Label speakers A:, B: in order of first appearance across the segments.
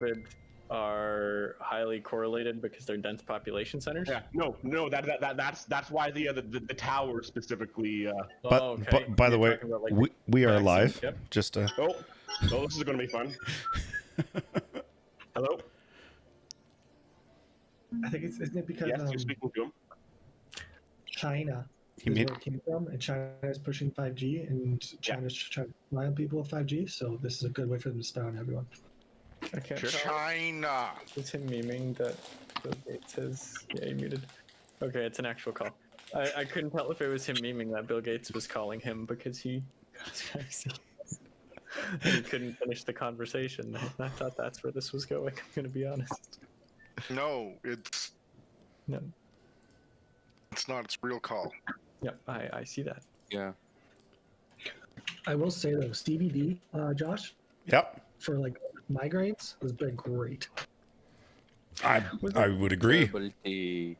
A: COVID are highly correlated because they're dense population centers?
B: Yeah, no, that's why the tower specifically.
A: But
C: by the way,
A: like,
C: we are
A: vaccine,
C: live.
A: yep.
C: Just
B: Oh, this is gonna be fun. Hello.
D: I think isn't it because
B: Yes, you're speaking to him.
D: China
C: He
D: is
C: made-
D: where it came from, and China is pushing 5G, and China's trying to rely on people with 5G. So this is a good way for them to spy on everyone.
A: I can't
B: Sure.
A: tell.
E: China.
A: It's him memeing that Bill Gates has. Yeah, he muted. Okay, it's an actual call. I couldn't tell if it was him memeing that Bill Gates was calling him because he got his vaccine. And he couldn't finish the conversation. I thought that's where this was going, I'm gonna be honest.
E: No, it's
A: No.
E: not. It's real call.
A: Yep, I see that.
F: Yeah.
D: I will say though, CBD, Josh,
C: Yep.
D: for like migraines has been great.
C: I would agree.
F: Ability.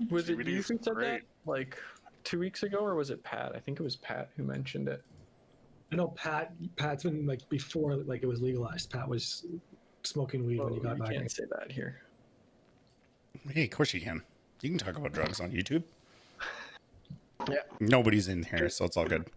A: Was it
E: CBD
A: you
E: is
A: who said that?
E: great.
A: Like 2 weeks ago, or was it Pat? I think it was Pat who mentioned it.
D: I know Pat's been like before like it was legalized. Pat was smoking weed when he got
A: you can't
D: migraines.
A: say that here.
C: Hey, of course you can. You can talk about drugs on YouTube.
B: Yeah.
C: Nobody's in here, so it's all good.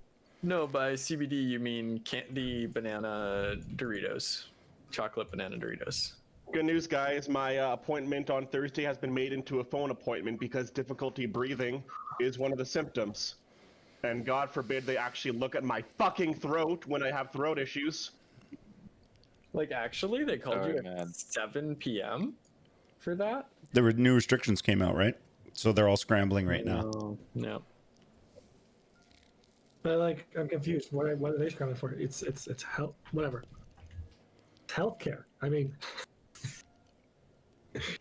A: No, by CBD you mean candy banana Doritos, chocolate banana Doritos.
B: Good news, guys. My appointment on Thursday has been made into a phone appointment because difficulty breathing is one of the symptoms. And God forbid they actually look at my fucking throat when I have throat issues.
A: Like actually, they called
F: Sorry,
A: you at
F: man.
A: 7 p.m. for that.
C: There were new restrictions came out, right? So they're all scrambling right now.
A: No.
D: But like, I'm confused. What are they scrambling for? It's health, whatever. It's healthcare. I mean,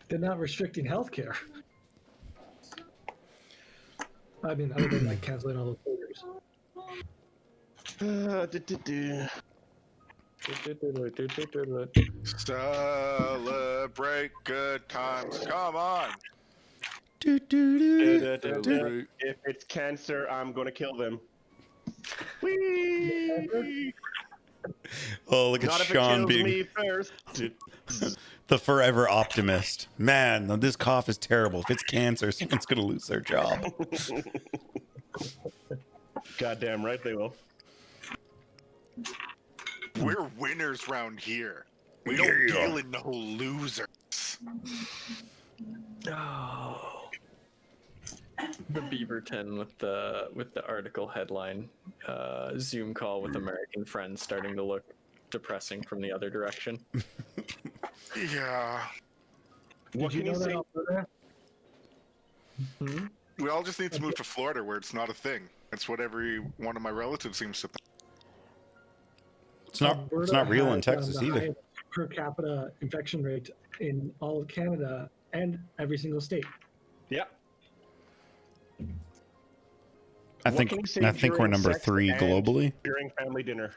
D: they're not restricting healthcare. I mean, other than like canceling all those orders.
E: Celebrate good times. Come on.
B: If it's cancer, I'm gonna kill them. Whee!
C: Oh, look at
B: Not if it
C: Sean
B: kills
C: being
B: me first.
C: the forever optimist. Man, this cough is terrible. If it's cancer, someone's gonna lose their job.
B: Goddamn right they will.
E: We're winners round here. We don't deal in no losers.
A: Oh. The Beaverton with the article headline, Zoom call with American friends starting to look depressing from the other direction.
E: Yeah.
B: What
D: Did
B: can
D: you know
B: you say?
D: that Alberta?
A: Hmm?
E: We all just need to move to Florida where it's not a thing. It's what every one of my relatives seems to think.
C: It's not real in
D: has,
C: Texas
D: the
C: either.
D: highest per capita infection rate in all of Canada and every single state.
B: Yeah.
C: I
B: What
C: think
B: can you say
C: we're
B: during
C: number
B: sex
C: 3
B: and
C: globally.
B: During family dinner.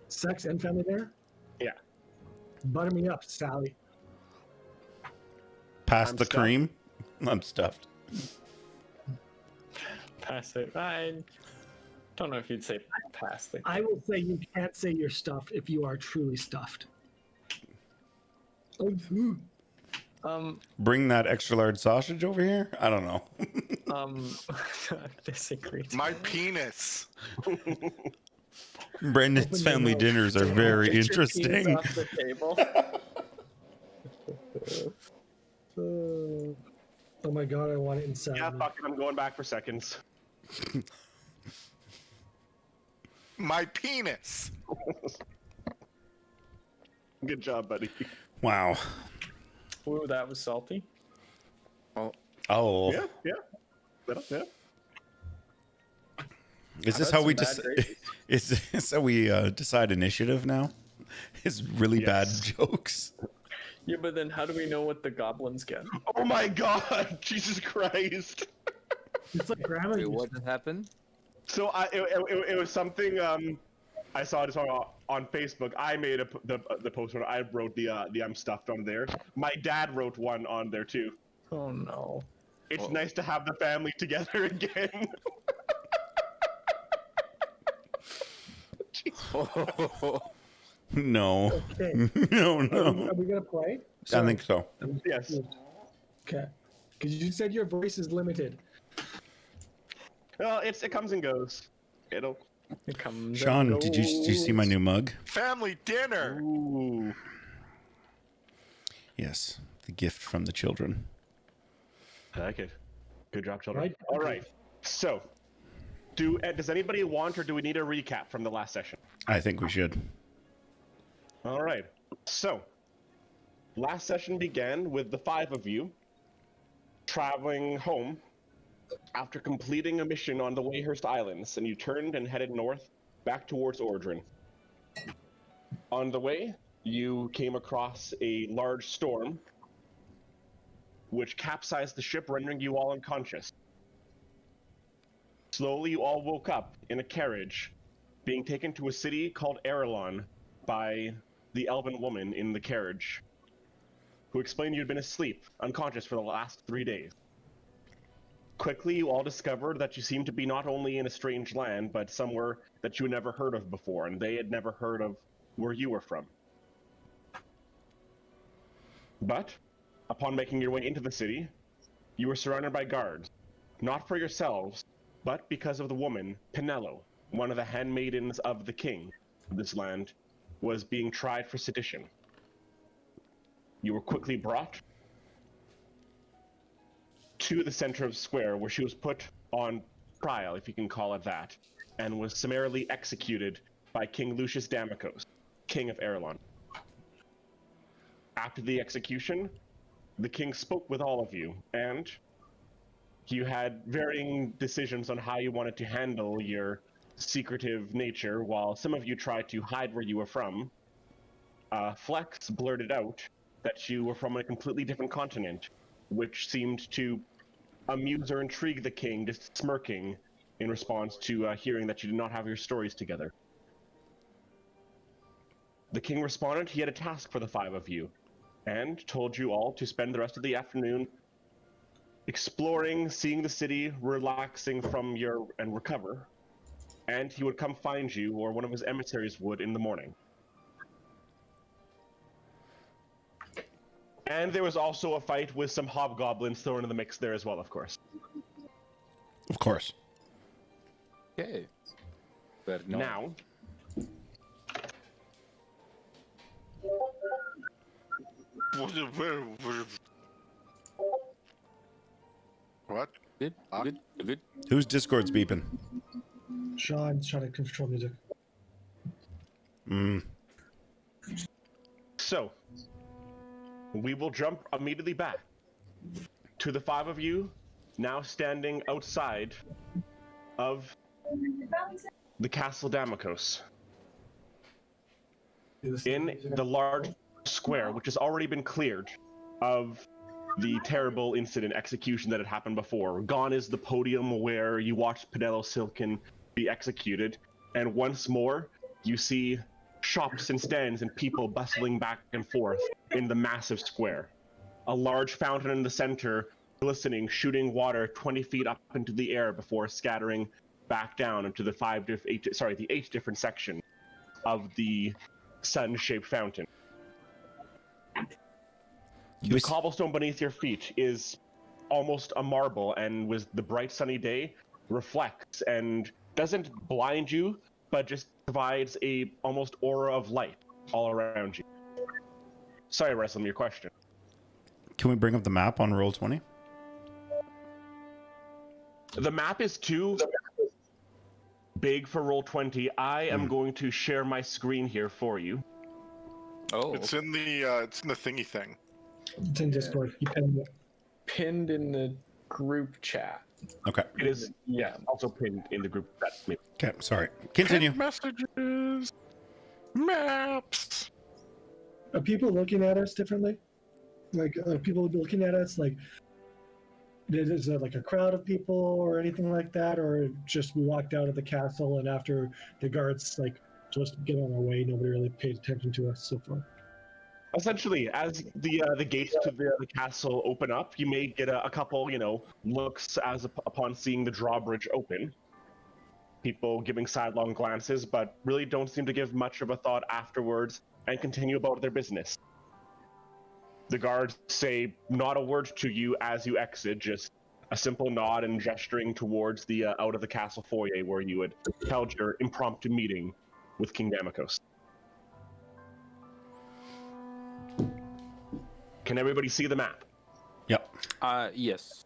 D: Sex and family dinner?
B: Yeah.
D: Butter me up, Sally.
C: Past
B: I'm
C: the
B: stuffed.
C: cream. I'm stuffed.
A: Pass it. I don't know if you'd say pass the.
D: I will say you can't say you're stuffed if you are truly stuffed.
C: Bring that extra large sausage over here. I don't know.
A: I disagree.
E: My penis.
C: Brendan's
D: Open your
C: family
D: mouth.
C: dinners are very
A: Get your penis
C: interesting.
A: off the table.
D: Oh my god, I want it inside.
B: Yeah, fuck it. I'm going back for seconds.
E: My penis.
B: Good job, buddy.
C: Wow.
A: Ooh, that was salty.
C: Oh,
B: Yeah.
C: is
A: I've
C: this
A: had
C: how we
A: some
C: just?
A: bad gravy.
C: Is this how we decide initiative now? It's really bad
B: Yes.
C: jokes.
A: Yeah, but then how do we know what the goblins get?
B: Oh my god! Jesus Christ!
D: It's like grandma.
F: Wait,
D: used
F: what just happened?
B: So it was something I saw this on Facebook. I made the post when I wrote the I'm stuffed on there. My dad wrote one on there too.
A: Oh no.
B: It's nice to have the family together again.
C: No.
D: Okay.
C: No,
D: Are
C: no.
D: we gonna play?
C: I think so.
B: Yes.
D: Okay. Because you said your voice is limited.
B: Well, it comes and goes. It'll.
A: It comes
C: Sean,
A: and
C: did you see my
A: goes.
C: new mug?
E: Family dinner.
B: Ooh.
C: Yes, the gift from the children.
B: I like it. Good job, children.
D: Right.
B: All right. So, does anybody want, or do we need a recap from the last session?
C: I think we should.
B: All right. So, last session began with the 5 of you traveling home after completing a mission on the Wayhurst Islands, and you turned and headed north back towards Ordrin. On the way, you came across a large storm which capsized the ship, rendering you all unconscious. Slowly, you all woke up in a carriage, being taken to a city called Aerillon by the elven woman in the carriage, who explained you'd been asleep, unconscious for the last 3 days. Quickly, you all discovered that you seemed to be not only in a strange land, but somewhere that you had never heard of before, and they had never heard of where you were from. But, upon making your way into the city, you were surrounded by guards, not for yourselves, but because of the woman, Penello, one of the handmaidens of the king of this land, was being tried for sedition. You were quickly brought to the center of the square, where she was put on trial, if you can call it that, and was summarily executed by King Lucius Damicos, king of Aerillon. After the execution, the king spoke with all of you, and you had varying decisions on how you wanted to handle your secretive nature. While some of you tried to hide where you were from, Flex blurted out that you were from a completely different continent, which seemed to amuse or intrigue the king, just smirking in response to hearing that you did not have your stories together. The king responded he had a task for the 5 of you, and told you all to spend the rest of the afternoon exploring, seeing the city, relaxing from and recover, and he would come find you, or one of his emissaries would, in the morning. And there was also a fight with some hobgoblins thrown in the mix there as well, of course.
C: Of course.
F: Okay. But no.
B: Now,
E: What?
F: Good. Good. Good.
C: Whose Discord's beeping?
D: Sean's trying to control music.
B: so, we will jump immediately back to the 5 of you now standing outside of the Castle Damicos, in the large square, which has already been cleared of the terrible incident execution that had happened before. Gone is the podium where you watched Penello Silken be executed, and once more you see shops and stands and people bustling back and forth in the massive square. A large fountain in the center, glistening, shooting water 20 feet up into the air before scattering back down into the 8 different sections of the sun-shaped fountain. The cobblestone beneath your feet is almost a marble, and with the bright sunny day, reflects and doesn't blind you, but just provides a almost aura of light all around you. Sorry, Reslam, your question.
C: Can we bring up the map on Roll20?
B: The map is too big for Roll20. I am going to share my screen here for you.
F: Oh.
E: It's in the thingy thing.
D: It's in Discord. You pinned it.
A: Pinned in the group chat.
C: Okay.
B: It is also pinned in the group chat.
C: Okay, sorry. Continue.
E: Messages. Maps.
D: Are people looking at us differently? Like, are people looking at us like, is there like a crowd of people or anything like that? Or just we walked out of the castle and after the guards like just get on our way, nobody really paid attention to us so far?
B: Essentially, as the gates to the castle open up, you may get a couple, looks upon seeing the drawbridge open. people giving sidelong glances, but really don't seem to give much of a thought afterwards and continue about their business. The guards say not a word to you as you exit, just a simple nod and gesturing towards the out of the castle foyer where you had held your impromptu meeting with King Damikos. Can everybody see the map?
C: Yep.
F: Yes.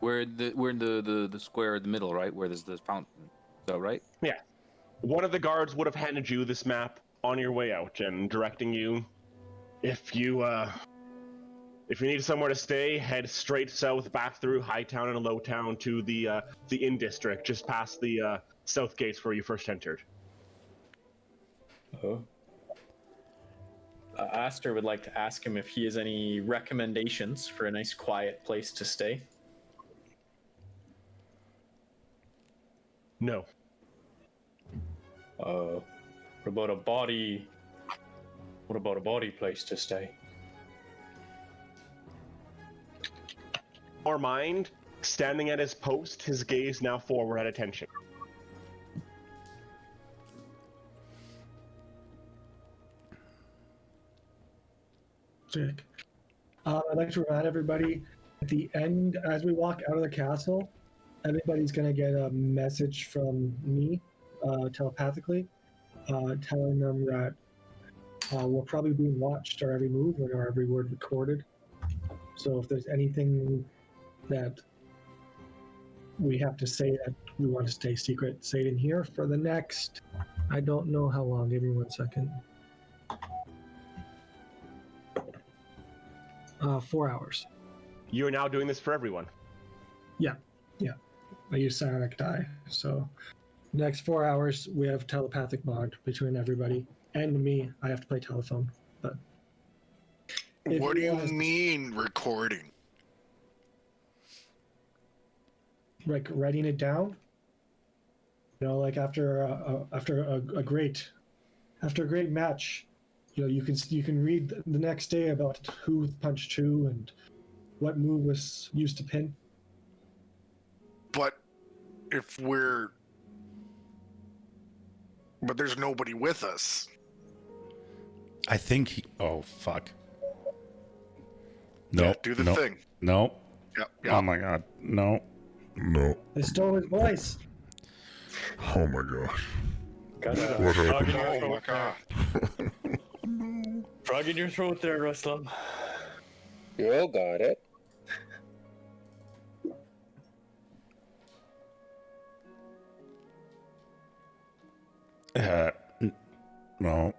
F: We're in the square in the middle, right? Where there's the fountain. So right?
B: Yeah. One of the guards would have handed you this map on your way out and directing you, if you need somewhere to stay, head straight south back through Hightown and Lowtown to the Inn District, just past the south gates where you first entered.
A: Oh. Aster would like to ask him if he has any recommendations for a nice quiet place to stay.
B: No.
A: What about a body place to stay?
B: Our mind, standing at his post, his gaze now forward at attention.
D: Sick. I'd like to remind everybody at the end, as we walk out of the castle, everybody's going to get a message from me telepathically, telling them that we're probably being watched, our every move and our every word recorded. So if there's anything that we have to say that we want to stay secret, say it in here for the next, I don't know how long, give me 1 second. 4 hours.
B: You are now doing this for everyone.
D: Yeah. I use psionic die, so next 4 hours we have telepathic bond between everybody and me. I have to play telephone, but
E: What do you
D: want us to-
E: mean recording?
D: like writing it down. You know, like after a great match, you know, you can read the next day about who punched who and what move was used to pin.
E: But there's nobody with us.
C: I think he. Oh fuck.
E: Yeah,
C: Nope.
E: do the
C: nope,
E: thing.
C: Nope.
E: Yeah.
C: Oh my god. No.
G: No.
D: They stole his voice.
G: Oh my gosh.
A: Got a
G: What
A: frog in your
E: Oh my
A: throat
E: god.
A: there. Frog in your throat there, Ruslam.
F: You all got it.
C: No.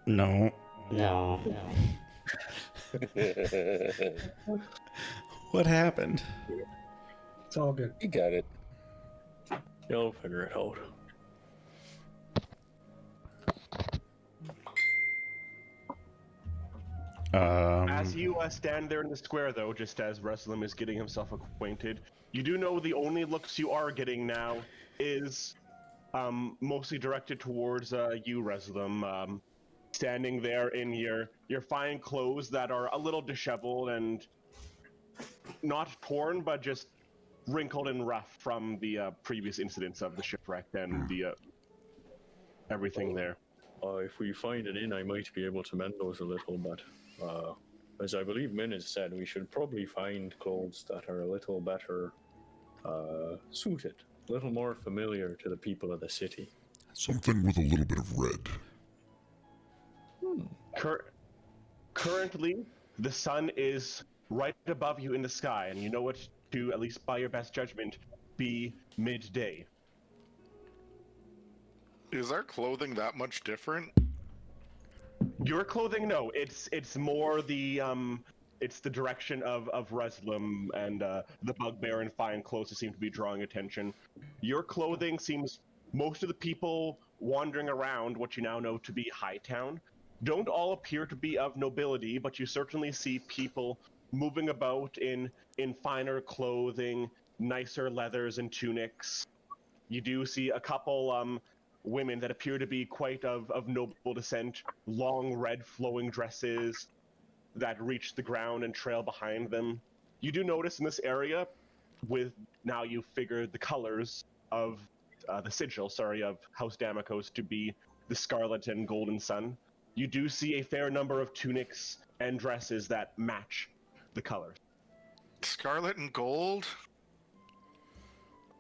C: No.
F: No.
C: What happened?
D: It's all good.
F: You got it.
A: You'll figure it out.
B: As you stand there in the square, though, just as Reslam is getting himself acquainted, you do know the only looks you are getting now is mostly directed towards you, Reslam, standing there in your fine clothes that are a little disheveled and not torn, but just wrinkled and rough from the previous incidents of the shipwreck and the everything there.
A: If we find an inn, I might be able to mend those a little, but as I believe Min has said, we should probably find clothes that are a little better suited, a little more familiar to the people of the city.
G: Something with a little bit of red.
B: Currently, the sun is right above you in the sky, and you know it to, at least by your best judgment, be midday.
E: Is our clothing that much different?
B: Your clothing, no. It's more the it's the direction of Reslam and the bugbear and fine clothes that seem to be drawing attention. Your clothing seems, most of the people wandering around what you now know to be Hightown don't all appear to be of nobility, but you certainly see people moving about in finer clothing, nicer leathers and tunics. You do see a couple women that appear to be quite of noble descent, long red flowing dresses that reach the ground and trail behind them. You do notice in this area, with now you figured the colors of the sigil, sorry, of House Damokos to be the Scarlet and Golden Sun. You do see a fair number of tunics and dresses that match the colors.
E: Scarlet and gold?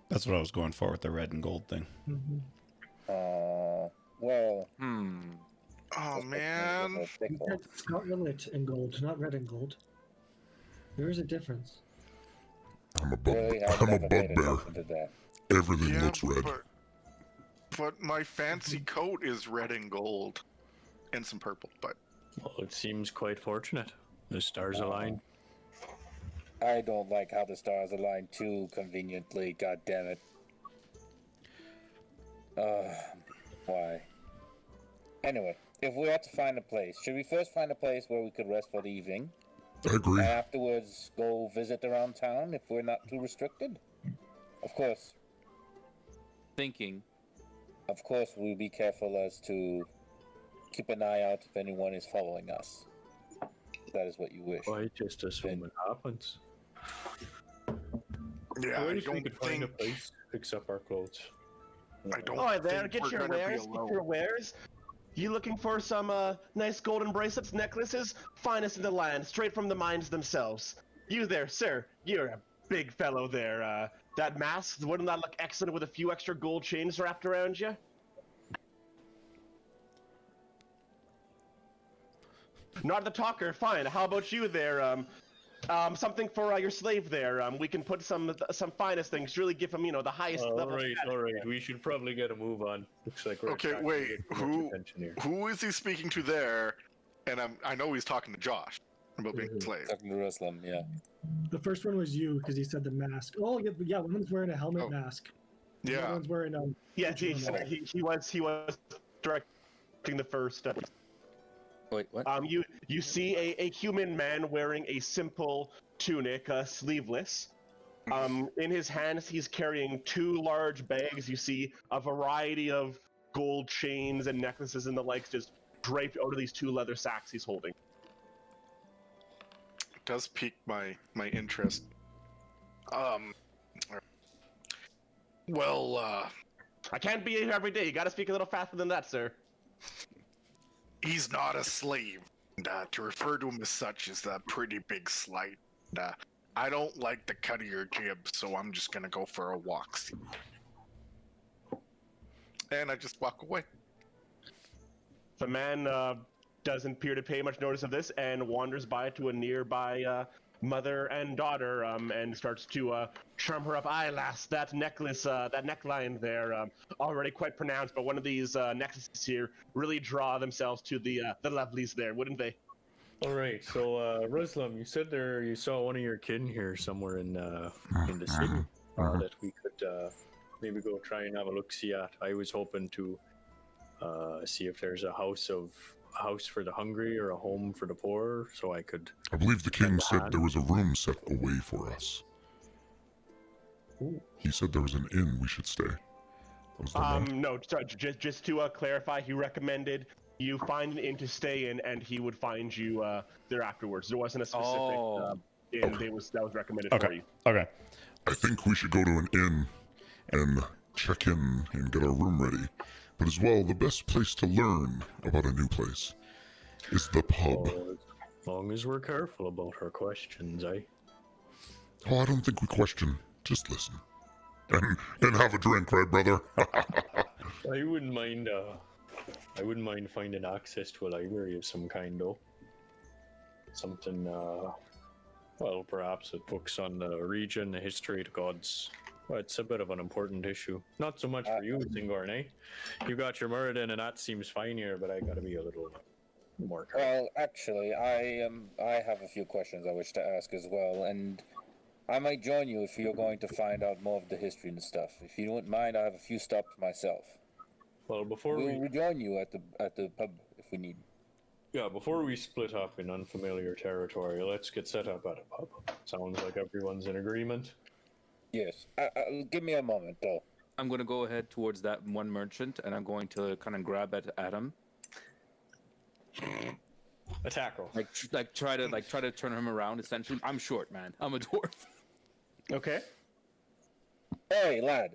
C: That's what I was going for with the red and gold thing.
D: Mhm.
H: Well,
E: Oh, man.
D: You said Scarlet and gold, not red and gold. There is a difference.
G: I'm a,
H: really, I've
G: I'm a
H: never paid
G: bugbear.
H: attention to that.
G: Everything looks red.
E: But my fancy coat is red and gold. And some purple, but...
A: Well, it seems quite fortunate. The stars align.
H: I don't like how the stars align too conveniently, god damn it. Why? Anyway, if we have to find a place, should we first find a place where we could rest for the evening?
G: I agree.
H: And afterwards go visit around town if we're not too restricted? Of course,
F: Thinking.
H: we'll be careful as to keep an eye out if anyone is following us. If that is what you wish.
A: I just assume it happens.
E: Yeah,
A: I
E: I
A: wish we
E: don't
A: could find a
E: think...
A: place, fix up our clothes.
E: I don't
B: Oh, there,
E: think
B: get
E: we're
B: your
E: gonna be
B: wares, get
E: alone.
B: your wares. You looking for some nice golden bracelets, necklaces? Finest in the land, straight from the mines themselves. You there, sir. You're a big fellow there. That mask, wouldn't that look excellent with a few extra gold chains wrapped around you? Not the talker, fine. How about you there? Something for your slave there. We can put some finest things. Really give him, the highest level.
A: All right. We should probably get a move on. Looks like we're
E: Okay,
A: attracting
E: wait,
A: a bit too much attention here.
E: Who is he speaking to there? And I know he's talking to Josh about being a slave.
H: Talking to Ruslam, yeah.
D: The first one was you because he said the mask. Oh yeah, one was wearing a helmet
E: Oh.
D: mask. The other
E: Yeah.
D: one's wearing
B: Yeah, he was directing the first.
H: Wait, what?
B: You see a human man wearing a simple tunic, sleeveless. In his hands, he's carrying two large bags. You see a variety of gold chains and necklaces and the likes just draped out of these two leather sacks he's holding.
E: It does pique my interest. Well,
B: I can't be here every day. You gotta speak a little faster than that, sir.
E: he's not a slave. And, to refer to him as such is a pretty big slight. And, I don't like the cut of your jib, so I'm just gonna go for a walk. And I just walk away.
B: The man doesn't appear to pay much notice of this and wanders by to a nearby mother and daughter and starts to charm her up. Aye, lass, that necklace, that neckline there, already quite pronounced, but one of these necklaces here really draw themselves to the lovelies there, wouldn't they?
A: All right. So, Ruslam, you said you saw one of your kin here somewhere in the city that we could maybe go try and have a look-see at. I was hoping to see if there's a house for the hungry or a home for the poor, so I could.
G: I believe the king said there was a room set away for us.
A: Ooh.
G: He said there was an inn we should stay. Was there not?
B: No, sorry, just to clarify, he recommended you find an inn to stay in, and he would find you there afterwards. There wasn't a specific inn that was recommended for you.
C: Okay.
G: I think we should go to an inn and check in and get our room ready. But as well, the best place to learn about a new place is the pub.
A: As long as we're careful about our questions, eh?
G: Oh, I don't think we question. Just listen. And have a drink, right, brother?
A: I wouldn't mind. I wouldn't mind finding access to a library of some kind, though. Something. Well, perhaps with books on the region, the history, the gods. Well, it's a bit of an important issue. Not so much for you, Zingorn, eh? You got your Muradin, and that seems fine here, but I gotta be a little more careful.
H: Well, actually, I have a few questions I wish to ask as well, and I might join you if you're going to find out more of the history and stuff. If you don't mind, I have a few stops myself.
A: Well, before
H: We'll rejoin you at the pub if we need.
A: Yeah, before we split up in unfamiliar territory, let's get set up at a pub. Sounds like everyone's in agreement.
H: Yes. Give me a moment, though.
F: I'm going to go ahead towards that one merchant, and I'm going to kind of grab at Adam,
A: Attack roll.
F: try to turn him around. Essentially, I'm short, man. I'm a dwarf.
B: Okay.
H: Hey, lad.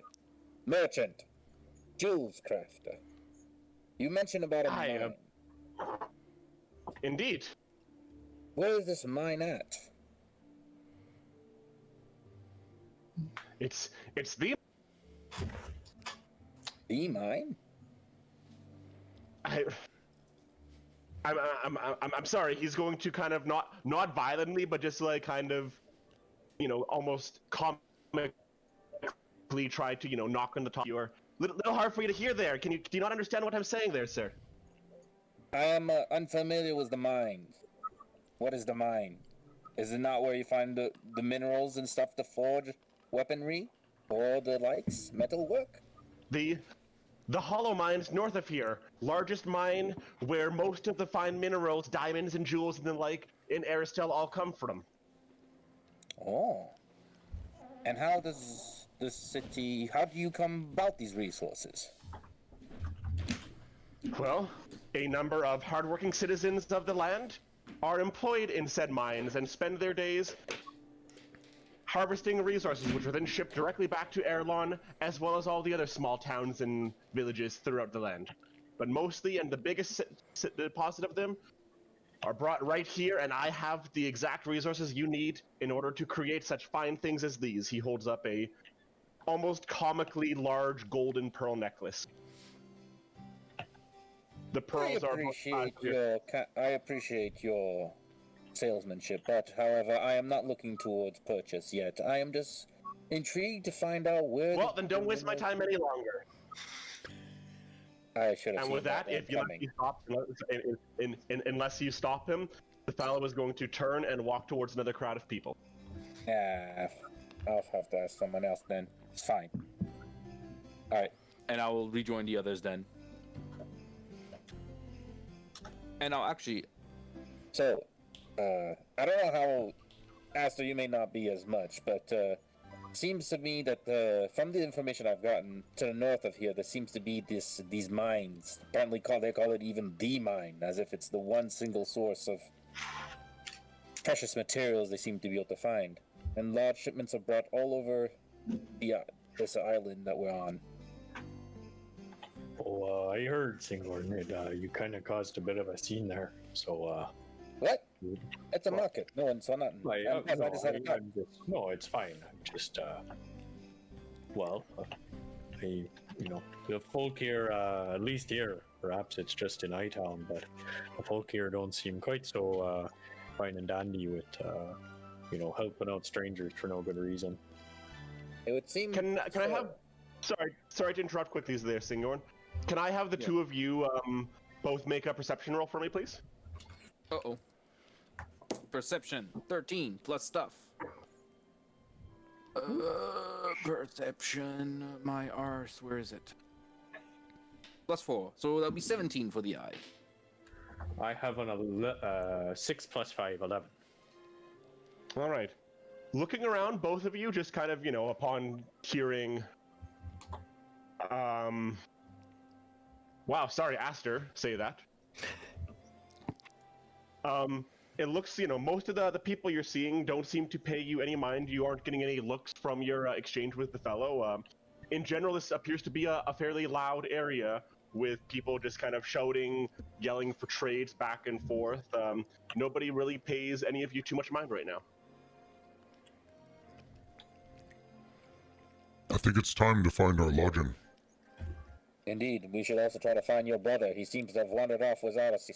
H: Merchant. Jewels crafter. You mentioned about a
B: I,
H: mine.
B: Indeed.
H: Where is this mine at?
B: It's the
H: The mine?
B: I'm sorry. He's going to kind of not violently, but just like kind of, almost comically try to knock on the top. You're little hard for you to hear there. Do you not understand what I'm saying there, sir?
H: I am unfamiliar with the mine. What is the mine? Is it not where you find the minerals and stuff to forge weaponry or the likes, metalwork?
B: The hollow mines north of here, largest mine where most of the fine minerals, diamonds and jewels and the like in Aristel all come from.
H: Oh. And how does the city, how do you come about these resources?
B: Well, a number of hardworking citizens of the land are employed in said mines and spend their days harvesting resources, which are then shipped directly back to Aerillon, as well as all the other small towns and villages throughout the land. But mostly, and the biggest deposit of them, are brought right here, and I have the exact resources you need in order to create such fine things as these. He holds up a almost comically large golden pearl necklace. The pearls
H: I appreciate your salesmanship, but however, I am not looking towards purchase yet. I am just intrigued to find out where.
B: Well, then don't waste my time any longer.
H: I should have.
B: And with that, if unless you stop him, the fellow is going to turn and walk towards another crowd of people.
H: I'll have to ask someone else then. It's fine. All right,
F: And I will rejoin the others then. And I'll actually.
H: So, I don't know how, Aster, you may not be as much, but seems to me that from the information I've gotten to the north of here, there seems to be these mines. Apparently, they call it even the mine, as if it's the one single source of precious materials they seem to be able to find. And large shipments are brought all over this island that we're on.
A: Oh, I heard, Singorn, you kind of caused a bit of a scene there. So,
H: What? It's a market. No one saw nothing.
A: No, it's fine. I'm just, the folk here, at least here, perhaps it's just in Hightown, but the folk here don't seem quite so fine and dandy with, helping out strangers for no good reason.
H: It would seem.
B: Can I have? Sorry to interrupt quickly there, Singorn. Can I have the two of you both make a perception roll for me, please?
F: Uh-oh. Perception 13 plus stuff. Perception, my arse, where is it? +4, so that'll be 17 for the eye.
A: I have an 6 plus 5, 11.
B: All right. Looking around, both of you, just kind of, upon hearing, wow, sorry, Aster, say that. It looks, most of the people you're seeing don't seem to pay you any mind. You aren't getting any looks from your exchange with the fellow. In general, this appears to be a fairly loud area with people just kind of shouting, yelling for trades back and forth. Nobody really pays any of you too much mind right now.
G: I think it's time to find our lodging.
H: Indeed, we should also try to find your brother. He seems to have wandered off without us.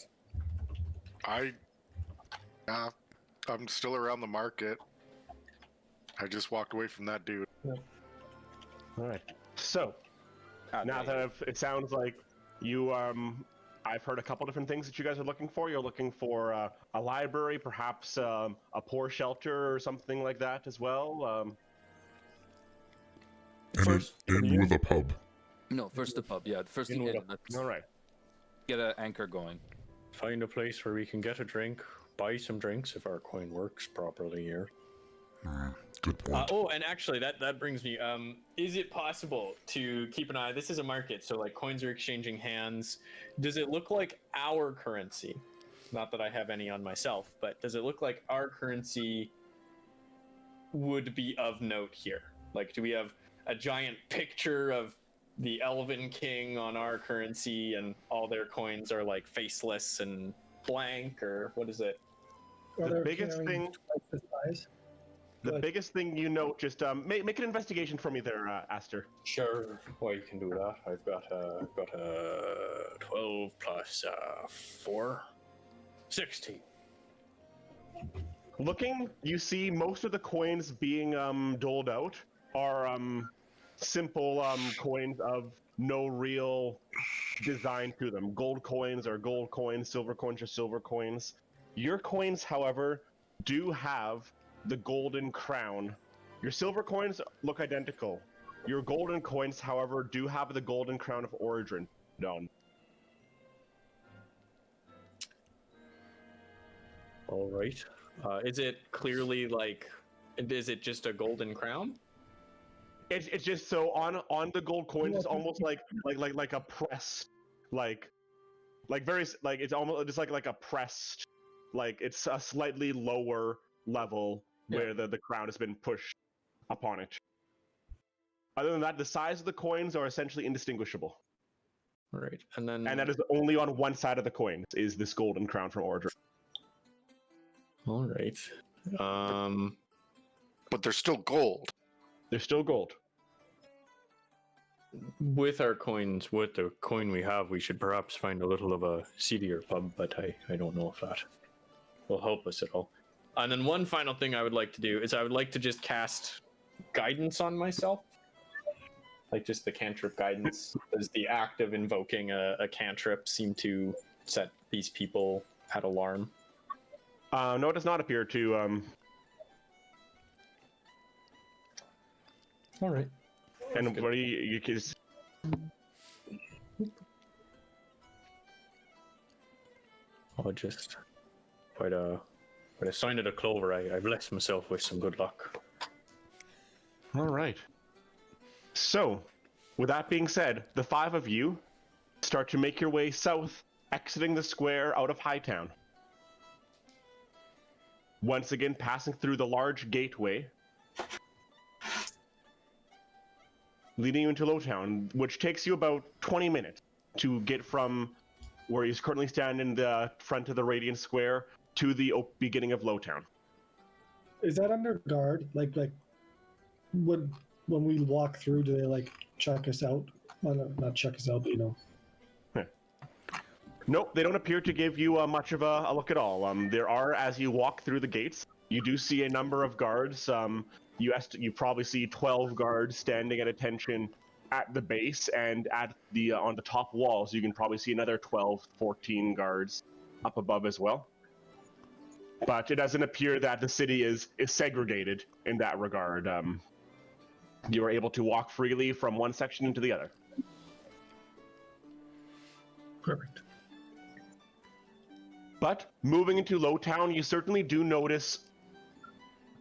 E: I'm still around the market. I just walked away from that dude.
B: All right. So, now that it sounds like you, I've heard a couple different things that you guys are looking for. You're looking for a library, perhaps a poor shelter or something like that as well.
G: And
A: First,
G: in with a pub.
F: No, first the pub, yeah. First the inn. Let's
B: All right.
F: get an anchor going.
A: Find a place where we can get a drink, buy some drinks if our coin works properly here.
G: Good point.
A: And actually, that brings me. Is it possible to keep an eye? This is a market, so like coins are exchanging hands. Does it look like our currency? Not that I have any on myself, but does it look like our currency would be of note here? Like, do we have a giant picture of the Elven King on our currency, and all their coins are like faceless and blank, or what is it?
D: Or
B: The
D: they're
B: biggest
D: carrying
B: thing-
D: twice the size.
B: The
D: Like-
B: biggest thing you note, just make an investigation for me there, Aster.
A: Sure. Well, you can do that. I've got a 12 plus 4, 16.
B: Looking, you see most of the coins being doled out are simple coins of no real design to them. Gold coins are gold coins, silver coins are silver coins. Your coins, however, do have the golden crown. Your silver coins look identical. Your golden coins, however, do have the golden crown of origin on.
A: All right. Is it clearly like? Is it just a golden crown?
B: It's just so on the gold coins, it's almost like a pressed, like very like it's almost just like a pressed, like it's a slightly lower level where the crown has been pushed upon it. Other than that, the size of the coins are essentially indistinguishable.
A: All right, and then
B: And that is only on one side of the coins is this golden crown from origin.
A: all right.
E: But they're still gold.
B: They're still gold.
A: With our coins, with the coin we have, we should perhaps find a little of a seedier pub, but I don't know if that will help us at all. And then one final thing I would like to do is I would like to just cast guidance on myself. Like just the cantrip guidance. Does the act of invoking a cantrip seem to set these people at alarm?
B: No, it does not appear to.
A: All right.
B: And what do you just?
A: I'll just by the sign of the clover, I bless myself with some good luck.
B: All right. So, with that being said, the five of you start to make your way south, exiting the square out of Hightown. Once again, passing through the large gateway, leading you into Lowtown, which takes you about 20 minutes to get from where you currently stand in the front of the Radiant Square to the beginning of Lowtown.
D: Is that under guard? Like when we walk through, do they like check us out? Well, no, not check us out, but you know.
B: Nope, they don't appear to give you much of a look at all. There are, as you walk through the gates, you do see a number of guards. You probably see 12 guards standing at attention at the base, and at the on the top walls, you can probably see another 12, 14 guards up above as well. But it doesn't appear that the city is segregated in that regard. You are able to walk freely from one section into the other.
D: Perfect.
B: But moving into Lowtown, you certainly do notice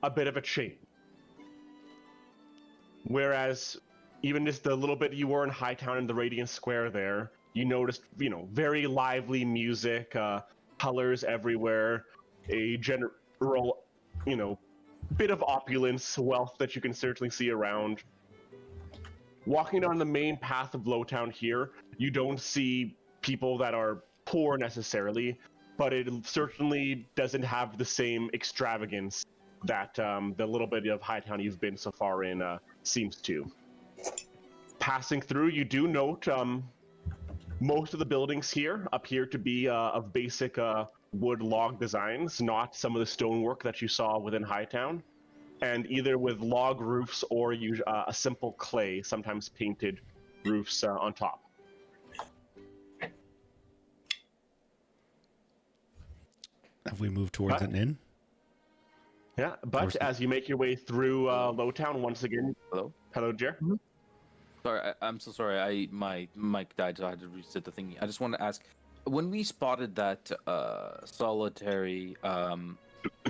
B: a bit of a change. Whereas even just the little bit you were in Hightown in the Radiant Square there, you noticed, very lively music, colors everywhere, a general, bit of opulence, wealth that you can certainly see around. Walking down the main path of Lowtown here, you don't see people that are poor necessarily, but it certainly doesn't have the same extravagance that the little bit of Hightown you've been so far in seems to. Passing through, you do note most of the buildings here appear to be of basic wood log designs, not some of the stonework that you saw within Hightown, and either with log roofs or a simple clay, sometimes painted roofs on top.
C: Have we moved towards an inn?
B: Yeah, but as you make your way through Lowtown once again.
F: Hello,
B: Jer.
F: Sorry, I'm so sorry. My mic died, so I had to reset the thingy. I just want to ask, when we spotted that solitary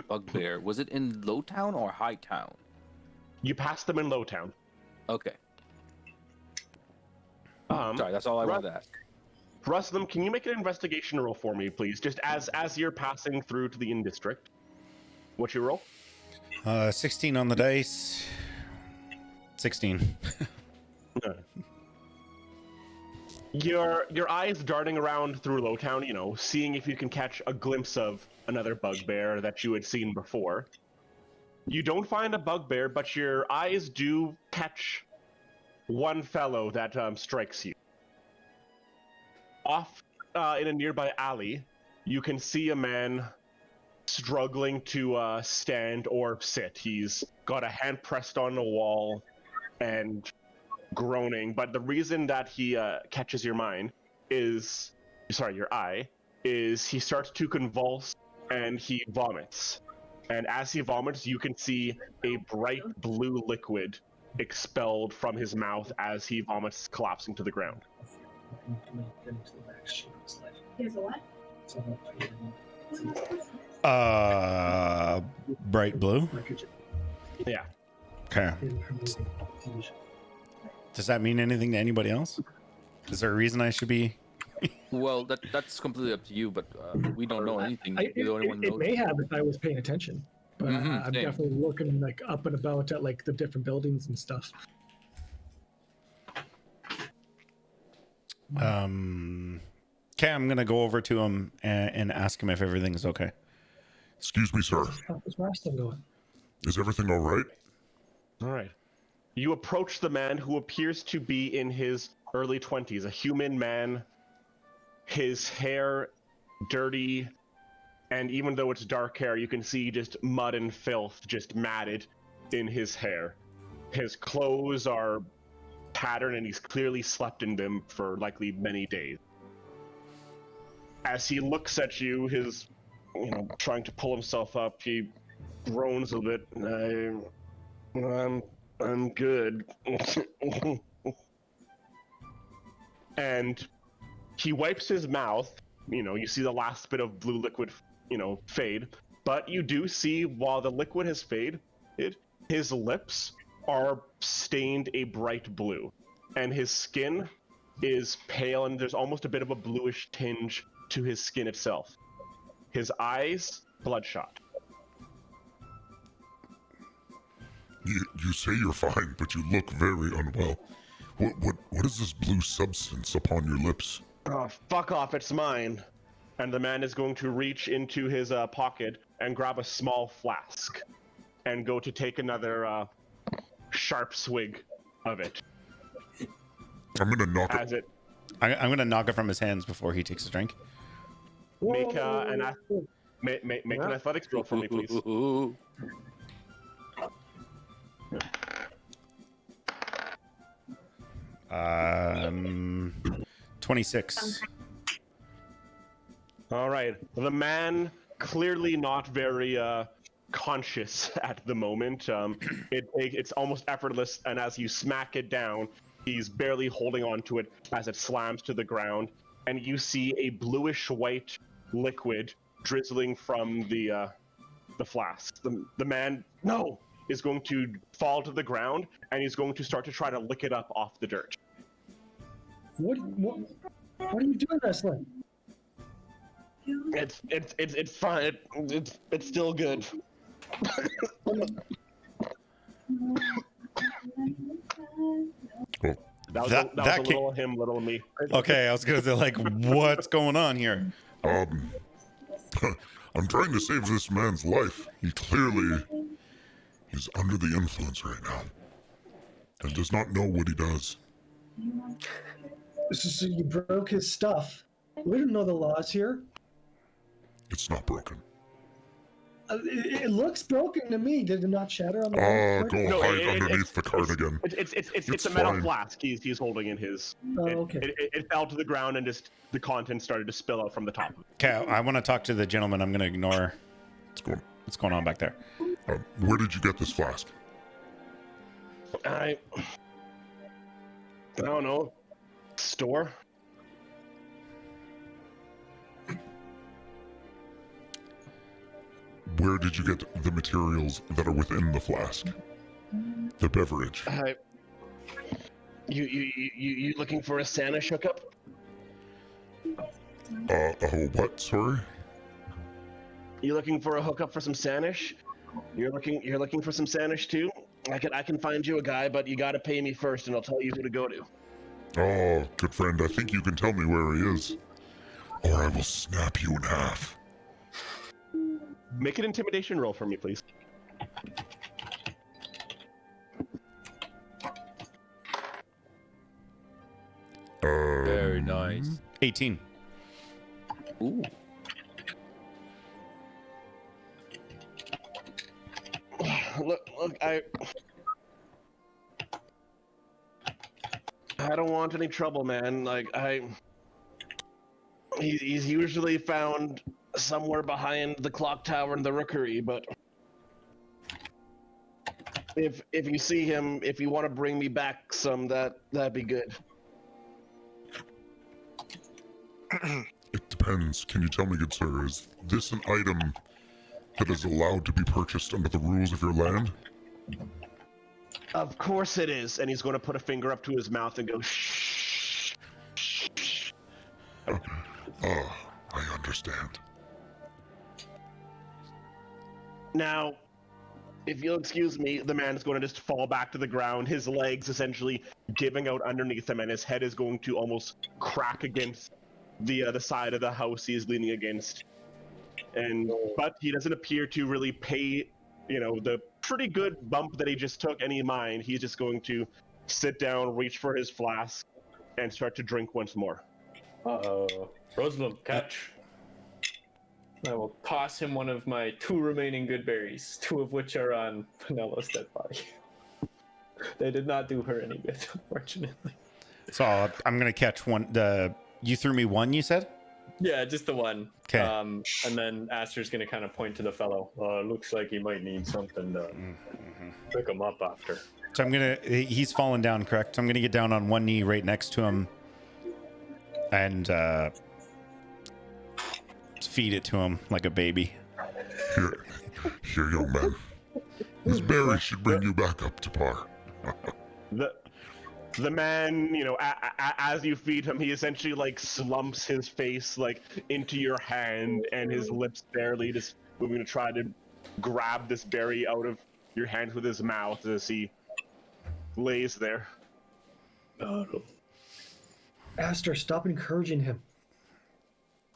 F: bugbear, was it in Lowtown or Hightown?
B: You passed them in Lowtown.
F: Okay. Sorry, that's all I wanted to ask.
B: Ruslam, can you make an investigation roll for me, please? Just as you're passing through to the inn district. What's your roll?
C: 16 on the dice. 16.
B: Your eyes darting around through Lowtown, you know, seeing if you can catch a glimpse of another bugbear that you had seen before. You don't find a bugbear, but your eyes do catch one fellow that strikes you. Off in a nearby alley, you can see a man struggling to stand or sit. He's got a hand pressed on the wall and groaning, but the reason that he catches your eye is he starts to convulse and he vomits. And as he vomits, you can see a bright blue liquid expelled from his mouth as he vomits, collapsing to the ground.
I: Here's a what?
C: Bright blue.
B: Yeah.
C: Okay. Does that mean anything to anybody else? Is there a reason I should be?
F: Well, that's completely up to you, but we don't know anything.
D: It may have if I was paying attention, but I'm
F: same.
D: definitely looking like up and about at like the different buildings and stuff.
C: Okay, I'm gonna go over to him and ask him if everything's okay.
G: Excuse me, sir.
D: How's this Rastin going?
G: Is everything all right?
B: All right. You approach the man who appears to be in his early 20s, a human man. His hair dirty, and even though it's dark hair, you can see just mud and filth just matted in his hair. His clothes are tattered, and he's clearly slept in them for likely many days. As he looks at you, his, trying to pull himself up, he groans a bit. I'm good. And he wipes his mouth. You see the last bit of blue liquid, fade. But you do see, while the liquid has faded, his lips are stained a bright blue. And his skin is pale, and there's almost a bit of a bluish tinge to his skin itself. His eyes, bloodshot.
G: You say you're fine, but you look very unwell. What is this blue substance upon your lips?
B: Oh, fuck off, it's mine. And the man is going to reach into his pocket and grab a small flask and go to take another sharp swig of it.
G: I'm gonna knock
B: As it.
C: I'm gonna knock it from his hands before he takes a drink.
B: Make an athletics roll for me, please.
C: 26.
B: All right. The man clearly not very conscious at the moment. It's almost effortless, and as you smack it down, he's barely holding on to it as it slams to the ground, and you see a bluish-white liquid drizzling from the flask. The man is going to fall to the ground, and he's going to start to try to lick it up off the dirt.
D: What are you doing, Wrestling?
B: It's fine. It's still good. That was a little him, little me.
C: Okay, I was gonna say, like, what's going on here?
G: I'm trying to save this man's life. He clearly is under the influence right now and does not know what he does.
D: So you broke his stuff. We don't know the laws here.
G: It's not broken.
D: It looks broken to me. Did it not shatter on the
G: go hide underneath the cart again.
B: It's a metal flask he's holding in his.
D: Okay.
B: It fell to the ground and just the contents started to spill out from the top.
C: Okay, I want to talk to the gentleman. I'm gonna ignore what's going on back there.
G: Where did you get this flask?
B: I don't know. Store.
G: Where did you get the materials that are within the flask? The beverage.
B: You looking for a Sanish hookup?
G: What? Sorry.
B: You looking for a hookup for some Sanish? You're looking for some Sanish too? I can find you a guy, but you gotta pay me first, and I'll tell you who to go to.
G: Oh, good friend, I think you can tell me where he is. Or I will snap you in half.
B: Make an intimidation roll for me, please.
F: Very nice.
C: 18.
F: Ooh.
B: Look, I don't want any trouble, man. Like, he's usually found somewhere behind the clock tower and the rookery, but if you see him, if you want to bring me back some, that'd be good.
G: It depends. Can you tell me, good sir, is this an item that is allowed to be purchased under the rules of your land?
B: Of course it is. And he's going to put a finger up to his mouth and go, shh.
G: I understand.
B: Now, if you'll excuse me, the man is going to just fall back to the ground, his legs essentially giving out underneath him, and his head is going to almost crack against the side of the house he is leaning against. But he doesn't appear to really pay, the pretty good bump that he just took any mind. He's just going to sit down, reach for his flask, and start to drink once more.
A: Uh-oh. Rosalind, catch. I will toss him one of my 2 remaining good berries, 2 of which are on Penelo's dead body. They did not do her any good, unfortunately.
C: So I'm going to catch one. You threw me 1, you said?
A: Yeah, just the 1.
C: Okay.
A: And then Aster's going to kind of point to the fellow. Looks like he might need something to pick him up after.
C: So he's fallen down, correct? So I'm going to get down on one knee right next to him and feed it to him like a baby.
G: Here, young man. This berry should bring you back up to par.
B: The man, as you feed him, he essentially like slumps his face like into your hand, and his lips barely just moving to try to grab this berry out of your hand with his mouth as he lays there.
D: Aster, stop encouraging him.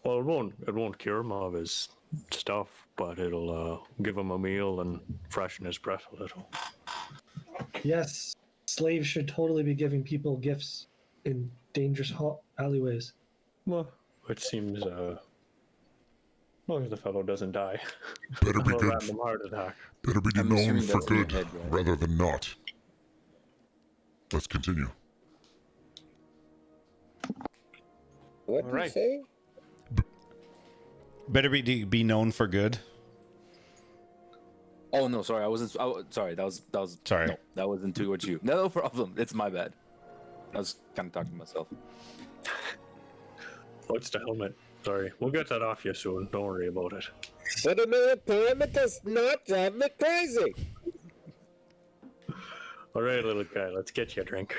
A: Well, it won't cure him of his stuff, but it'll give him a meal and freshen his breath a little.
D: Yes, slaves should totally be giving people gifts in dangerous alleyways.
A: Well, it seems, as long as the fellow doesn't die.
G: Better be
A: of a
G: good.
A: random heart attack.
G: Better be
F: I'm
G: known
F: assuming
G: for
F: that's in your
G: good
F: head, right?
G: rather than not. Let's continue.
H: What did you
A: Alright.
H: say?
C: Better be known for good.
F: Oh no, sorry, I wasn't. Sorry, that was.
C: Sorry.
F: No, that wasn't towards you. No problem. It's my bad. I was kind of talking to myself.
A: What's the helmet? Sorry, we'll get that off you soon. Don't worry about it.
H: But another time does not drive me crazy.
A: All right, little guy, let's get you a drink.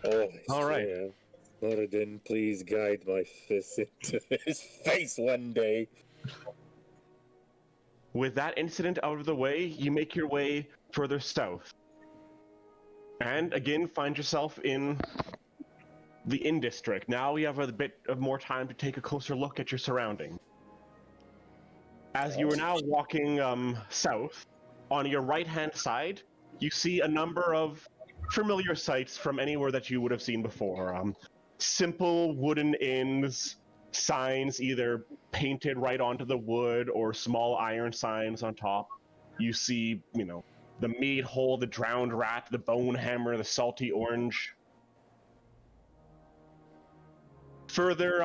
H: Oh,
A: All right.
H: Moradin, please guide my fist into his face one day.
B: With that incident out of the way, you make your way further south. And again, find yourself in the Inn District. Now you have a bit of more time to take a closer look at your surroundings. As you are now walking south, on your right-hand side, you see a number of familiar sights from anywhere that you would have seen before. Simple wooden inns, signs either painted right onto the wood or small iron signs on top. You see, the meat hole, the drowned rat, the bone hammer, the salty orange. Further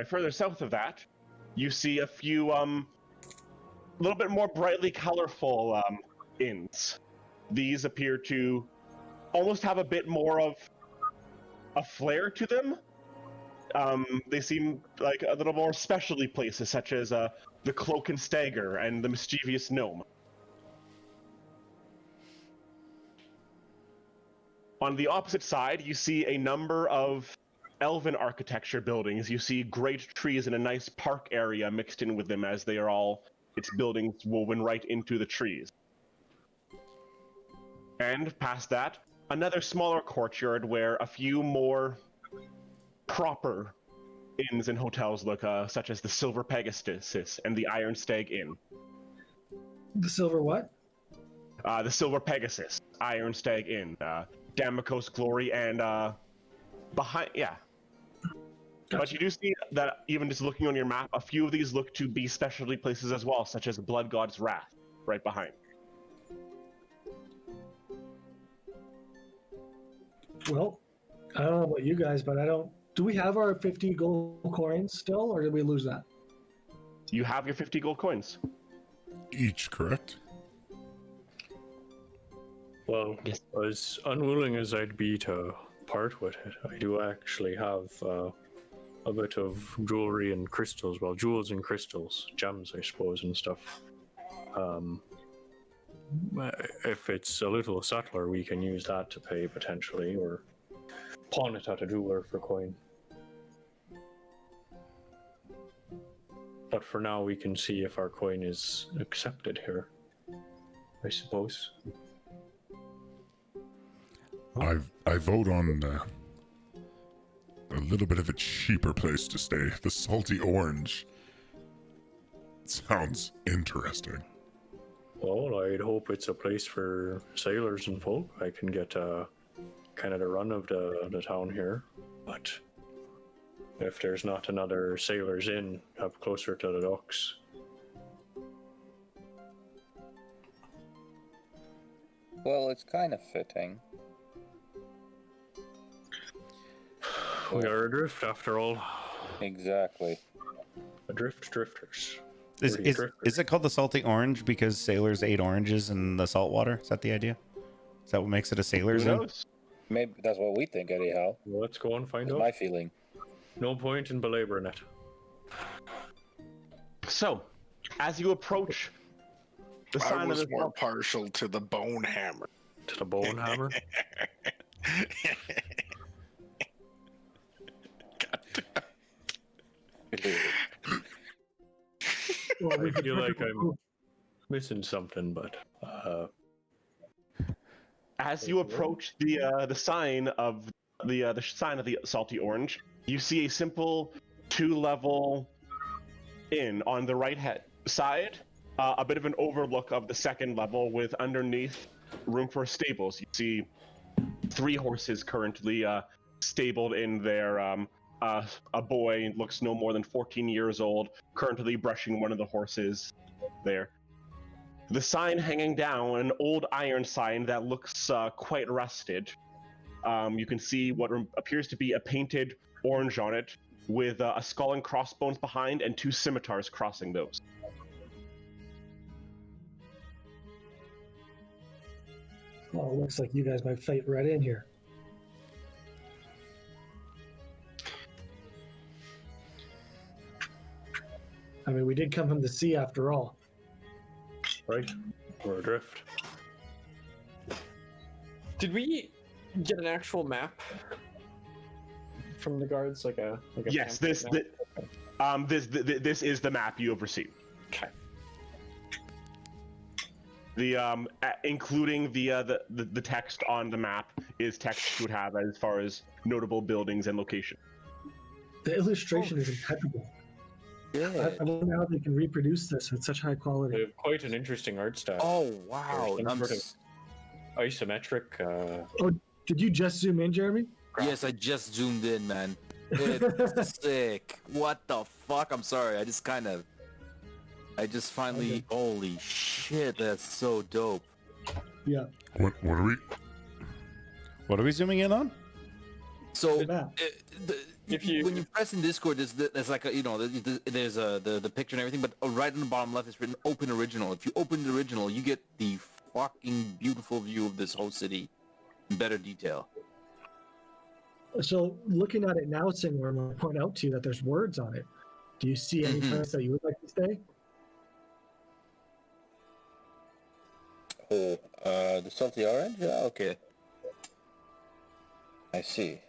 B: further south of that, you see a few little bit more brightly colorful inns. These appear to almost have a bit more of a flair to them. They seem like a little more specialty places, such as the Cloak and Stagger and the Mischievous Gnome. On the opposite side, you see a number of elven architecture buildings. You see great trees in a nice park area mixed in with them, as they are all its buildings woven right into the trees. And past that, another smaller courtyard where a few more proper inns and hotels look, such as the Silver Pegasus and the Iron Stag Inn.
D: The silver what?
B: The Silver Pegasus, Iron Stag Inn, Damocos Glory, and behind, yeah.
D: Gotcha.
B: But you do see that even just looking on your map, a few of these look to be specialty places as well, such as the Blood God's Wrath, right behind.
D: Well, I don't know about you guys, but I don't. Do we have our 50 gold coins still, or did we lose that?
B: You have your 50 gold coins.
G: Each, correct?
A: Well, as unwilling as I'd be to part with it, I do actually have a bit of jewelry and crystals. Well, jewels and crystals, gems, I suppose, and stuff. If it's a little subtler, we can use that to pay potentially, or pawn it at a jeweler for coin. But for now, we can see if our coin is accepted here, I suppose.
G: I vote on a little bit of a cheaper place to stay. The Salty Orange sounds interesting.
A: Well, I'd hope it's a place for sailors and folk. I can get kind of the run of the town here, but if there's not another sailor's inn up closer to the docks.
H: Well, it's kind of fitting.
A: We are adrift after all.
H: Exactly.
A: Adrift drifters.
C: Is it called the Salty Orange because sailors ate oranges in the salt water? Is that the idea? Is that what makes it a sailor's
B: Who
C: inn?
B: knows?
H: Maybe that's what we think, anyhow.
A: Well, let's go and find
H: That's
A: out.
H: my feeling.
A: No point in belaboring it.
B: So, as you approach the
E: I
B: sign of
E: was
B: the
E: more partial to the bone hammer.
A: To the bone hammer.
D: Well,
A: I feel like I'm missing something, but
B: as you approach the sign of the sign of the Salty Orange, you see a simple 2-level inn on the right side, a bit of an overlook of the second level with underneath room for stables. You see 3 horses currently stabled in there. A boy looks no more than 14 years old, currently brushing one of the horses there. The sign hanging down, an old iron sign that looks quite rusted. You can see what appears to be a painted orange on it, with a skull and crossbones behind and 2 scimitars crossing those.
D: Well, it looks like you guys might fight right in here. I mean, we did come from the sea after all.
A: right, we're adrift. Did we get an actual map from the guards, like a
B: Yes,
A: pamphlet map?
B: this is the map you have received.
A: Okay.
B: The including the text on the map is text you would have as far as notable buildings and location.
D: The illustration is impeccable. I wonder how they can reproduce this at such high
A: They
D: quality.
A: have quite an interesting art style.
F: Oh wow!
A: Some
F: I'm
A: sort of isometric.
D: Did you just zoom in, Jeremy?
F: yes, I just zoomed in, man. It's sick. What the fuck? I'm sorry. I just finally.
D: Okay.
F: Holy shit! That's so dope.
D: Yeah.
G: What are we?
C: What are we zooming in on?
F: So
D: The map.
F: when you press in Discord, there's like a, there's the picture and everything, but right on the bottom left it's written Open Original. If you open the original, you get the fucking beautiful view of this whole city in better detail.
D: So looking at it now, Singler, I'm going to point out to you that there's words on it. Do you see any
F: Mhm.
D: place that you would like to stay?
H: Oh, the salty orange? Yeah, okay. I see.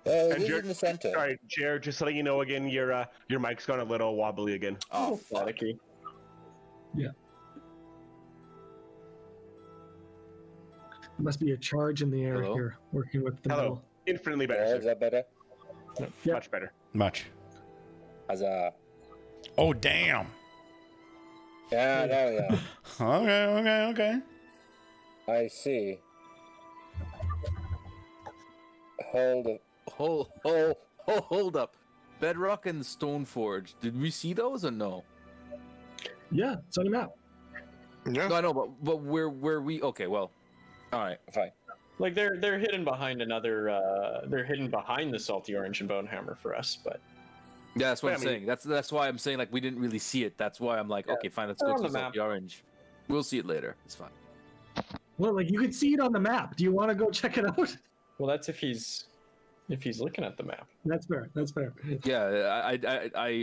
H: Well, it
B: And
H: is
B: Jared-
H: in the center.
B: Sorry, Jared, just letting you know again, your mic's gone a little wobbly again.
F: Oh fuck!
D: Must be a charge in the air
F: Hello?
D: here, working with the
B: Hello.
D: metal.
B: Infinitely better,
H: Is
B: sir.
H: that better?
D: Yep.
B: Much better.
C: Much.
H: Huzzah.
C: Oh, damn.
H: Yeah, there we are.
C: Okay.
H: I see. Hold
F: up. Bedrock and Stoneforge. Did we see those or no?
D: Yeah, it's on the map.
E: Yeah.
F: No, I know, but where we? Okay, well, all right.
H: Fine.
A: Like they're hidden behind another. They're hidden behind the salty orange and bone hammer for us, but
F: Yeah, that's what
B: Yeah,
F: I'm
B: I mean-
F: saying. That's why I'm saying like we didn't really see it. That's why I'm like,
A: Yeah,
F: okay, fine, let's
A: they're
F: go
A: on
F: to
A: the
F: the
A: map.
F: salty orange. We'll see it later. It's fine.
D: Well, like you can see it on the map. Do you want to go check it out?
A: well, that's if he's looking at the map.
D: That's fair. That's fair.
F: Yeah,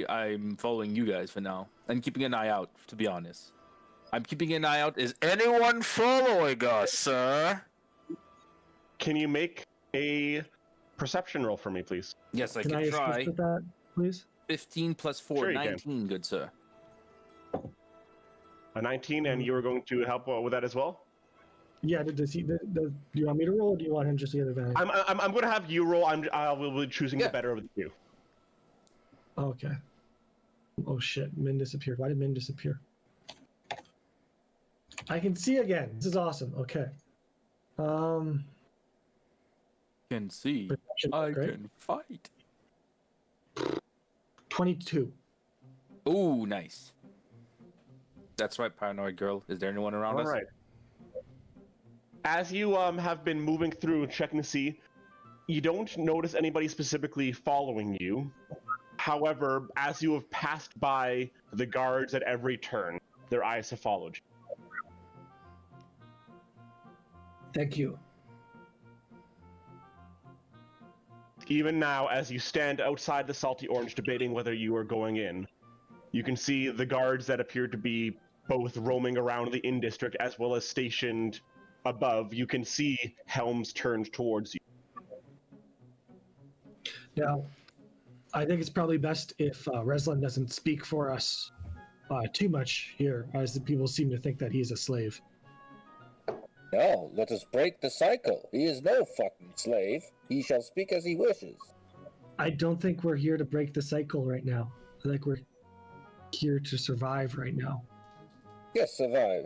F: I'm following you guys for now and keeping an eye out. To be honest, I'm keeping an eye out. Is anyone following us, sir?
B: Can you make a perception roll for me, please?
F: Yes, I
D: Can I
F: can try.
D: assist with that, please?
F: 15 plus 4,
B: Sure you can.
F: 19, good sir.
B: A 19, and you were going to help with that as well?
D: Yeah. Do you want me to roll, or do you want him just to get advantage?
B: I'm going to have you roll. I will be choosing
F: Yeah.
B: the better of the two.
D: Okay. Oh shit! Min disappeared. Why did Min disappear? I can see again. This is awesome. Okay.
F: Can see.
D: Perception,
F: I
D: right?
F: can fight.
D: 22.
F: Ooh, nice. That's right, paranoid girl. Is there anyone around
B: All
F: us?
B: right. As you have been moving through checking to see, you don't notice anybody specifically following you. However, as you have passed by the guards at every turn, their eyes have followed you.
D: Thank you.
B: Even now, as you stand outside the Salty Orange debating whether you are going in, you can see the guards that appear to be both roaming around the Inn District as well as stationed above. You can see helms turned towards you.
D: Now, I think it's probably best if Reslan doesn't speak for us too much here, as the people seem to think that he's a slave.
H: No, let us break the cycle. He is no fucking slave. He shall speak as he wishes.
D: I don't think we're here to break the cycle right now. I think we're here to survive right now.
H: Yes, survive.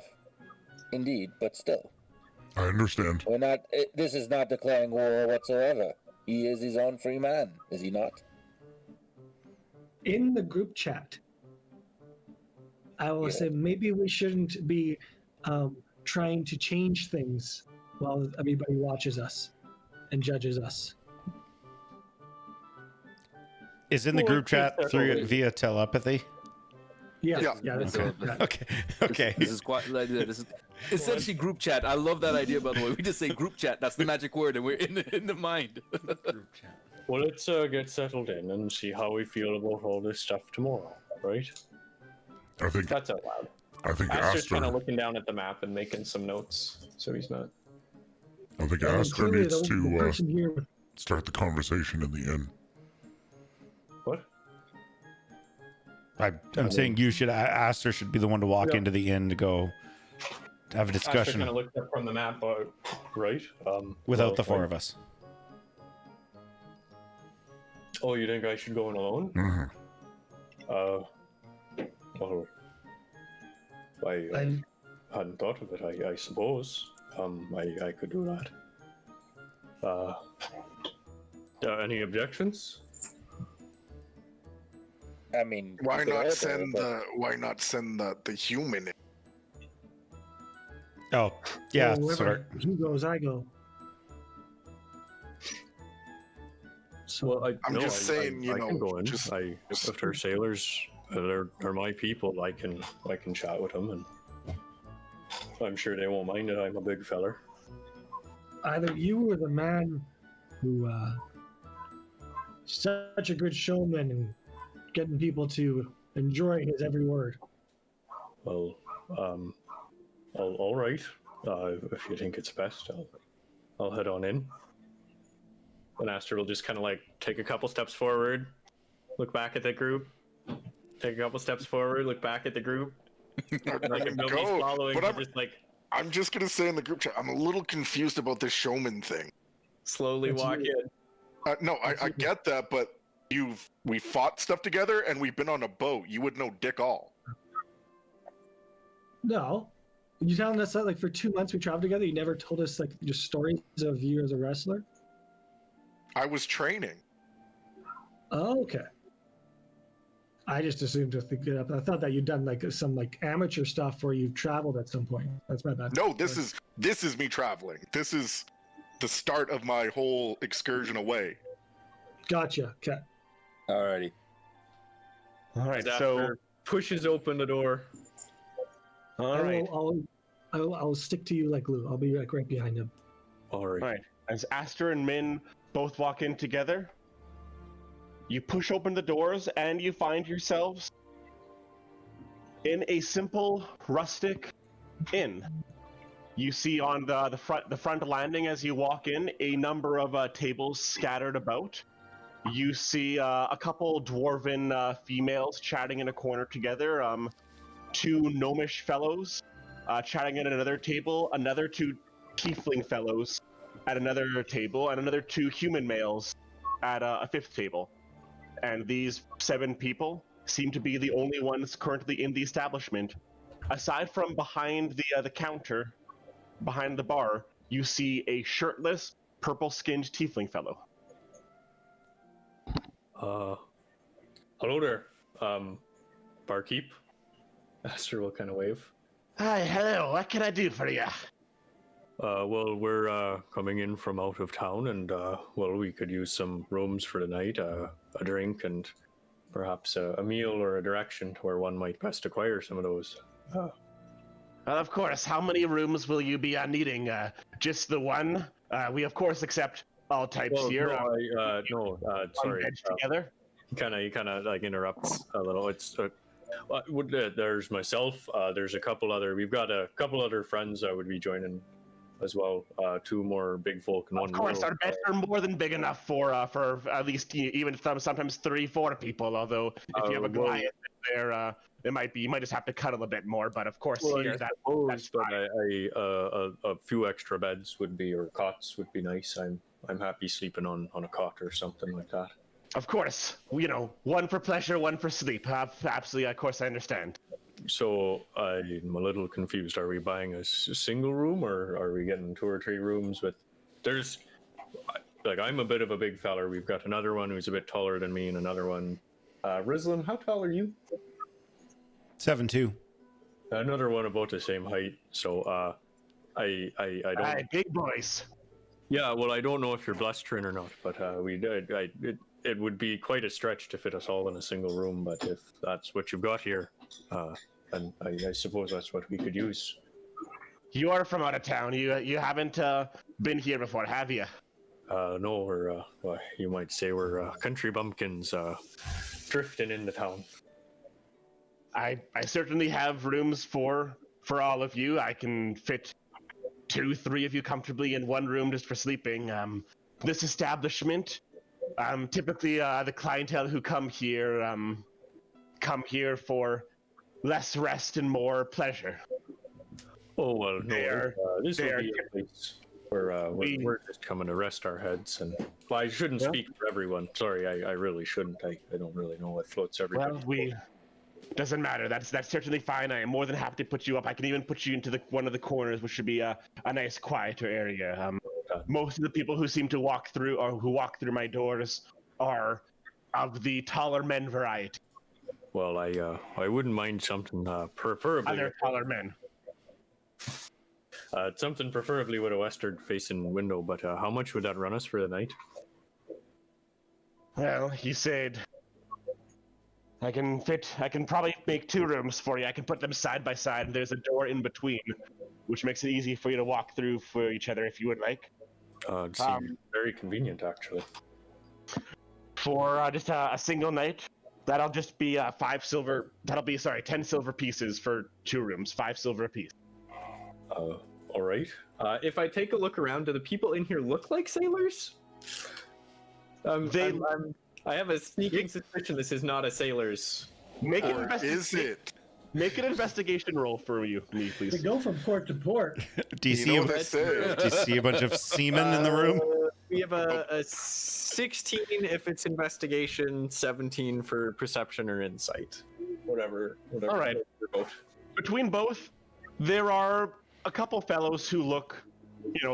H: Indeed, but still.
G: I understand.
H: We're not. This is not declaring war whatsoever. He is his own free man, is he not?
D: In the group chat, I will say maybe we shouldn't be trying to change things while everybody watches us and judges us.
C: Is in the
A: Well,
C: group chat
A: it's
C: through
A: definitely-
C: via telepathy?
E: Yeah.
D: That's
F: Okay.
D: it.
C: Okay.
F: This is quite. This is essentially group chat. I love that idea. By the way, we just say group chat. That's the magic word, and we're in the mind.
A: Well, let's get settled in and see how we feel about all this stuff tomorrow, right?
G: I think
A: That's out loud.
G: Aster.
A: Aster's kind of looking down at the map and making some notes, so he's not.
G: I think
D: And
G: Aster
D: clearly
G: needs
D: the
G: to
D: person here,
G: start the conversation in the inn.
A: What?
C: I'm saying you should. Aster should be the one to walk
A: Yeah.
C: into the inn to go have a
A: Aster
C: discussion
A: kind of looked up from the map, right?
C: without the four of us.
A: Oh, you think I should go in alone?
G: Mhm.
A: Well, I hadn't thought of it. I suppose. I could do that. Any objections?
H: I mean,
E: Why
H: you could
E: not
H: order,
E: send
H: but-
E: the human in?
C: Oh, yeah.
D: wherever
C: Sorry.
D: he goes, I go. So
A: Well,
E: I'm just saying, you
A: I can
E: know,
A: go in.
E: just-
A: If they're sailors, they're my people. I can chat with them, and I'm sure they won't mind it. I'm a big feller.
D: either you or the man who such a good showman and getting people to enjoy his every word.
A: Well, all right. If you think it's best, I'll head on in. And Aster will just kind of like take a couple steps forward, look back at the group, take a couple steps forward, look back at the group. Like if nobody's
E: Go,
A: following,
E: but
A: he'll
E: I'm-
A: just like
E: I'm just gonna say in the group chat, I'm a little confused about this showman thing.
A: Slowly
D: That's
A: walk
D: you.
A: in.
E: No, I get that, but we fought stuff together and we've been on a boat. You would know dick all.
D: No. You telling us that like for 2 months we traveled together, you never told us like your stories of you as a wrestler?
E: I was training.
D: Oh, okay. I just assumed to think it up. I thought that you'd done like some like amateur stuff where you've traveled at some point. That's my bad.
E: No, this is me traveling. This is the start of my whole excursion away.
D: Gotcha. Okay.
H: Alrighty.
B: All right, so
A: After pushes open the door.
B: all right,
D: I'll stick to you like glue. I'll be like right behind him.
A: All right.
B: all right. As Aster and Min both walk in together, you push open the doors and you find yourselves in a simple, rustic inn. You see on the front landing as you walk in a number of tables scattered about. You see a couple dwarven females chatting in a corner together. Two gnomish fellows chatting at another table. Another two tiefling fellows at another table, and another two human males at a fifth table. And these 7 people seem to be the only ones currently in the establishment. Aside from behind the counter, behind the bar, you see a shirtless, purple-skinned tiefling fellow.
A: Hello there. Barkeep. Aster will kind of wave.
B: Hi, hello. What can I do for you?
A: Well, we're coming in from out of town, and well, we could use some rooms for the night, a drink, and perhaps a meal or a direction to where one might best acquire some of those.
B: Well, of course. How many rooms will you be needing? Just the one? We of course accept all types
A: Well,
B: here.
A: no,
B: On
A: sorry.
B: beds together.
A: He kind of like interrupts a little. It's there's myself. There's a couple other. We've got a couple other friends that would be joining as well. 2 more big folk in one room.
B: Of course, our beds are more than big enough for at least even sometimes 3-4 people. Although if you have a Goliath there, it might be you might just have to cuddle a bit more. But of course, here that's fine.
A: A few extra beds would be, or cots would be nice. I'm happy sleeping on a cot or something like that.
B: Of course, one for pleasure, one for sleep. Absolutely, of course, I understand.
A: So I'm a little confused. Are we buying a single room, or are we getting 2 or 3 rooms with? There's, like, I'm a bit of a big feller. We've got another one who's a bit taller than me, and another one. Rizlin, how tall are you?
C: 7'2".
A: Another one about the same height. So I don't.
B: Aye, big boys.
A: Yeah, well, I don't know if you're blustering or not, but it would be quite a stretch to fit us all in a single room. But if that's what you've got here, then I suppose that's what we could use.
B: You are from out of town. You haven't been here before, have you?
A: No, well, you might say we're country bumpkins drifting into town.
B: I certainly have rooms for all of you. I can fit 2-3 of you comfortably in one room just for sleeping. This establishment, typically the clientele who come here for less rest and more pleasure.
A: Oh well, no, this
B: they
A: will
B: are
A: be a place where we're just coming to rest our heads. And well, I shouldn't speak for everyone. Sorry, I really shouldn't. I don't really know what floats everybody.
B: Well, doesn't matter. That's certainly fine. I am more than happy to put you up. I can even put you into one of the corners, which should be a nice, quieter area. Most of the people who seem to walk through my doors are of the taller men variety.
A: Well, I wouldn't mind something preferably.
B: Other taller men.
A: Something preferably with a western-facing window. But how much would that run us for the night?
B: Well, you said I can probably make 2 rooms for you. I can put them side by side, and there's a door in between, which makes it easy for you to walk through for each other if you would like.
A: It seems very convenient, actually.
B: For just a single night, that'll just be 10 silver pieces for 2 rooms, 5 silver apiece.
A: All right. If I take a look around, do the people in here look like sailors? I have a sneaking suspicion this is not a sailor's.
B: Make
E: Or is it?
B: Make an investigation roll for me, please.
D: They go from port to port.
C: Do you,
E: You
C: see
E: know
C: a,
E: what they say.
C: do you see a bunch of seamen in the room?
A: We have a 16 if it's investigation, 17 for perception or insight. Whatever.
B: All right. Between both, there are a couple fellows who look,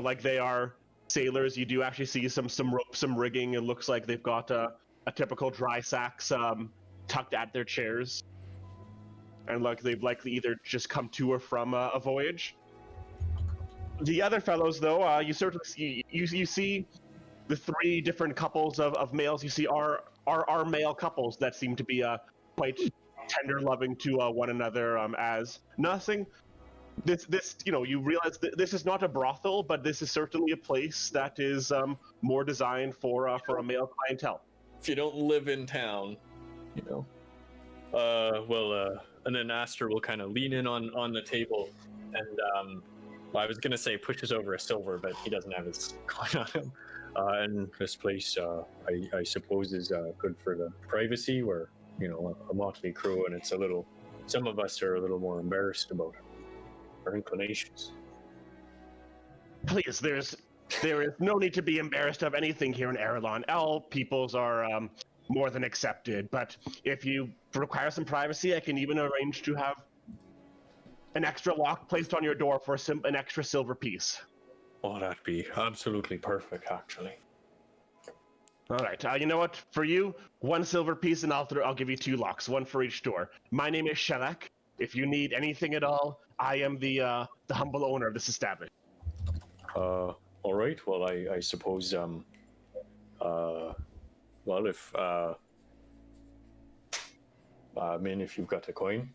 B: like they are sailors. You do actually see some rope, some rigging. It looks like they've got a typical dry sacks tucked at their chairs. And like they've likely either just come to or from a voyage. The other fellows, though, you certainly see you see the three different couples of males. You see are male couples that seem to be quite tender, loving to one another. As nothing, this you realize this is not a brothel, but this is certainly a place that is more designed for a male clientele.
A: If you don't live in town, and then Aster will kind of lean in on the table, and I was gonna say pushes over a silver, but he doesn't have his coin on him. And this place, I suppose, is good for the privacy. We're a motley crew, and it's some of us are a little more embarrassed about our inclinations.
B: Please, there is no need to be embarrassed of anything here in Aerillon. All peoples are more than accepted, but if you require some privacy, I can even arrange to have an extra lock placed on your door for an extra silver piece.
A: Oh, that'd be absolutely perfect, actually.
B: All right, you know what? For you, 1 silver piece, and I'll give you 2 locks, 1 for each door. My name is Shellac. If you need anything at all, I am the humble owner of this establishment.
A: All right. Well, I suppose if if you've got a coin,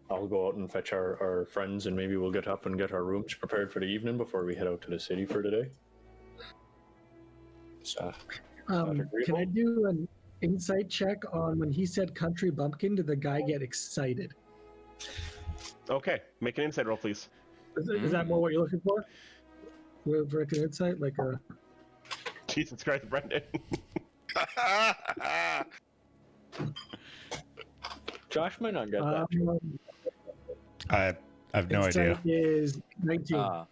A: I'll go out and fetch our friends, and maybe we'll get up and get our rooms prepared for the evening before we head out to the city for today. So,
D: Can I do an insight check on when he said country bumpkin? Did the guy get excited?
B: Okay, make an insight roll, please.
D: Is that more what you're looking for? For an insight, like a...
B: Jesus Christ, Brendan.
A: Josh might not get that.
C: I have no idea.
D: Insight is 19.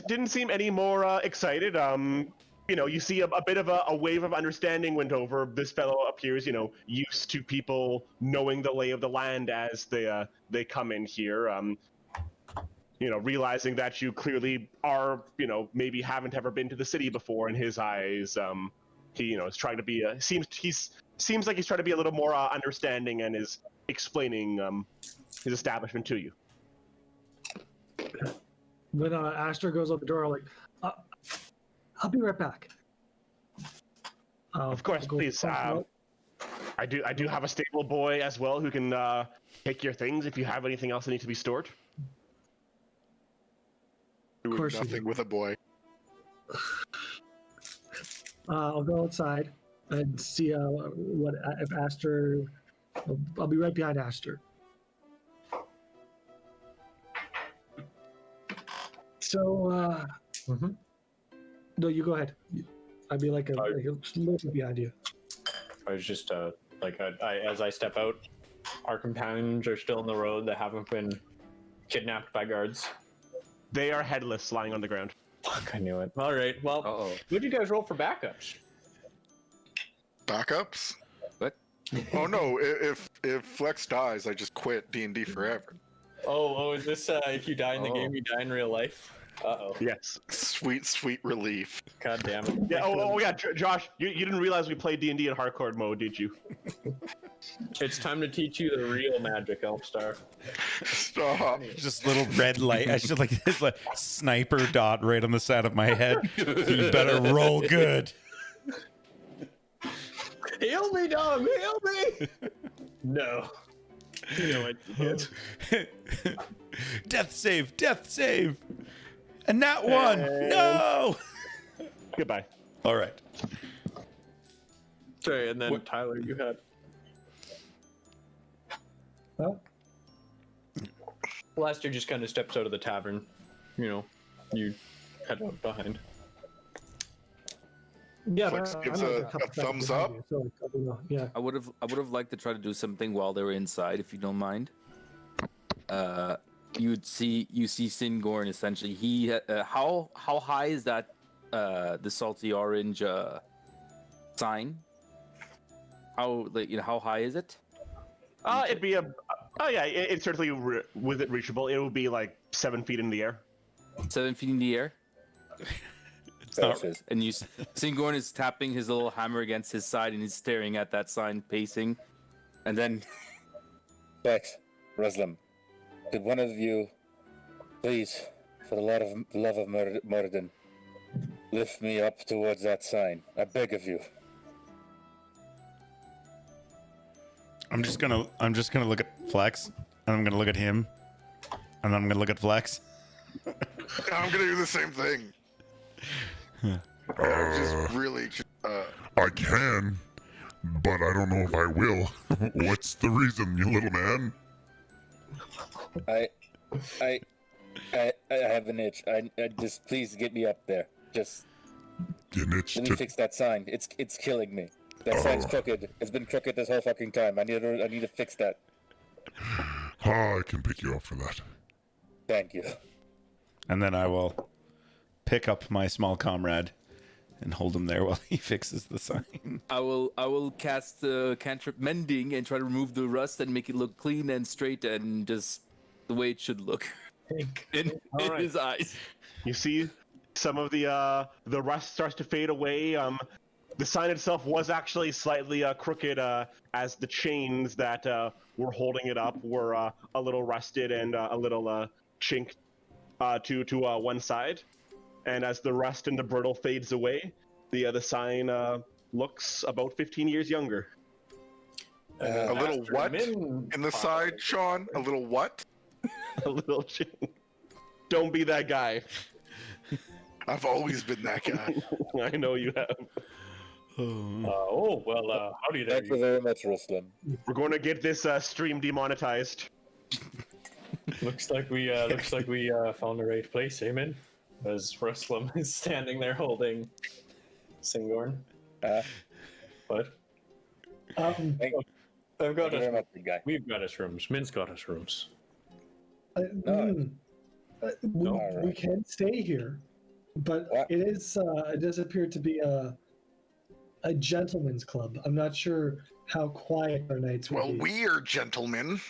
B: Didn't seem any more excited. You see a bit of a wave of understanding went over. This fellow appears, used to people knowing the lay of the land as they come in here. Realizing that you clearly are, maybe haven't ever been to the city before. In his eyes, he, is trying to be. Seems like he's trying to be a little more understanding and is explaining his establishment to you.
D: When Aster goes out the door, like, I'll be right back.
B: Of course, please. I do have a stable boy as well who can take your things if you have anything else that needs to be stored.
E: Doing
D: course you
E: nothing
D: do.
E: with a boy.
D: I'll go outside and see if Aster. I'll be right behind Aster. So, no, you go ahead. I'd be like a little bit behind you.
A: I was just as I step out, our companions are still on the road. They haven't been kidnapped by guards.
B: They are headless, lying on the ground.
A: Fuck, I knew it. All right, well, what'd you guys roll for backups?
E: Backups?
F: What?
E: Oh no! If Flex dies, I just quit D&D forever.
A: Oh, is this if you die in the game, you die in real life? Uh-oh.
B: Yes.
E: Sweet relief.
A: God damn it.
B: Yeah. Yeah, Josh, you didn't realize we played D&D in hardcore mode, did you?
A: It's time to teach you the real magic, Elfstar.
E: Stop.
C: Just little red light. I should like this like sniper dot right on the side of my head. You better roll good.
A: Heal me, dog! Heal me! No. You know what you did.
C: Death save! Death save! And that one! No!
B: Goodbye.
C: All right.
A: Sorry, and then Tyler, you had.
D: Well,
A: Lester just kind of steps out of the tavern. You head out behind.
D: Yeah,
E: Flex
D: but
E: gives
D: I'm, like,
E: a
D: couple
E: thumbs
D: seconds
E: up.
D: behind you, so, like, yeah.
F: I would have liked to try to do something while they were inside, if you don't mind. You see Singorn essentially. He how high is that the salty orange sign? How high is it?
B: It'd be it's certainly with it reachable. It would be like 7 feet in the air.
F: 7 feet in the air.
C: It's not.
H: Precious.
F: And Singorn is tapping his little hammer against his side, and he's staring at that sign, pacing. And then
H: Bex, Ruslam, could one of you, please, for the love of Moradin, lift me up towards that sign? I beg of you.
C: I'm just gonna look at Flex, and I'm gonna look at him, and I'm gonna look at Flex.
E: I'm gonna do the same thing.
G: I can, but I don't know if I will. What's the reason, you little man?
H: I have an itch. I just please get me up there. Just
G: An itch
H: let me
G: to
H: fix that sign. It's killing me. That sign's crooked. It's been crooked this whole fucking time. I need to fix that.
G: I can pick you up for that.
H: Thank you.
C: And then I will pick up my small comrade and hold him there while he fixes the sign.
F: I will cast cantrip mending and try to remove the rust and make it look clean and straight and just the way it should look in
A: Alright.
F: his eyes.
B: You see, some of the rust starts to fade away. The sign itself was actually slightly crooked, as the chains that were holding it up were a little rusted and a little chinked to one side. And as the rust and the brittle fades away, the sign looks about 15 years younger.
E: A little
A: Master
E: what
A: Min
E: in the side, Sean? A little what?
B: A little chink. Don't be that guy.
E: I've always been that guy.
B: I know you have.
A: Howdy there.
H: Thank you very much, Ruslam.
B: We're going to get this stream demonetized.
A: Looks like we found the right place, amen. As Ruslam is standing there holding Singorn. What?
H: Thank
A: I've got
H: you very
A: us.
H: much, big guy.
A: We've got us rooms. Min's got us rooms.
D: We can stay here, but
H: What?
D: it does appear to be a gentleman's club. I'm not sure how quiet our nights will
E: Well,
D: be.
E: we are gentlemen.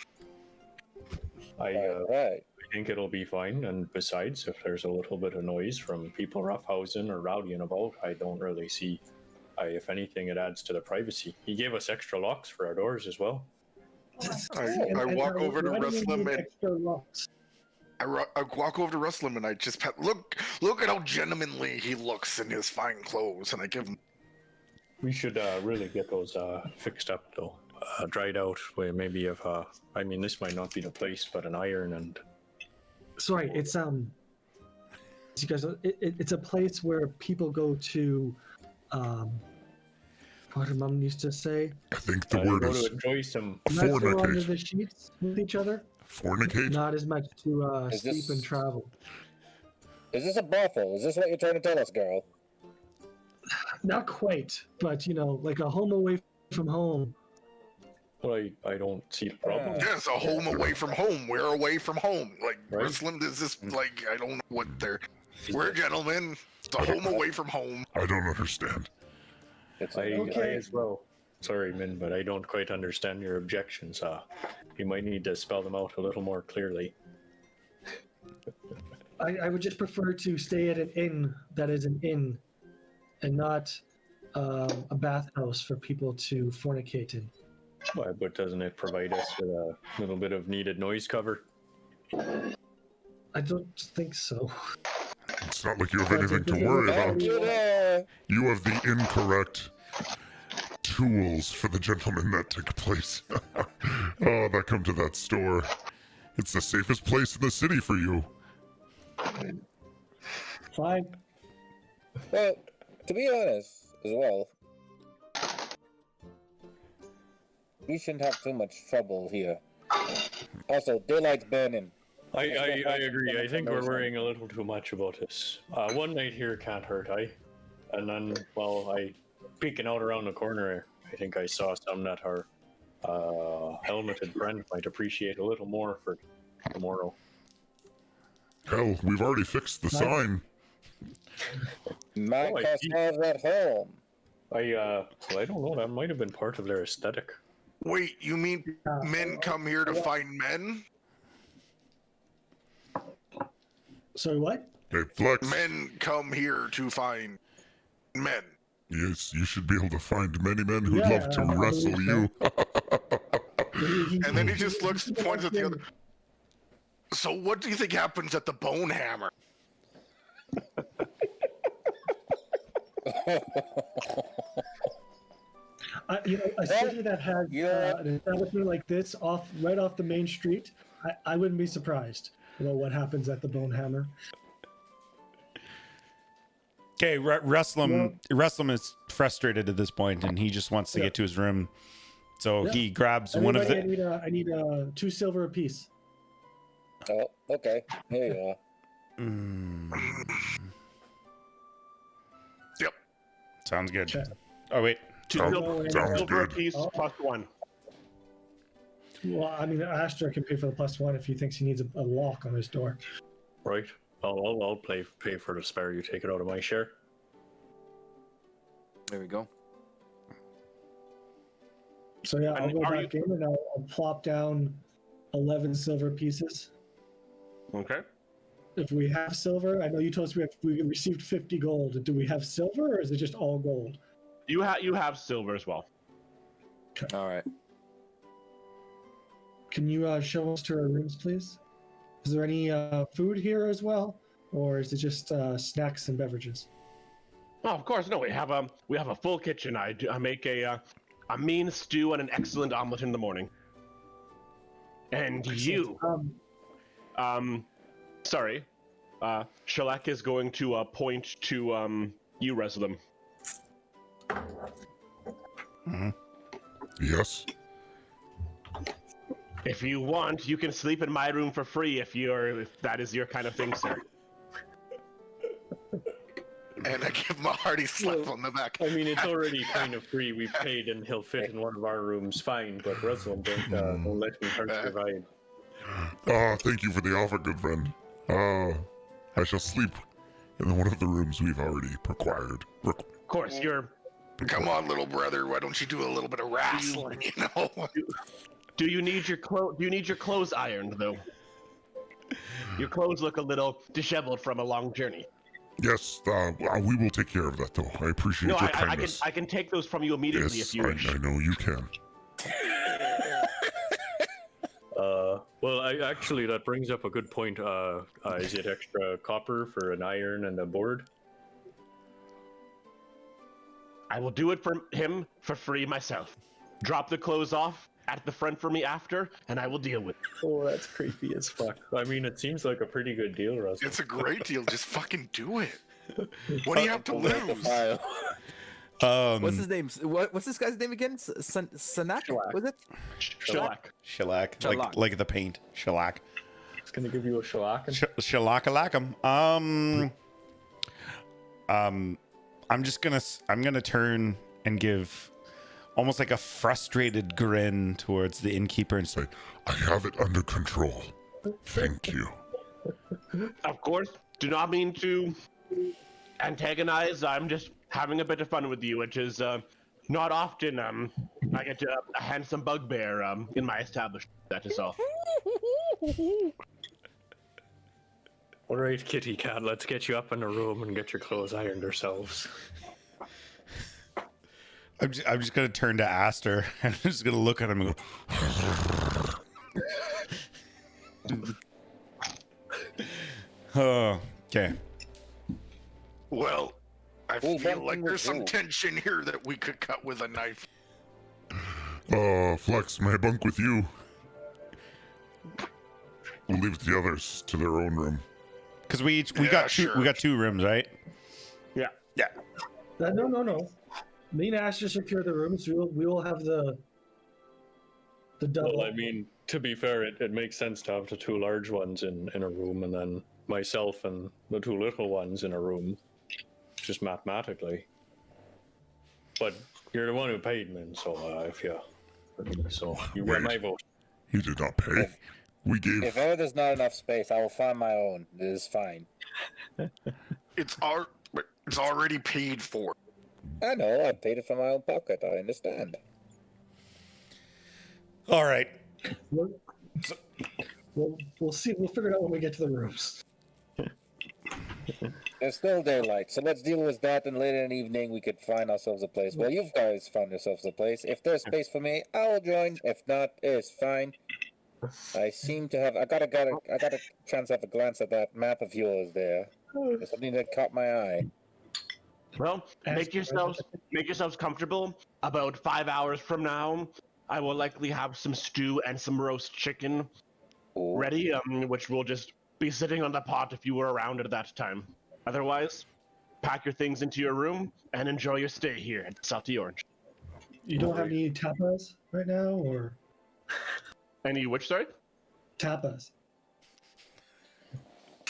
A: I
H: Right.
A: think it'll be fine. And besides, if there's a little bit of noise from people roughhousing or rowdying about, I don't really see. If anything, it adds to the privacy. He gave us extra locks for our doors as well.
E: I walk over to
D: why do we
E: Ruslam
D: need
E: and
D: extra locks?
E: I walk over to Ruslam and I just pat. Look at how gentlemanly he looks in his fine clothes, and I give him.
A: We should really get those fixed up though, dried out. Where maybe if I mean, this might not be the place, but an iron and
D: Sorry, it's you guys, it's a place where people go to, what her mom used to say,
G: I think the
A: go
G: word
A: to
G: is
A: enjoy some.
D: wrestle under
G: fornicate.
D: the sheets with each other.
G: Fornicate?
D: Not as much to
H: Is
D: sleep
H: this-
D: and travel.
H: Is this a brothel? Is this what you're trying to tell us, girl?
D: Not quite, but like a home away from home.
A: Well, I don't see the problem.
E: Yes, a home away from home. We're away from home. Like
A: Right.
E: Ruslam is this like I don't know what they're. We're gentlemen. It's a home away from home.
G: I don't understand.
H: It's
A: I
D: Okay.
A: as well. Sorry, Min, but I don't quite understand your objections. You might need to spell them out a little more clearly.
D: I would just prefer to stay at an inn that is an inn, and not a bathhouse for people to fornicate in.
A: Why, but doesn't it provide us with a little bit of needed noise cover?
D: I don't think so.
G: It's not like you have anything to worry about.
H: Thank you there.
G: You have the incorrect tools for the gentlemen that took place. Oh, that come to that store. It's the safest place in the city for you.
D: Fine.
H: Well, to be honest, as well, we shouldn't have too much trouble here. Also, daylight's burning.
A: I agree. I think we're worrying a little too much about this. One night here can't hurt, And then, well, peeking out around the corner, I think I saw some that our helmeted friend might appreciate a little more for tomorrow.
G: Hell, we've already fixed the sign.
H: My
A: Oh, I see.
H: customers at home.
A: I don't know. That might have been part of their aesthetic.
E: Wait, you mean men come here to find men?
D: Sorry, what?
G: Hey, Flex.
E: Men come here to find men.
G: Yes, you should be able to find many men who'd
D: Yeah,
G: love to
D: I believe
G: wrestle
D: so.
G: you.
E: And then he just looks, points at the other. So what do you think happens at the Bone Hammer?
D: A city that has an establishment like this right off the main street, I wouldn't be surprised about what happens at the Bone Hammer.
C: Okay, Ruslam is frustrated at this point, and he just wants to get to his room. So he grabs one of the.
D: I need 2 silver apiece.
H: Oh, okay. Here you are.
E: Yep.
C: Sounds good.
D: Check.
C: Oh wait.
G: Sounds
B: Silver
G: good.
B: apiece plus 1.
D: Well, I mean, Astor can pay for the +1 if he thinks he needs a lock on his door.
A: Right. I'll pay for the spare. You take it out of my share.
F: There we go.
D: So yeah, I'll
B: And
D: go
B: are
D: back in and I'll plop down 11 silver pieces.
B: Okay.
D: If we have silver, I know you told us we received 50 gold. Do we have silver, or is it just all gold?
B: You have silver as well.
F: All right.
D: Can you show us to our rooms, please? Is there any food here as well, or is it just snacks and beverages?
B: Oh, of course. No, we have a full kitchen. I make a mean stew and an excellent omelet in the morning. And you, sorry, Shalak is going to point to you, Reslam.
G: Yes.
B: If you want, you can sleep in my room for free if that is your kind of thing, sir.
E: And I give him a hearty slap on the back.
A: I mean, it's already kind of free. We've paid, and he'll fit in one of our rooms fine. But Russell don't let me hurt your vibe.
G: Thank you for the offer, good friend. I shall sleep in one of the rooms we've already acquired.
B: Of course, you're.
E: Come on, little brother. Why don't you do a little bit of wrestling? You know.
B: Do you need your clothes ironed though? Your clothes look a little disheveled from a long journey.
G: Yes, we will take care of that, though. I appreciate your kindness.
B: I can take those from you immediately
G: Yes,
B: if you wish.
G: I know you can.
A: Well, actually, that brings up a good point. Is it extra copper for an iron and a board?
B: I will do it for him for free myself. Drop the clothes off at the front for me after, and I will deal with it.
A: Oh, that's creepy as fuck. I mean, it seems like a pretty good deal, Russell.
E: It's a great deal. Just fucking do it. What do you have to lose?
F: What's his name? What's this guy's name again? Sanak? Was it?
B: Shellac.
C: Like the paint. Shellac.
A: It's gonna give you a shellac.
C: Shellac-a-lackum. I'm gonna turn and give almost like a frustrated grin towards the innkeeper and say,
G: I have it under control. Thank you.
B: Of course, do not mean to antagonize. I'm just having a bit of fun with you, which is not often I get a handsome bugbear in my establishment. That is all.
A: All right, kitty cat, let's get you up in a room and get your clothes ironed ourselves.
C: I'm just gonna turn to Aster and I'm just gonna look at him and go. Oh, okay.
E: Well, I feel like there's some tension here that we could cut with a knife.
G: Flex, may I bunk with you? We'll leave the others to their own room.
C: Because we got two rooms, right?
B: Yeah.
C: Yeah.
D: No. Me and Ash secure the rooms. We will have the double.
A: Well, I mean, to be fair, it makes sense to have the two large ones in a room, and then myself and the two little ones in a room. just mathematically. But you're the one who paid me, so you got my vote.
G: He did not pay. We gave.
H: If ever there's not enough space, I will find my own. It is fine.
E: It's already paid for.
H: I know. I paid it from my own pocket. I understand.
C: All right.
D: We'll see. We'll figure it out when we get to the rooms.
H: There's still daylight, so let's deal with that, and later in the evening we could find ourselves a place. Well, you guys found yourselves a place. If there's space for me, I will join. If not, it's fine. I seem to have. I got a chance to have a glance at that map of yours there. There's something that caught my eye.
B: Well, make yourselves comfortable. About 5 hours from now, I will likely have some stew and some roast chicken ready, which will just be sitting on the pot if you were around at that time. Otherwise, pack your things into your room and enjoy your stay here at Salty Orange.
D: You don't have any tapas right now, or
B: Any which, sorry?
D: tapas?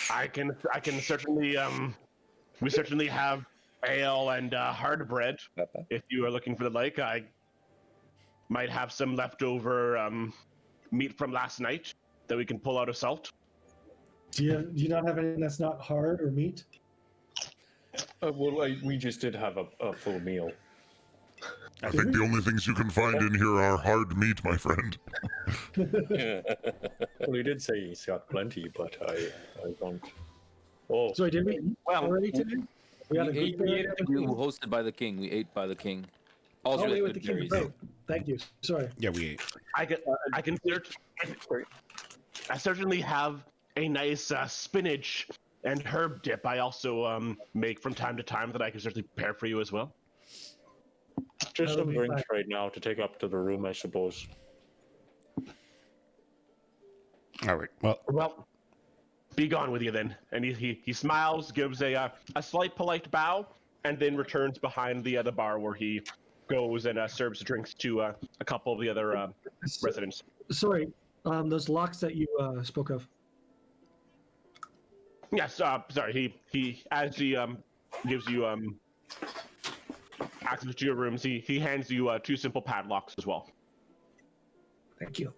B: I can certainly we certainly have ale and hard bread if you are looking for the like. I might have some leftover meat from last night that we can pull out of salt.
D: Do you not have anything that's not hard or meat?
A: We just did have a full meal.
G: I think the only things you can find in here are hard meat, my friend.
A: Well, he did say he's got plenty, but I don't. Oh,
D: So did we eat already today? We had a
F: We
D: good
F: we were hosted by the king. We ate by the king. Also,
D: Oh,
F: we
D: wait,
F: had
D: with the
F: good
D: king.
F: berries.
D: Right. Thank you. Sorry.
C: Yeah, we ate.
B: I certainly have a nice spinach and herb dip. I also make from time to time that I can certainly prepare for you as well.
A: just
D: That'll
A: some
D: be
A: drinks
D: fine.
A: right now to take up to the room, I suppose.
C: All right. Well,
B: Well, be gone with you then. And he smiles, gives a slight polite bow, and then returns behind the bar where he goes and serves drinks to a couple of the other residents.
D: Sorry. Those locks that you spoke of.
B: Yes, sorry. He as he gives you access to your rooms, he hands you two simple padlocks as well.
D: Thank you.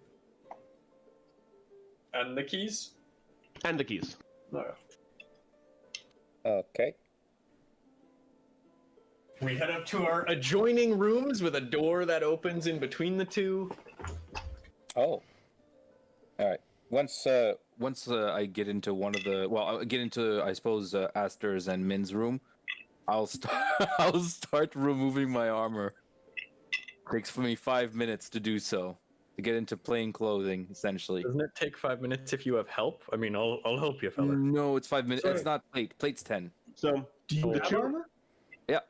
A: And the keys?
B: And the keys.
A: No.
H: Okay.
A: We head up to our adjoining rooms with a door that opens in between the two.
H: Oh. All right.
F: Once I get into one of the, well, I'll get into, I suppose, Aster's and Min's room, I'll start removing my armor. Takes for me 5 minutes to do so, to get into plain clothing, essentially.
A: Doesn't it take 5 minutes if you have help? I mean, I'll help you, fella.
F: No, it's 5 minutes.
D: Sorry.
F: It's not plate. Plate's 10.
B: So
D: Do you
B: the
D: have
B: two,
D: armor?
F: Yeah,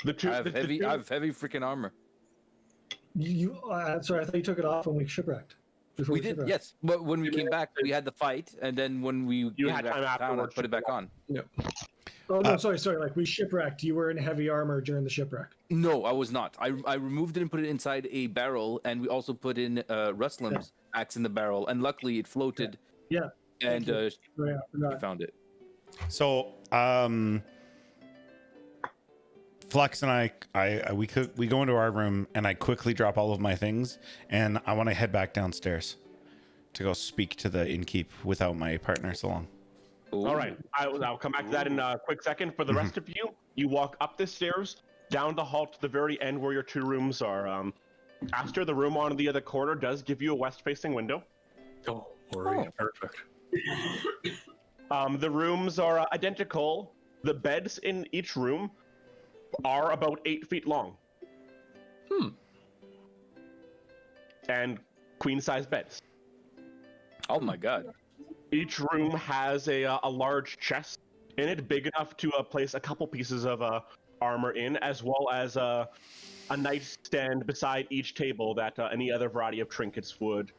B: the two,
F: I have
B: the
F: heavy.
B: two-
F: I have heavy freaking armor.
D: Sorry, I thought you took it off when we shipwrecked. Before
F: We did,
D: shipwrecked.
F: yes. But when we came back, we had the fight, and then when we
B: You
F: came
B: had
F: back
B: time
F: to town, I
B: afterwards
F: put
B: to
F: it back
B: put
F: on.
D: Oh no, sorry. Like we shipwrecked. You were in heavy armor during the shipwreck.
F: No, I was not. I removed it and put it inside a barrel, and we also put in Ruslam's axe in the barrel, and luckily it floated.
D: Yeah.
F: And
D: you. Oh, yeah, I
F: we
D: forgot.
F: found it.
C: so Flux and we go into our room, and I quickly drop all of my things, and I want to head back downstairs to go speak to the innkeep without my partner so long.
B: All right, I'll come back to that in a quick second. For the rest of you, you walk up the stairs, down the hall to the very end where your two rooms are. Aster, the room on the other corner does give you a west-facing window.
A: Oh, alright, perfect.
B: The rooms are identical. The beds in each room are about 8 feet long. And queen-size beds.
F: Oh my god.
B: Each room has a large chest in it, big enough to place a couple pieces of armor in, as well as a nightstand beside each table that any other variety of trinkets would.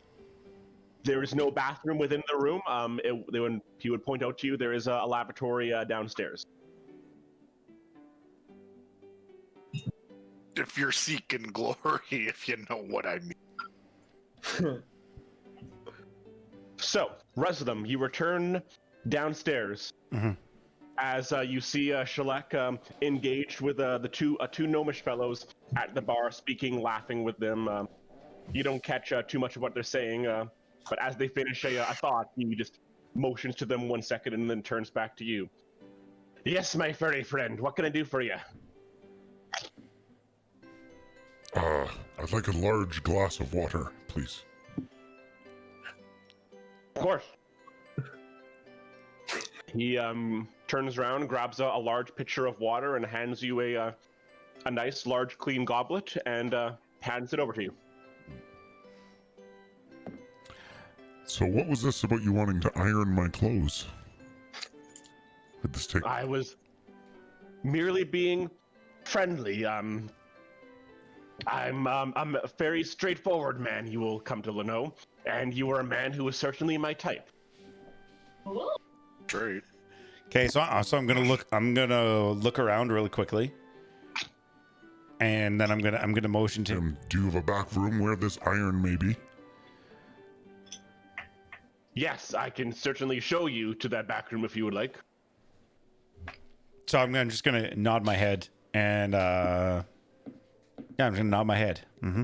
B: There is no bathroom within the room. When he would point out to you, there is a lavatory downstairs.
E: If you're seeking glory, if you know what I mean.
B: So, rest of them, you return downstairs.
C: Mhm.
B: as you see Shalek engaged with the two gnomish fellows at the bar, speaking, laughing with them. You don't catch too much of what they're saying, but as they finish a thought, he just motions to them 1 second and then turns back to you. Yes, my furry friend, what can I do for you?
G: I'd like a large glass of water, please.
B: Of course. He turns around, grabs a large pitcher of water, and hands you a nice, large, clean goblet, and hands it over to you.
G: So what was this about you wanting to iron my clothes? Would this take...
B: I was merely being friendly. I'm a very straightforward man, you will come to know, and you are a man who is certainly my type.
E: Great.
C: Okay, so I'm gonna look around really quickly, and then I'm gonna motion to him.
G: Do you have a back room where this iron may be?
B: Yes, I can certainly show you to that back room if you would like.
C: So I'm just gonna nod my head, and yeah, I'm gonna nod my head. Mm-hmm.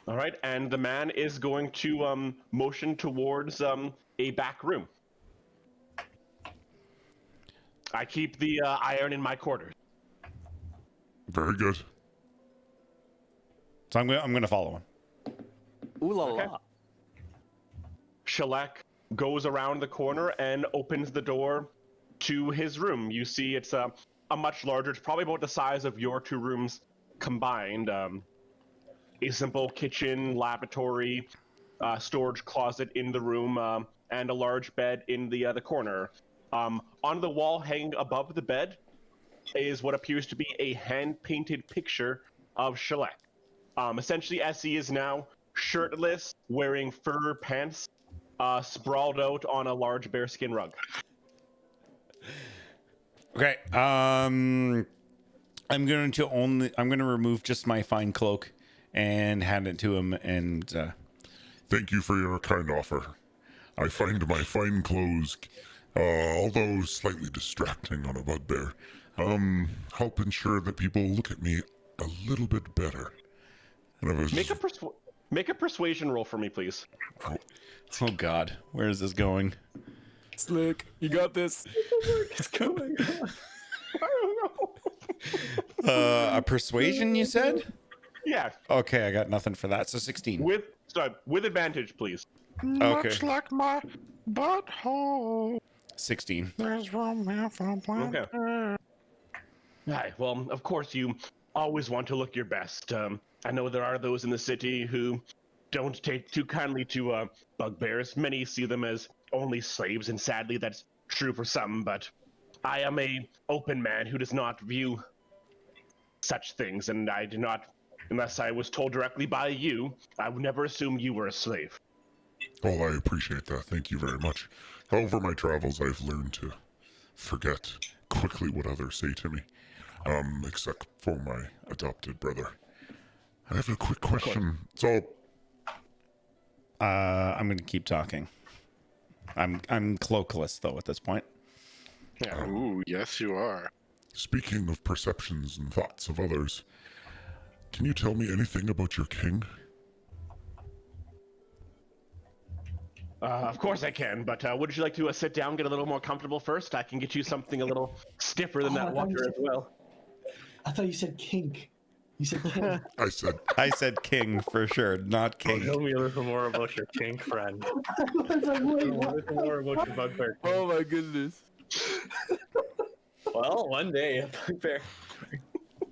B: All right, and the man is going to motion towards a back room. I keep the iron in my quarters.
G: Very good.
C: So I'm gonna follow him.
F: Ooh la
B: Okay.
F: la.
B: Shalek goes around the corner and opens the door to his room. You see it's a much larger, it's probably about the size of your two rooms combined. A simple kitchen, lavatory, storage closet in the room, and a large bed in the corner. On the wall hanging above the bed is what appears to be a hand-painted picture of Shalek. Essentially, as he is now shirtless, wearing fur pants, sprawled out on a large bearskin rug.
C: Okay. I'm gonna remove just my fine cloak and hand it to him. And
G: Thank you for your kind offer. I find my fine clothes, although slightly distracting on a bugbear, help ensure that people look at me a little bit better. And I was...
B: Make a persuasion roll for me, please.
C: oh God, where is this going?
F: Slick, you got this.
A: What's going on? I don't know.
C: A persuasion, you said?
B: Yeah,
C: Okay, I got nothing for that. So 16.
B: with advantage, please.
C: Okay.
E: Much like my butthole.
C: 16.
E: There's romance on planet Earth.
B: Right, well, of course you always want to look your best. I know there are those in the city who don't take too kindly to bugbears. Many see them as only slaves, and sadly that's true for some, but I am a open man who does not view such things, and I do not, unless I was told directly by you, I would never assume you were a slave.
G: Oh, I appreciate that. Thank you very much. Over my travels, I've learned to forget quickly what others say to me, except for my adopted brother. I have a quick question. So,
C: I'm gonna keep talking. I'm cloakless though at this point.
B: Yeah.
E: Ooh, yes, you are.
G: speaking of perceptions and thoughts of others, can you tell me anything about your king?
B: Of course I can, but would you like to sit down, get a little more comfortable first? I can get you something a little stiffer than
D: Oh, I
B: that
D: thought you
B: water as
D: said-
B: well.
D: I thought you said kink. You said kink.
G: I said
C: king for sure, not king.
A: Tell me a little more about your kink friend.
D: I was like, wait,
A: Tell me a
D: what?
A: little more about your bugbear.
F: Oh my goodness.
A: Well, one day a bugbear.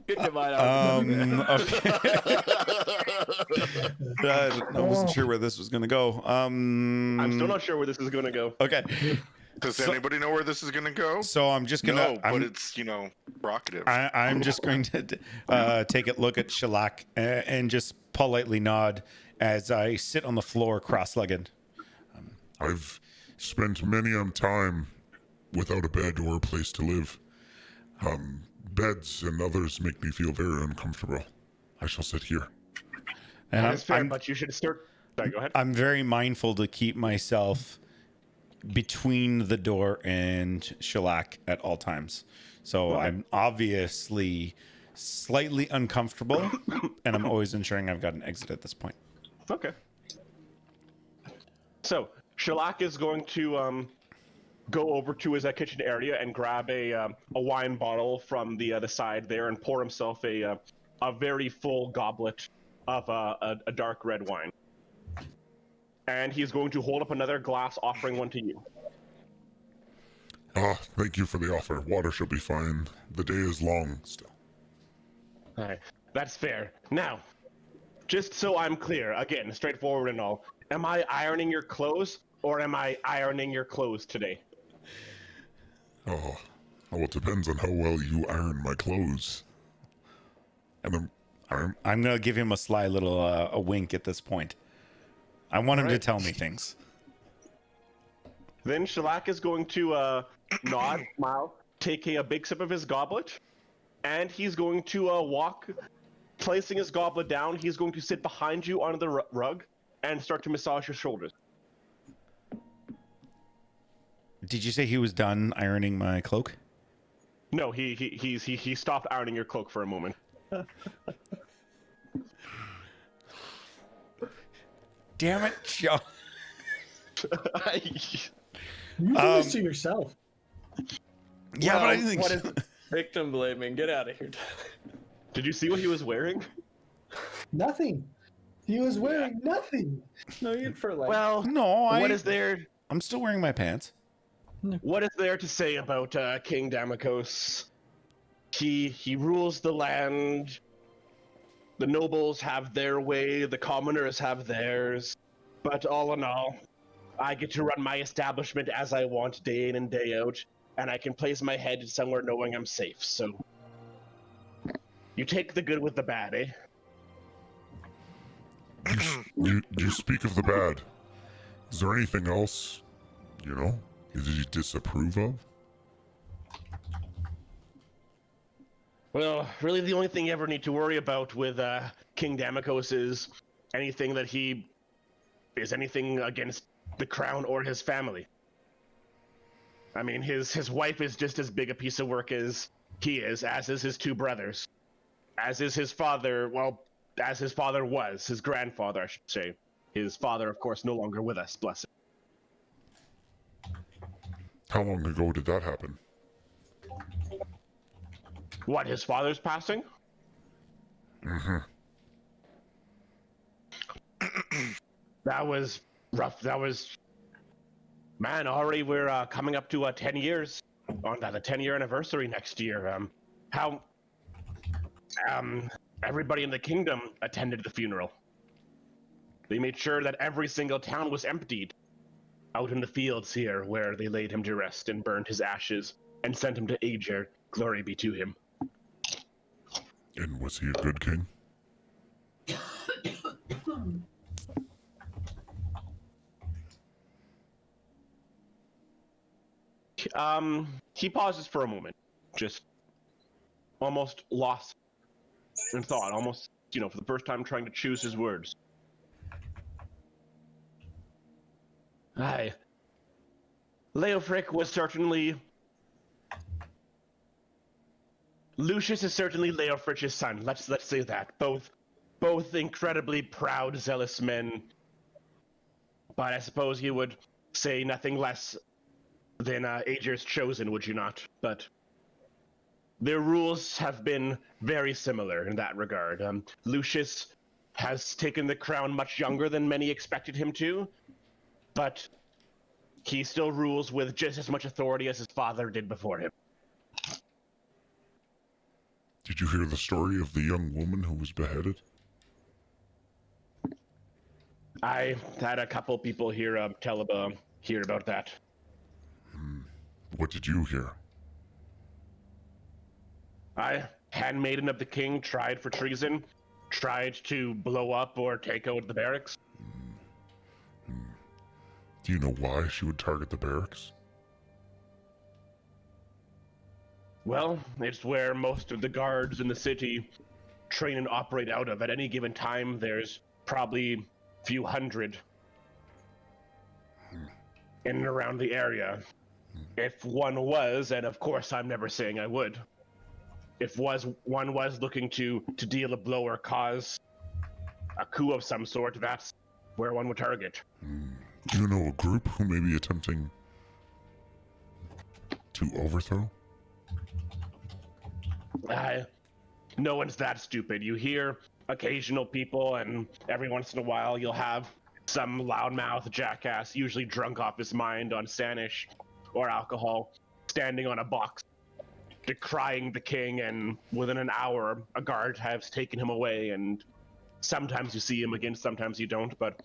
F: Get your mind out.
C: Okay. I wasn't sure where this was gonna go.
B: I'm still not sure where this is going to go.
C: Okay.
E: Does
C: So-
E: anybody know where this is going to go?
C: So I'm just gonna.
E: No, but it's, provocative.
C: I'm just going to take a look at Shellac and just politely nod as I sit on the floor cross-legged.
G: I've spent many a time without a bed or a place to live. Beds and others make me feel very uncomfortable. I shall sit here.
C: And
B: That is fair, but you should start. Sorry, go ahead.
C: I'm very mindful to keep myself between the door and Shellac at all times. So
B: Okay.
C: I'm obviously slightly uncomfortable, and I'm always ensuring I've got an exit at this point.
B: Okay. So Shellac is going to go over to his kitchen area and grab a wine bottle from the side there and pour himself a very full goblet of a dark red wine. And he's going to hold up another glass, offering one to you.
G: Ah, thank you for the offer. Water shall be fine. The day is long still.
B: All right, that's fair. Now, just so I'm clear, again, straightforward and all, am I ironing your clothes or am I ironing your clothes today?
G: Oh, well, it depends on how well you iron my clothes. And
C: I'm gonna give him a sly little a wink at this point. I want him to tell me things.
B: Then Shellac is going to nod, smile, take a big sip of his goblet, and he's going to walk, placing his goblet down. He's going to sit behind you on the rug and start to massage your shoulders.
C: Did you say he was done ironing my cloak?
B: No, he stopped ironing your cloak for a moment.
C: Damn it, John.
D: You do this to yourself.
C: Yeah, but I didn't think
A: What
C: so.
A: is victim blaming? Get out of here, Tyler.
B: Did you see what he was wearing?
D: Nothing. He was wearing nothing.
A: No, you'd for like.
B: Well,
C: No,
B: what is there?
C: I'm still wearing my pants.
B: What is there to say about King Damokos? He rules the land. The nobles have their way, the commoners have theirs. But all in all, I get to run my establishment as I want day in and day out, and I can place my head somewhere knowing I'm safe, so... You take the good with the bad, eh?
G: you speak of the bad. Is there anything else, that you disapprove of?
B: Well, really the only thing you ever need to worry about with King Damokos is anything that he is anything against the crown or his family. I mean, his wife is just as big a piece of work as he is, as is his two brothers. As is his father, well, as his father was, his grandfather, I should say. His father, of course, no longer with us, bless him.
G: How long ago did that happen?
B: What, his father's passing?
G: Mm-hmm.
B: That was rough. Man, already we're coming up to 10 years on the 10-year anniversary next year. Everybody in the kingdom attended the funeral. They made sure that every single town was emptied out in the fields here where they laid him to rest and burned his ashes and sent him to Aegir. Glory be to him.
G: And was he a good king?
B: He pauses for a moment, just almost lost in thought, almost, for the first time trying to choose his words. Aye. Leofric was certainly... Lucius is certainly Leofric's son, let's say that. Both incredibly proud, zealous men. But I suppose you would say nothing less than Aegir's chosen, would you not? But their rules have been very similar in that regard. Lucius has taken the crown much younger than many expected him to, but he still rules with just as much authority as his father did before him.
G: Did you hear the story of the young woman who was beheaded?
B: I had a couple people here hear about that.
G: What did you hear?
B: Handmaiden of the king, tried for treason, tried to blow up or take out the barracks.
G: Do you know why she would target the barracks?
B: Well, it's where most of the guards in the city train and operate out of. At any given time, there's probably a few hundred. in and around the area. If one was, and of course I'm never saying I would, if one was looking to deal a blow or cause a coup of some sort, that's where one would target.
G: Do you know a group who may be attempting to overthrow?
B: No one's that stupid. You hear occasional people, and every once in a while you'll have some loudmouth jackass, usually drunk off his mind on Spanish or alcohol, standing on a box, decrying the king, and within an hour, a guard has taken him away, and sometimes you see him again, sometimes you don't, but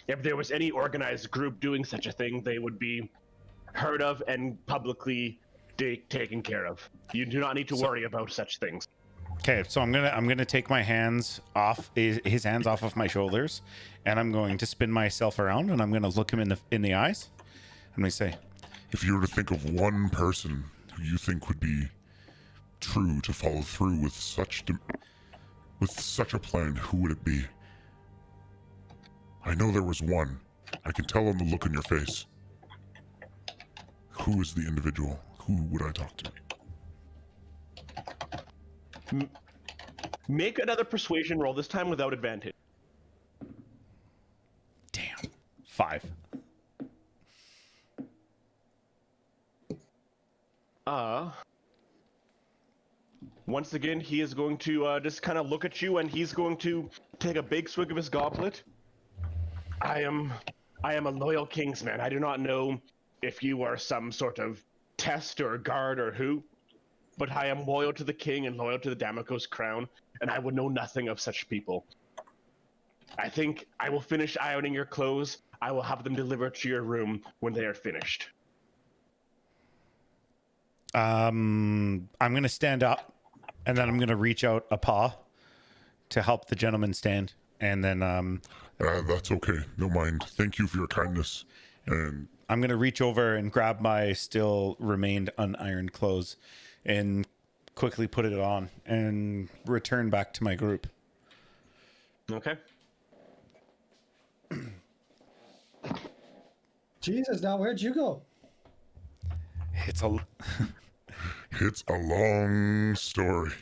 B: if there was any organized group doing such a thing, they would be heard of and publicly taken care of. You do not need to worry about such things.
C: Okay, so I'm gonna take my hands off his hands off of my shoulders, and I'm going to spin myself around, and I'm gonna look him in the eyes. I'm gonna say,
G: If you were to think of one person who you think would be true to follow through with such a plan, who would it be? I know there was one. I can tell on the look on your face. Who is the individual? Who would I talk to?
B: Make another persuasion roll, this time without advantage.
C: damn, 5.
B: Once again, he is going to just kind of look at you, and he's going to take a big swig of his goblet. I am a loyal kingsman. I do not know if you are some sort of test or guard or who, but I am loyal to the king and loyal to the Damocos crown, and I would know nothing of such people. I think I will finish ironing your clothes. I will have them delivered to your room when they are finished.
C: I'm gonna stand up, and then I'm gonna reach out a paw to help the gentleman stand, and then
G: That's okay. No mind. Thank you for your kindness. And
C: I'm gonna reach over and grab my still remained unironed clothes, and quickly put it on and return back to my group.
B: Okay.
D: Jesus, now where'd you go?
C: It's a
G: it's a long story.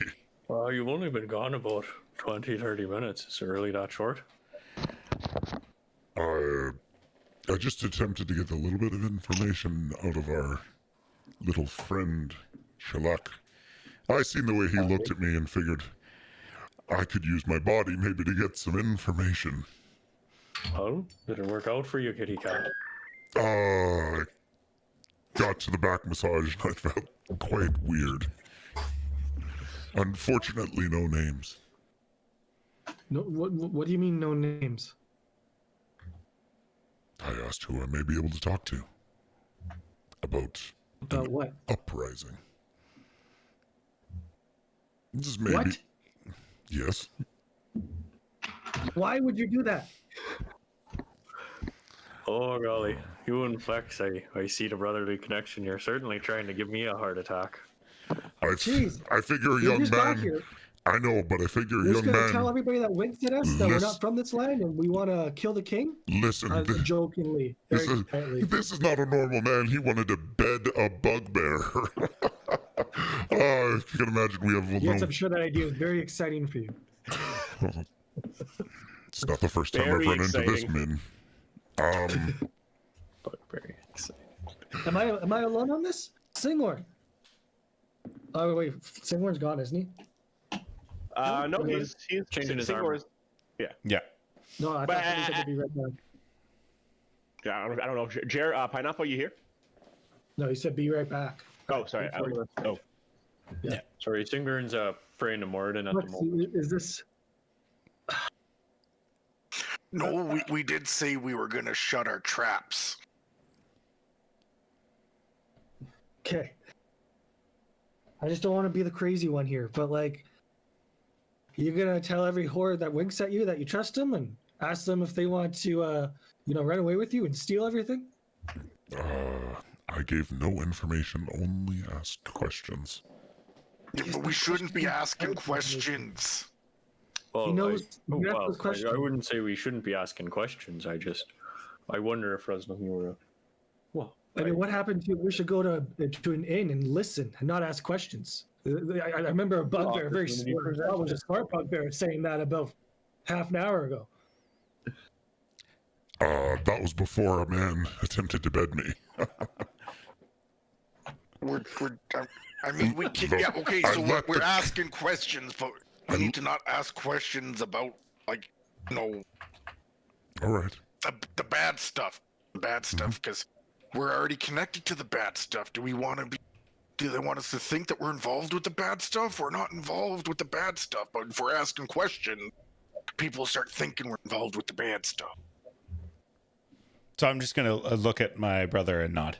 A: Well, you've only been gone about 20, 30 minutes. Is it really that short?
G: I just attempted to get a little bit of information out of our little friend, Shalak. I seen the way he looked at me and figured I could use my body maybe to get some information.
A: Oh, did it work out for you, kitty cat?
G: I got to the back massage and I felt quite weird. Unfortunately, no names.
D: No, what do you mean no names?
G: I asked who I may be able to talk to about
D: About what?
G: uprising. This is maybe...
D: What?
G: Yes.
D: Why would you do that?
A: Oh, golly. You and Flex, I see the brotherly connection. You're certainly trying to give me a heart attack.
D: Jeez.
G: I figure a
D: We
G: young
D: just got
G: man...
D: here.
G: I know, but I figure a
D: You're just
G: young
D: gonna tell
G: man...
D: everybody that winked at us that we're not from this land and we want to kill the king?
G: Listen,
D: Jokingly, very quietly.
G: this is not a normal man. He wanted to bed a bugbear. If you can imagine, we have...
D: Yes, I'm sure that idea is very exciting for you.
G: It's not the first time
B: Very
G: I've run into this,
B: exciting.
G: Min.
A: But very exciting.
D: Am I alone on this? Singlorn. Oh wait, Singlorn's gone, isn't he?
B: No, he's
A: Changing his
B: Signor's-
C: yeah.
D: No, I thought he said to be right back.
B: Yeah, I don't know. Pineapple, you here?
D: No, he said be right back.
B: Oh, sorry.
A: Sorry, Singburn's praying to Morden at the
D: What,
A: moment.
D: is this?
E: No, we did say we were gonna shut our traps.
D: Okay. I just don't want to be the crazy one here, but like, you're gonna tell every horde that winks at you that you trust them and ask them if they want to, run away with you and steal everything?
G: I gave no information, only asked questions.
E: Yeah, but we shouldn't be asking questions.
A: Well,
D: He knows-
A: I
D: you ask those questions.
A: wouldn't say we shouldn't be asking questions. I just I wonder if Ruslan, you were. Well,
D: I mean, what happened to? We should go to an inn and listen and not ask questions. I remember a bugbear, very
A: Opportunity
D: smart,
A: presented.
D: I was a smart bugbear, saying that about half an hour ago.
G: That was before a man attempted to bed me.
E: I mean, we can.
G: Look,
E: Yeah, okay.
G: I
E: So
G: let
E: we're
G: the-
E: asking questions, but we need to not ask questions about like,
G: All right.
E: the bad stuff. Bad stuff, because we're already connected to the bad stuff. Do we want to be? Do they want us to think that we're involved with the bad stuff? We're not involved with the bad stuff, but if we're asking questions, people start thinking we're involved with the bad stuff.
C: So I'm just gonna look at my brother and nod.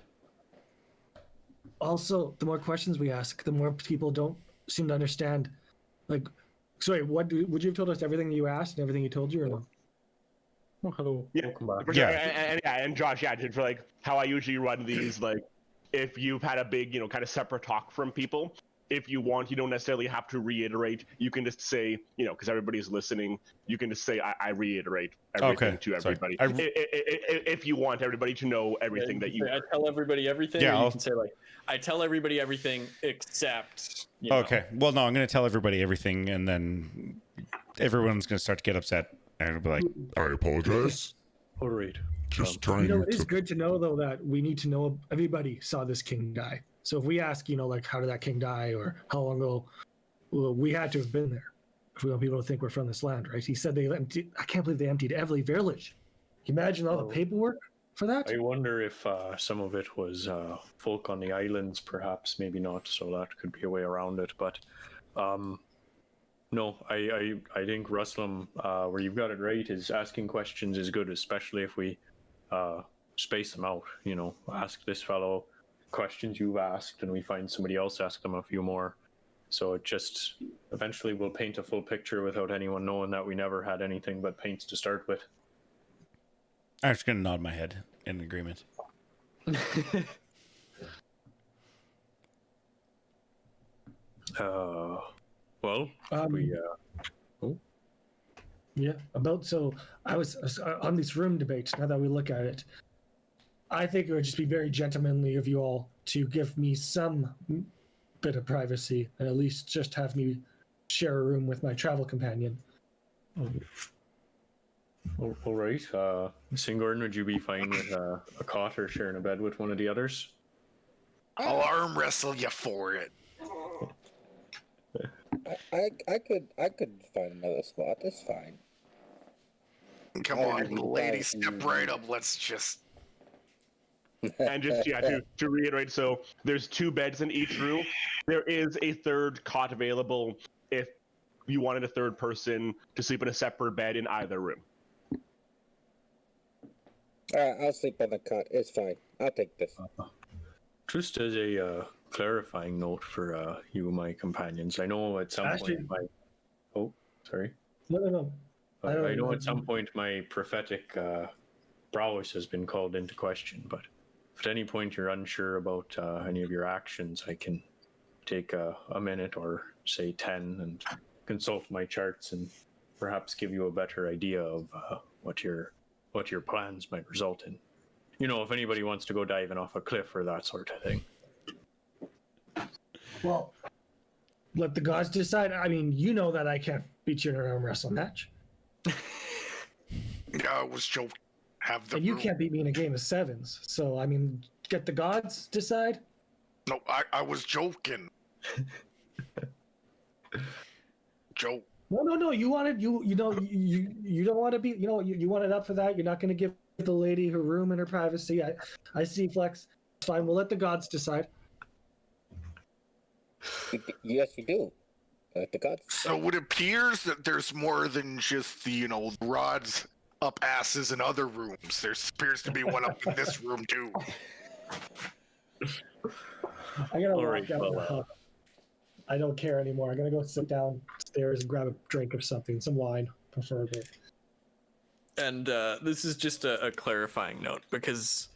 D: Also, the more questions we ask, the more people don't seem to understand. Like, sorry, would you have told us everything you asked and everything he told you, or no?
A: Oh, hello.
B: Yeah.
A: Welcome back.
B: For
C: Yeah.
B: sure. And Josh, yeah, for like how I usually run these, like if you've had a big, kind of separate talk from people, if you want, you don't necessarily have to reiterate. You can just say, because everybody's listening, you can just say, I reiterate everything to
C: sorry.
B: everybody. If you want everybody to know everything that you.
A: I tell everybody everything.
C: Yeah,
A: or you
C: I'll-
A: can say like, I tell everybody everything except. You know.
C: Okay. Well, no, I'm gonna tell everybody everything, and then everyone's gonna start to get upset, and I'll be like,
G: I apologize.
A: All right.
G: Just trying
D: It is
G: to.
D: good to know though that we need to know everybody saw this king die. So if we ask, like how did that king die or how long ago, well, we had to have been there. If we want people to think we're from this land, right? He said they emptied. I can't believe they emptied Everly village. Can you imagine all the paperwork for that?
A: I wonder if some of it was folk on the islands, perhaps, maybe not. So that could be a way around it. But no, I think Ruslam, where you've got it right, is asking questions is good, especially if we space them out. Ask this fellow questions you've asked, and we find somebody else ask them a few more. So it just eventually will paint a full picture without anyone knowing that we never had anything but paints to start with.
C: I'm just gonna nod my head in agreement.
A: Well, we
D: Yeah, so I was on this room debate. Now that we look at it, I think it would just be very gentlemanly of you all to give me some bit of privacy and at least just have me share a room with my travel companion.
A: all right. Singorn, would you be fine with a cot or sharing a bed with one of the others?
E: I'll arm wrestle you for it.
H: I could find another spot. It's fine.
E: Come on, lady, step right up. Let's just.
B: And just to reiterate, so there's 2 beds in each room. There is a third cot available if you wanted a third person to sleep in a separate bed in either room.
H: I'll sleep on the cot. It's fine. I'll take this.
A: Just as a clarifying note for you, my companions, I know at some point my. Oh, sorry.
D: No.
A: I know at some point my prophetic prowess has been called into question, but if at any point you're unsure about any of your actions, I can take a minute or say 10 and consult my charts and perhaps give you a better idea of what your plans might result in. If anybody wants to go diving off a cliff or that sort of thing.
D: Well, let the gods decide. I mean, you know that I can't beat you in an arm wrestle match.
E: Yeah, I was joking.
D: And you can't beat me in a game of 7s. So, I mean, get the gods decide.
E: No, I was joking. Joke.
D: No. You wanted you don't want to be you wanted up for that. You're not going to give the lady her room and her privacy. I see, Flex. It's fine. We'll let the gods decide.
H: Yes, you do. The gods.
E: So it appears that there's more than just the rods up asses in other rooms. There appears to be one up in this room too.
D: I gotta
A: All
D: walk
A: right,
D: down
A: well,
D: the hall. I don't care anymore. I'm gonna go sit downstairs and grab a drink of something, some wine, preferably.
A: And this is just a clarifying note, because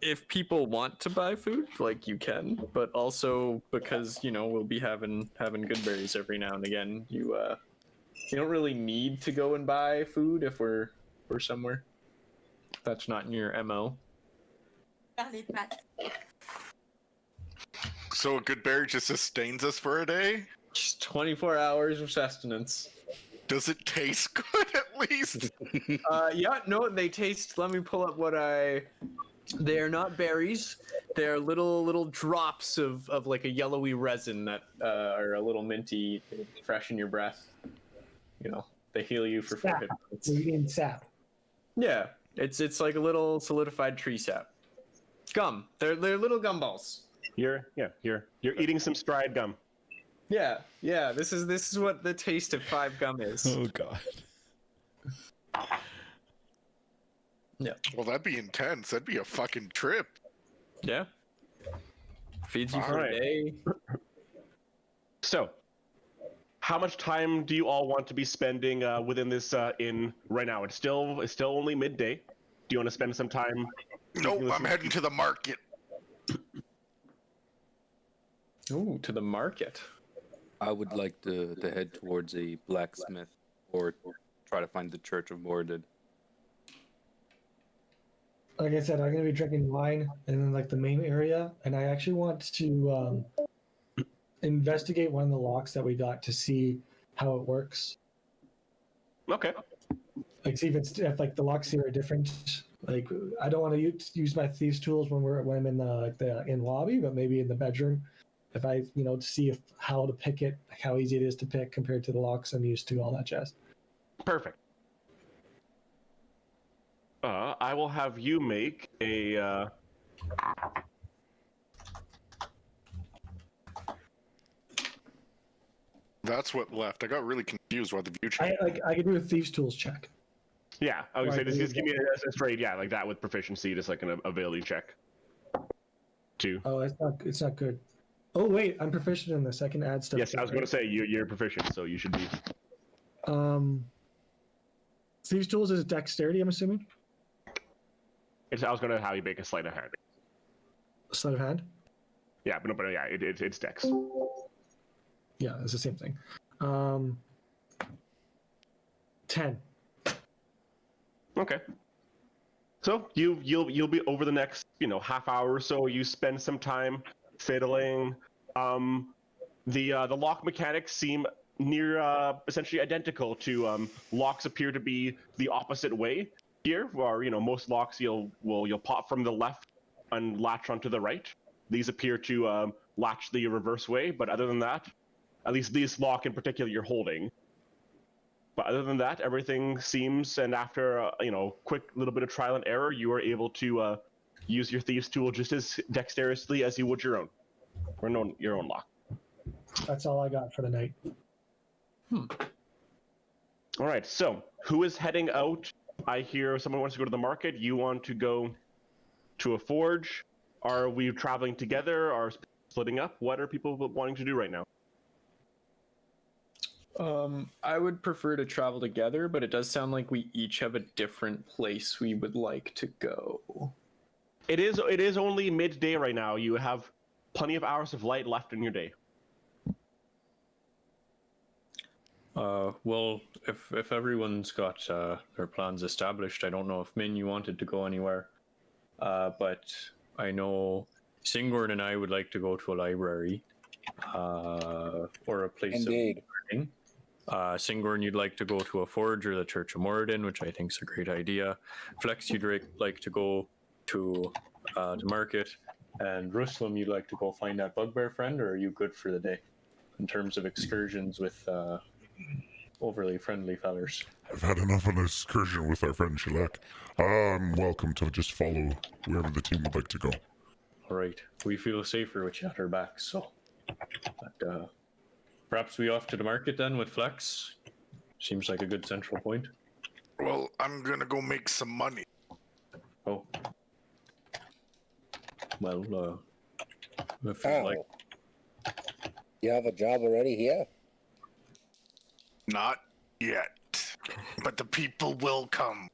A: if people want to buy food, like, you can, but also because we'll be having good berries every now and again. You don't really need to go and buy food if we're somewhere. That's not in your MO.
E: So a good berry just sustains us for a day?
A: Just 24 hours of sustenance.
E: Does it taste good at least?
A: Yeah, no, they taste. Let me pull up what I. They are not berries. They are little drops of like a yellowy resin that are a little minty, fresh in your breath. You know, they heal you for 4 hit points.
D: You're eating sap.
A: Yeah, it's like a little solidified tree sap. Gum. They're little gumballs.
B: You're eating some stride gum.
A: Yeah. This is what the taste of 5 gum is.
C: Oh god.
A: Yeah.
E: Well, that'd be intense. That'd be a fucking trip.
A: Yeah. Feeds you
B: All
A: for
B: right.
A: a day.
B: So, how much time do you all want to be spending within this inn right now? It's still only midday. Do you want to spend some time?
E: Nope, I'm heading to the market.
A: Ooh, to the market.
F: I would like to head towards a blacksmith or try to find the Church of Mordred.
D: Like I said, I'm gonna be drinking wine in like the main area, and I actually want to investigate one of the locks that we got to see how it works.
B: Okay.
D: Like see if like the locks here are different. Like I don't want to use my thieves' tools when I'm in the in lobby, but maybe in the bedroom, if I to see how to pick it, like how easy it is to pick compared to the locks I'm used to, all that jazz.
B: Perfect. I will have you make a.
E: That's what left. I got really confused by the view check.
D: I could do a thieves' tools check.
B: Yeah, I would say
D: Right,
B: just give me a straight like that with proficiency, just like an ability check. 2.
D: Oh, it's not good. Oh wait, I'm proficient in this. I can add stuff.
B: Yes, I was going to say you're proficient, so you should be.
D: Thieves' tools is dexterity, I'm assuming.
B: I was going to have you make a sleight of hand.
D: Sleight of hand.
B: Yeah, but yeah, it's dex.
D: Yeah, it's the same thing. 10.
B: Okay. So you'll be over the next half hour or so. You spend some time fiddling. The lock mechanics seem near essentially identical to locks appear to be the opposite way here, where most locks you'll pop from the left and latch onto the right. These appear to latch the reverse way, but other than that, at least this lock in particular you're holding. But other than that, everything seems, and after quick little bit of trial and error, you are able to use your thieves' tool just as dexterously as you would your own, or your own lock.
D: That's all I got for the night.
B: All right. So who is heading out? I hear someone wants to go to the market. You want to go to a forge? Are we traveling together? Are splitting up? What are people wanting to do right now?
A: I would prefer to travel together, but it does sound like we each have a different place we would like to go.
B: It is only midday right now. You have plenty of hours of light left in your day.
A: Well, if everyone's got their plans established, I don't know if Min, you wanted to go anywhere, but I know Singorn and I would like to go to a library, or a place
H: Indeed.
A: of learning. Singorn, you'd like to go to a forge or the Church of Moradin, which I think is a great idea. Flex, you'd like to go to the market, and Ruslam, you'd like to go find that bugbear friend, or are you good for the day in terms of excursions with overly friendly fellers?
G: I've had enough of an excursion with our friend Shellac. I'm welcome to just follow wherever the team would like to go.
A: All right, we feel safer with you at our backs, so. But, perhaps we off to the market then with Flex. Seems like a good central point.
E: Well, I'm gonna go make some money.
A: Oh. Well, if
H: Oh.
A: you like.
H: You have a job already here?
E: Not yet. But the people will come.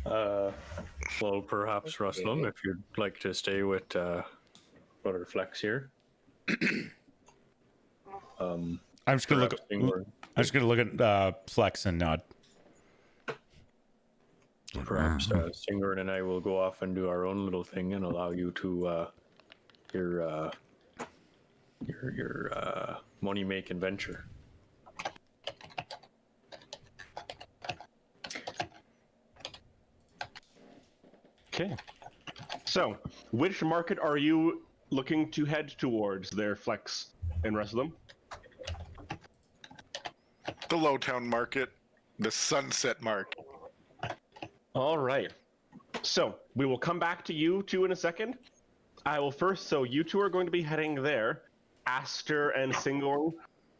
A: Well, perhaps Ruslam, if you'd like to stay with Brother Flex here.
C: I'm just gonna look at Flex and nod.
G: Look,
A: Perhaps Singorn and I will go off and do our own little thing and allow you to your money making venture.
B: Okay. So, which market are you looking to head towards there, Flex and rest of them?
E: The Lowtown Market, the Sunset Market.
B: All right. So, we will come back to you two in a second. I will first, so you two are going to be heading there. Aster and Singorn,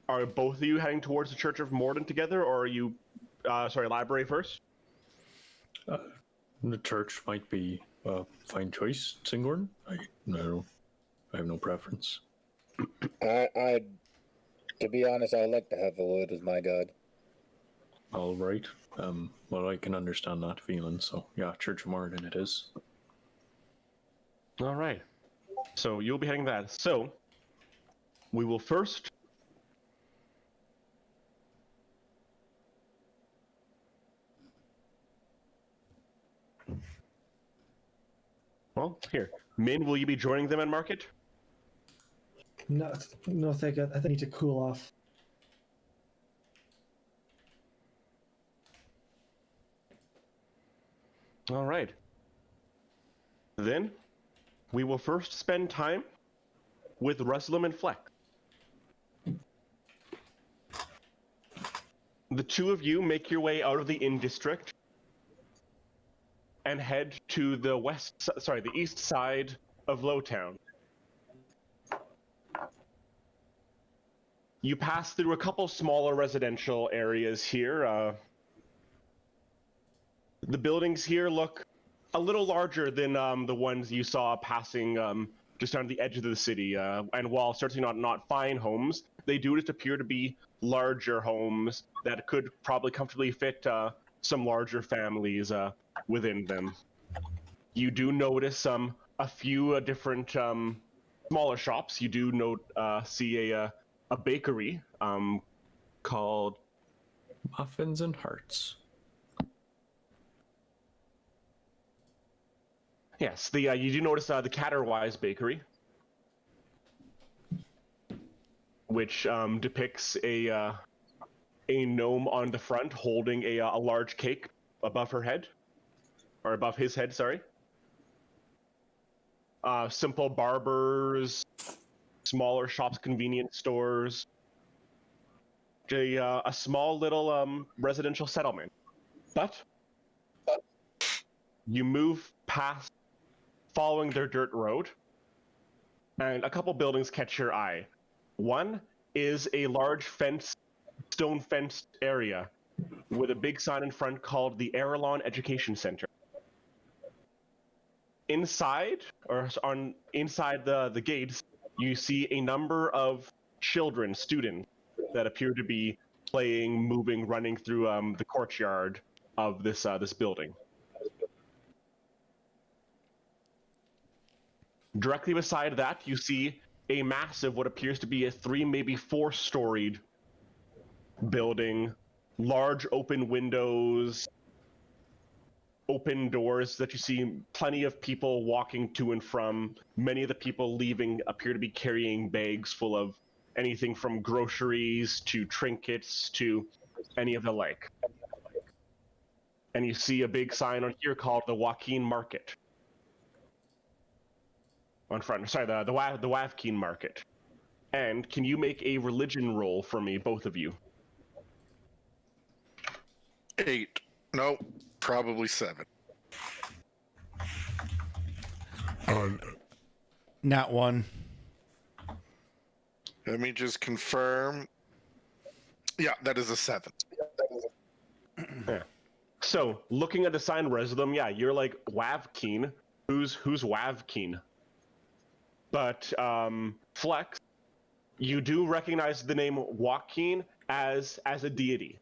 B: are both of you heading towards the Church of Morden together, or are you, elaborate first?
A: The church might be a fine choice, Singorn. I have no preference.
H: To be honest, I would like to have a word with my god.
A: All right. Well, I can understand that feeling. So yeah, Church of Morden it is.
B: All right. So you'll be heading that. So we will first. Well, here, Min, will you be joining them at market?
D: No, no, thank you. I think I need to cool off.
B: All right. Then we will first spend time with Ruslam and Fleck. The two of you make your way out of the Inn District and head to the the east side of Lowtown. You pass through a couple smaller residential areas here. The buildings here look a little larger than the ones you saw passing just on the edge of the city. And while certainly not fine homes, they do just appear to be larger homes that could probably comfortably fit some larger families within them. You do notice a few different smaller shops. You do see a bakery called
A: Muffins and Hearts.
B: Yes, you do notice the Caterwise Bakery, which depicts a gnome on the front holding a large cake above her head, or above his head, sorry. Simple barbers, smaller shops, convenience stores, a small little residential settlement. But you move past, following their dirt road, and a couple buildings catch your eye. One is a large stone fenced area with a big sign in front called the Aerillon Education Center. Inside, inside the gates, you see a number of students, that appear to be playing, moving, running through the courtyard of this building. Directly beside that, you see a massive, what appears to be a 3, maybe 4-storied building, large open windows, open doors that you see plenty of people walking to and from. Many of the people leaving appear to be carrying bags full of anything from groceries to trinkets to any of the like. And you see a big sign on here called the Joaquin Market. On front, sorry, the Wavkeen Market. And can you make a religion roll for me, both of you?
E: 8. No, probably 7.
C: Not 1.
E: Let me just confirm. Yeah, that is a 7.
B: Yeah. So, looking at the sign, Resdom, yeah, you're like, Wavkeen. Who's Wavkeen? But Flex, you do recognize the name Joaquin as a deity.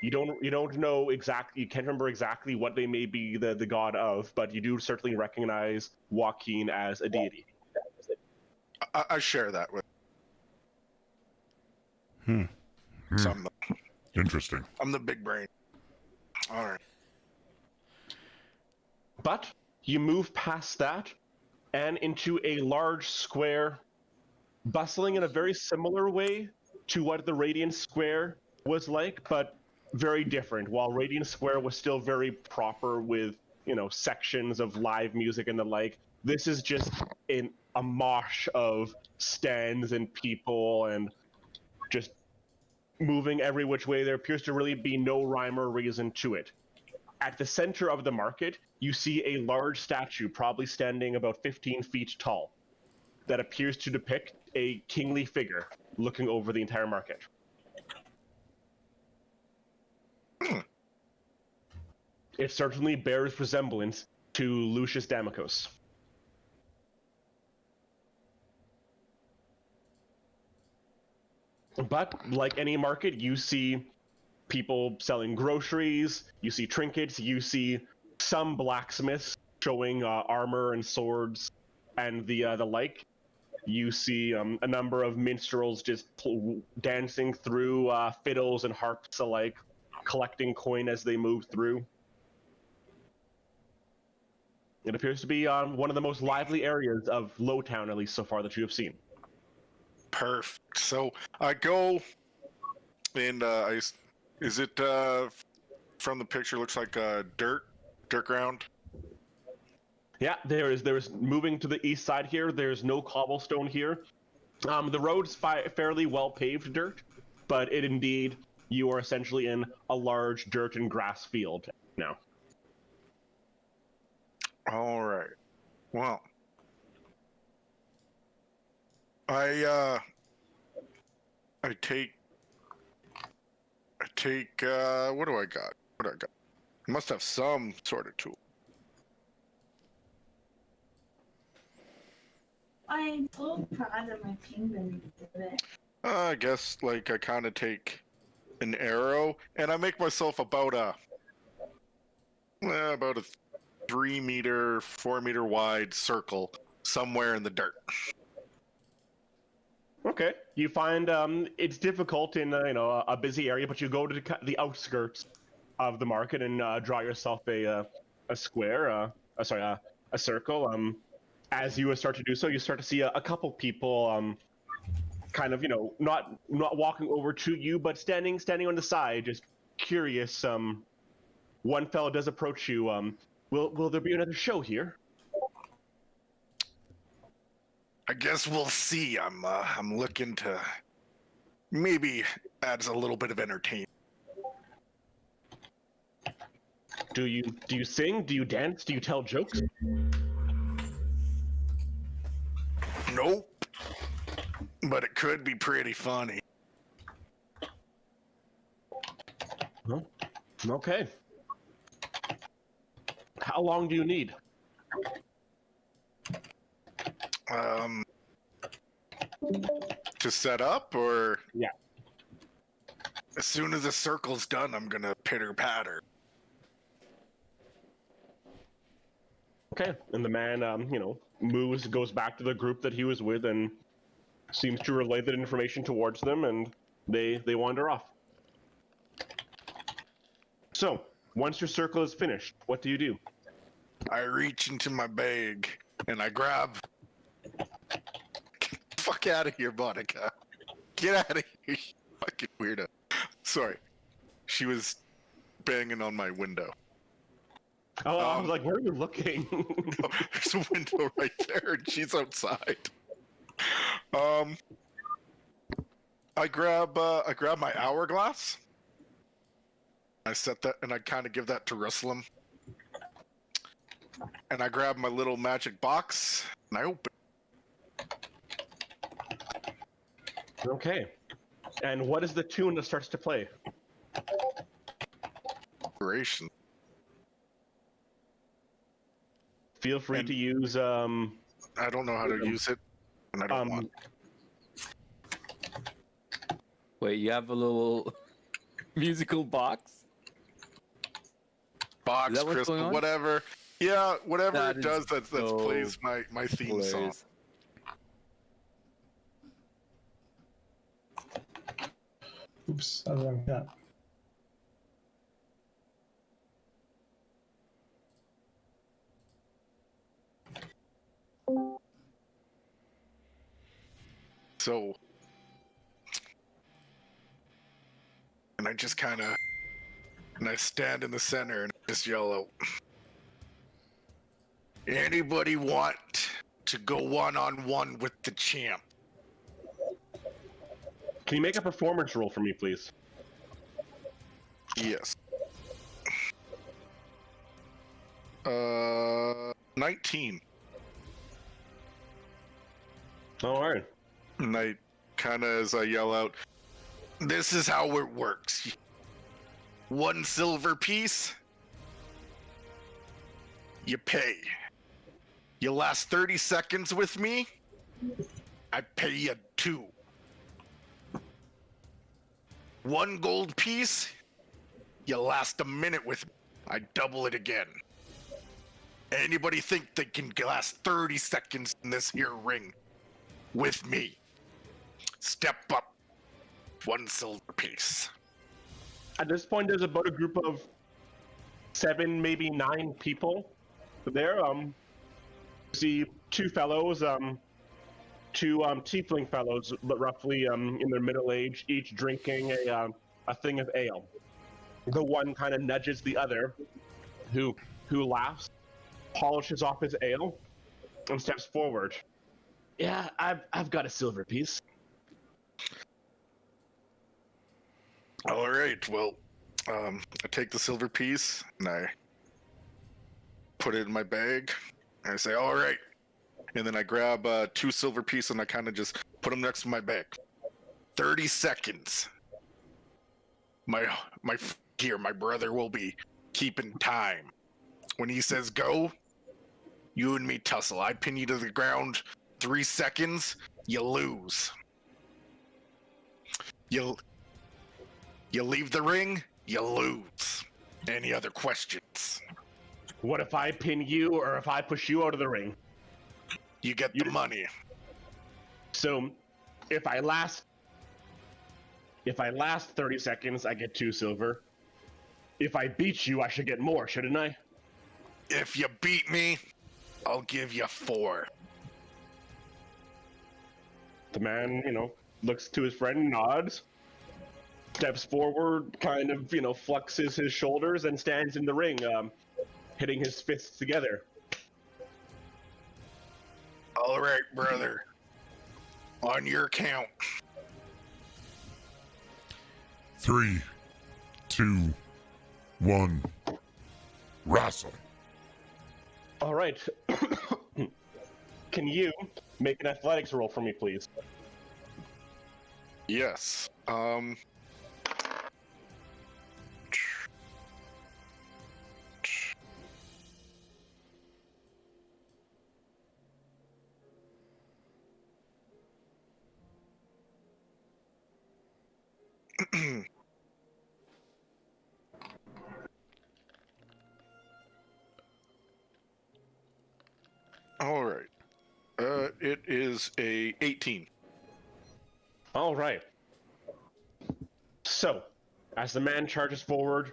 B: You don't know exactly, you can't remember exactly what they may be the god of, but you do certainly recognize Joaquin as a deity.
E: I share that with.
G: Interesting.
E: I'm the big brain. All right.
B: But you move past that and into a large square, bustling in a very similar way to what the Radiant Square was like, but very different. While Radiant Square was still very proper with, sections of live music and the like, this is just in a mosh of stands and people and just moving every which way. There appears to really be no rhyme or reason to it. At the center of the market, you see a large statue, probably standing about 15 feet tall, that appears to depict a kingly figure looking over the entire market. It certainly bears resemblance to Lucius Damicos. But like any market, you see people selling groceries, you see trinkets, you see some blacksmiths showing armor and swords and the like. You see a number of minstrels just dancing through fiddles and harps alike, collecting coin as they move through. It appears to be one of the most lively areas of Lowtown, at least so far, that you have seen.
E: Perfect. So I go, and is it from the picture? Looks like dirt ground.
B: Yeah, there's moving to the east side here. There's no cobblestone here. The road's fairly well paved dirt, but you are essentially in a large dirt and grass field now.
E: All right. Well, I take what do I got? I must have some sort of tool.
I: I'm so proud of my penguin today.
E: I guess I kind of take an arrow and I make myself about a 3 meter, 4 meter wide circle somewhere in the dirt.
B: Okay, you find it's difficult in a busy area, but you go to the outskirts of the market and draw yourself a square, a circle. As you start to do so, you start to see a couple people, kind of not walking over to you, but standing on the side, just curious. One fellow does approach you. Will there be another show here?
E: I guess we'll see. I'm looking to maybe adds a little bit of entertainment.
B: Do you sing? Do you dance? Do you tell jokes?
E: Nope. But it could be pretty funny.
B: Well, okay. How long do you need?
E: To set up, or
B: yeah.
E: As soon as the circle's done, I'm gonna pitter patter.
B: Okay, and the man, moves, goes back to the group that he was with, and seems to relay that information towards them, and they wander off. So, once your circle is finished, what do you do?
E: I reach into my bag and I grab. Fuck out of here, Monica. Get out of here, you fucking weirdo. Sorry. She was banging on my window.
B: Oh, I was like, where are you looking?
E: No, there's a window right there and she's outside. I grab my hourglass. I set that and I kind of give that to Ruslam. And I grab my little magic box and I open.
B: Okay. And what is the tune that starts to play?
E: Inspiration.
B: Feel free to use.
E: I don't know how to use it, and I don't want.
F: Wait, you have a little musical box?
E: Box, crystal, whatever. Yeah, whatever
F: that
E: it does that
F: so
E: plays my theme song.
D: Oops, I was wrong with that.
E: So, and I just kind of, and I stand in the center and just yell out, anybody want to go one-on-one with the champ?
B: Can you make a performance roll for me, please?
E: Yes. 19.
B: All right.
E: And I kind of, as I yell out, this is how it works. 1 silver piece, you pay. You last 30 seconds with me, I pay you 2. 1 gold piece, you last a minute with me, I double it again. Anybody think they can last 30 seconds in this here ring with me? Step up. 1 silver piece.
B: At this point, there's about a group of 7, maybe 9 people there. You see 2 fellows, 2 tiefling fellows, but roughly in their middle age, each drinking a thing of ale. The one kind of nudges the other, who laughs, polishes off his ale, and steps forward. Yeah, I've got a silver piece.
E: All right, well, I take the silver piece and I put it in my bag and I say, all right. And then I grab 2 silver pieces and I kind of just put them next to my bag. 30 seconds. My brother will be keeping time. When he says go, you and me tussle. I pin you to the ground. 3 seconds, you lose. You leave the ring, you lose. Any other questions?
B: What if I pin you, or if I push you out of the ring?
E: You get the money.
B: So, if I last 30 seconds, I get 2 silver. If I beat you, I should get more, shouldn't I?
E: If you beat me, I'll give you 4.
B: The man, looks to his friend, nods, steps forward, kind of, flexes his shoulders, and stands in the ring, hitting his fists together.
E: All right, brother. On your count.
G: 3, 2, 1. Wrestle.
B: All right. Can you make an athletics roll for me, please?
E: Yes. All right. It is a 18.
B: All right. So, as the man charges forward,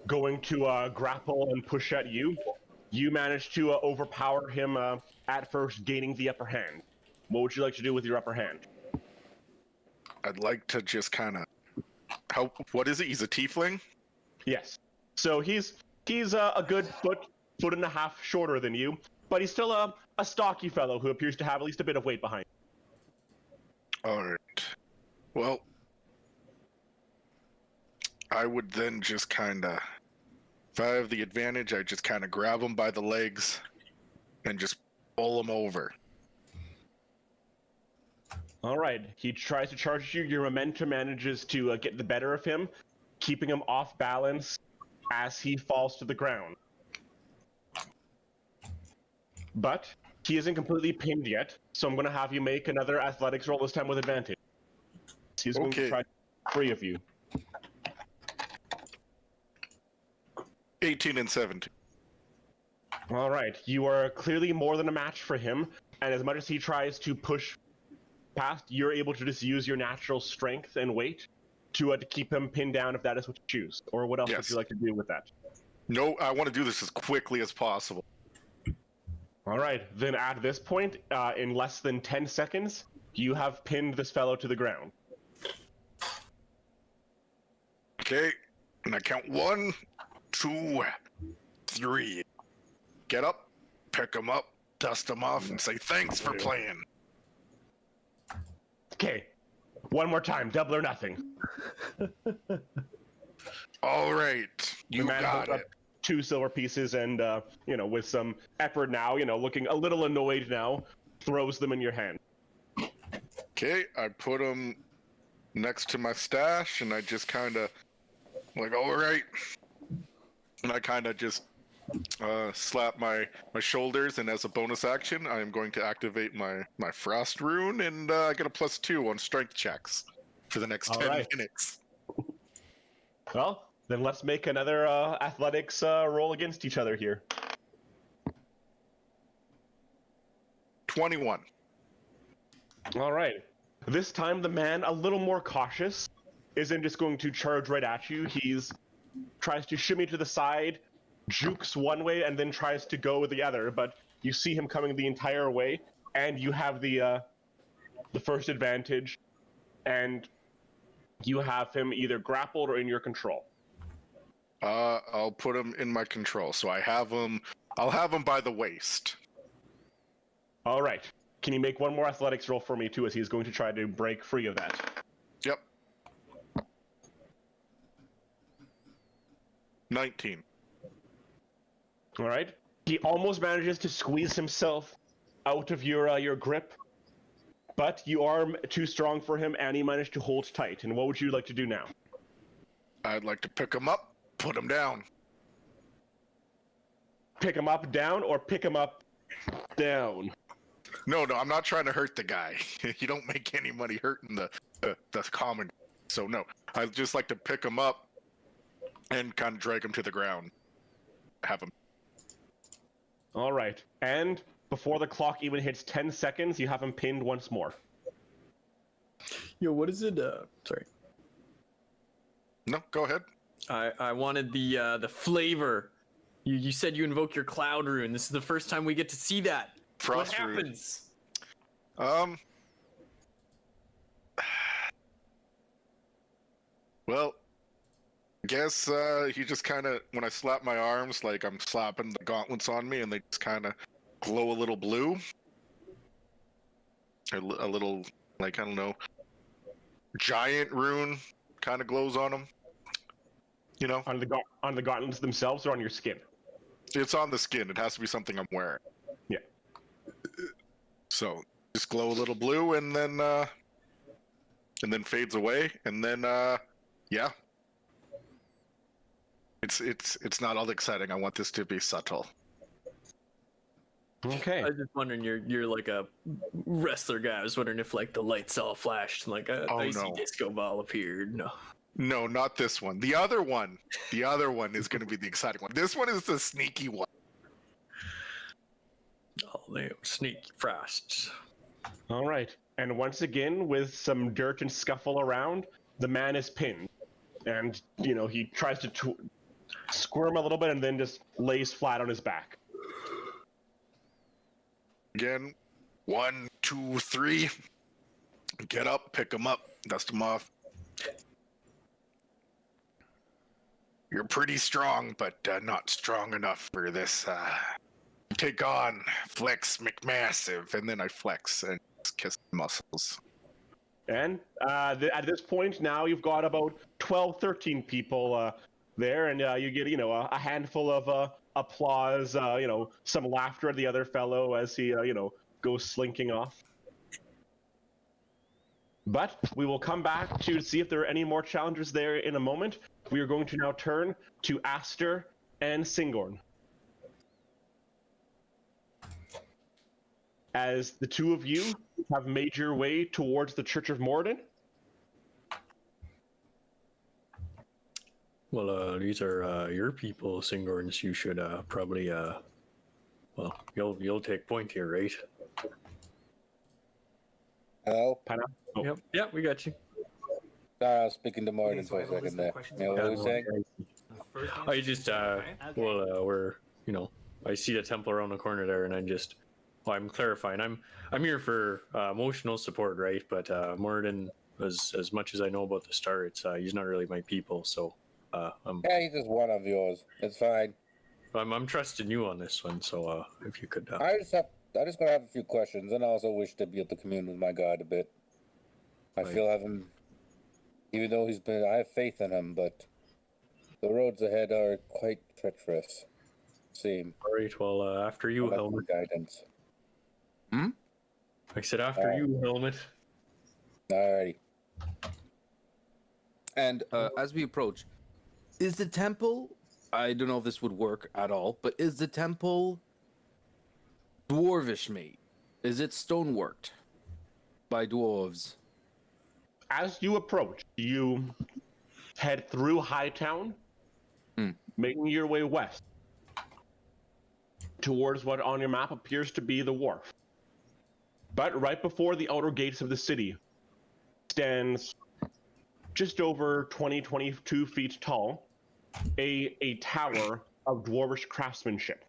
B: going to grapple and push at you, you manage to overpower him at first, gaining the upper hand. What would you like to do with your upper hand?
E: I'd like to just kind of... What is it? He's a tiefling?
B: Yes. So he's a good foot and a half shorter than you, but he's still a stocky fellow who appears to have at least a bit of weight behind him.
E: All right. Well, I would then just kind of... If I have the advantage, I just kind of grab him by the legs and just pull him over.
B: All right. He tries to charge you. Your momentum manages to get the better of him, keeping him off balance as he falls to the ground. But he isn't completely pinned yet, so I'm going to have you make another athletics roll, this time with advantage. He's going to try 3 of you.
E: 18 and 17.
B: All right. You are clearly more than a match for him, and as much as he tries to push past, you're able to just use your natural strength and weight to keep him pinned down if that is what you choose. Or what else would you like to do with that?
E: No, I want to do this as quickly as possible.
B: All right. Then at this point, in less than 10 seconds, you have pinned this fellow to the ground.
E: Okay, and I count 1, 2, 3. Get up, pick him up, dust him off, and say thanks for playing.
B: Okay, one more time, double or nothing.
E: All right, you
B: The man
E: got
B: picks up
E: it.
B: 2 silver pieces and, with some effort now, looking a little annoyed now, throws them in your hand.
E: Okay, I put him next to my stash, and I just kind of like, all right, and I kind of just slap my shoulders, and as a bonus action, I am going to activate my frost rune, and I get a +2 on strength checks for the next
B: All
E: 10
B: right.
E: minutes.
B: Well, then let's make another athletics roll against each other here.
E: 21.
B: All right. This time, the man, a little more cautious, isn't just going to charge right at you. He's tries to shimmy to the side, jukes one way, and then tries to go the other. But you see him coming the entire way, and you have the first advantage, and you have him either grappled or in your control.
E: I'll put him in my control, so I have him. I'll have him by the waist.
B: All right. Can you make one more athletics roll for me too, as he's going to try to break free of that?
E: Yep. 19.
B: All right. He almost manages to squeeze himself out of your grip, but you are too strong for him, and he managed to hold tight. And what would you like to do now?
E: I'd like to pick him up, put him down.
B: Pick him up, down, or pick him up, down?
E: No, I'm not trying to hurt the guy. You don't make any money hurting the common. So no, I'd just like to pick him up and kind of drag him to the ground. Have him.
B: All right. And before the clock even hits 10 seconds, you have him pinned once more.
A: Yo, what is it? Sorry.
E: No, go ahead.
A: I wanted the flavor. You said you invoke your cloud rune. This is the first time we get to see that.
E: Frost
A: what
E: rune.
A: happens?
E: Well, I guess he just kind of, when I slap my arms, like I'm slapping the gauntlets on me, and they just kind of glow a little blue. A little, like, I don't know, giant rune kind of glows on them. You know?
B: On the gauntlets themselves or on your skin?
E: It's on the skin. It has to be something I'm wearing.
B: Yeah.
E: So just glow a little blue, and then fades away, and then yeah. It's not all exciting. I want this to be subtle.
B: Okay.
A: I was just wondering, you're like a wrestler guy. I was wondering if like the lights all flashed and like a icy disco ball appeared.
E: No, not this one. The other one is going to be the exciting one. This one is the sneaky one.
A: Oh, they sneaky frosts.
B: All right. And once again, with some dirt and scuffle around, the man is pinned. And, he tries to squirm a little bit and then just lays flat on his back.
E: Again, 1, 2, 3. Get up, pick him up, dust him off. You're pretty strong, but not strong enough for this. Take on Flex McMassive, and then I flex and kiss the muscles.
B: And at this point, now you've got about 12, 13 people there, and you get, a handful of applause, some laughter at the other fellow as he, goes slinking off. But we will come back to see if there are any more challengers there in a moment. We are going to now turn to Aster and Singorn. As the two of you have made your way towards the Church of Morden.
A: Well, these are your people, Singorns. You should probably, you'll take point here, right?
H: Hello?
B: Pana? Oh.
A: Yep. Yeah, we got you.
H: Sorry, I was speaking to Morgan for a second there. You know what I was saying?
A: I just, we're, I see the temple around the corner there, and I Well, I'm clarifying. I'm here for emotional support, right? But Moradin, as much as I know about the Star, he's not really my people. So
H: Yeah, he's just one of yours. It's fine.
A: I'm trusting you on this one. So if you could,
H: I just gonna have a few questions, and I also wish to be able to commune with my god a bit. I
A: Right.
H: feel having, even though I have faith in him, but the roads ahead are quite treacherous. Seem.
A: all right. Well, after you,
H: I like
A: Helmet.
H: the guidance.
A: I said after you, Helmet.
H: Alrighty.
F: And as we approach, is the temple? I don't know if this would work at all, but is the temple dwarvish made? Is it stoneworked by dwarves?
B: As you approach, you head through Hightown, making your way west towards what on your map appears to be the wharf. But right before the outer gates of the city stands just over 22 feet tall, a tower of dwarvish craftsmanship.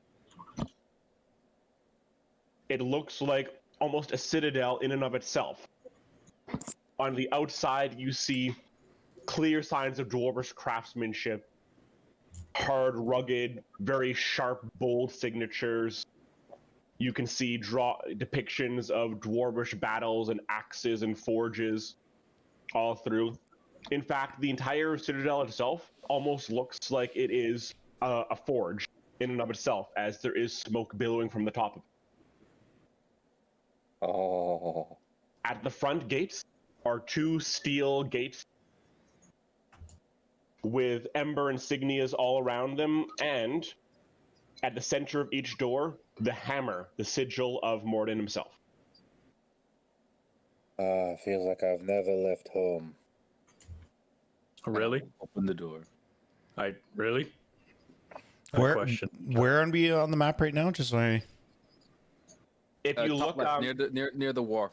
B: It looks like almost a citadel in and of itself. On the outside, you see clear signs of dwarvish craftsmanship, hard, rugged, very sharp, bold signatures. You can see depictions of dwarvish battles and axes and forges all through. In fact, the entire citadel itself almost looks like it is a forge in and of itself, as there is smoke billowing from the top of it.
H: Oh.
B: At the front gates are two steel gates with ember insignias all around them, and at the center of each door, the hammer, the sigil of Morden himself.
H: Feels like I've never left home.
A: Really?
F: Open the door.
A: Really?
C: Where
A: Question.
C: where are we on the map right now? Just so I...
B: If you
F: Top
B: look
F: left, near the wharf.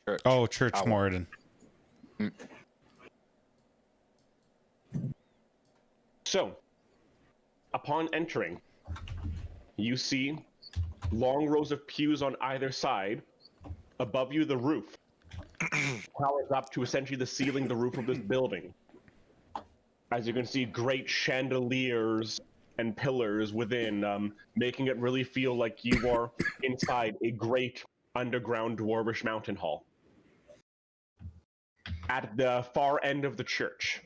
F: Church.
C: Oh, Church
F: Owl.
C: Moradin.
B: So, upon entering, you see long rows of pews on either side. Above you, the roof towers up to essentially the ceiling, the roof of this building. As you can see, great chandeliers and pillars within, making it really feel like you are inside a great underground dwarvish mountain hall. At the far end of the church,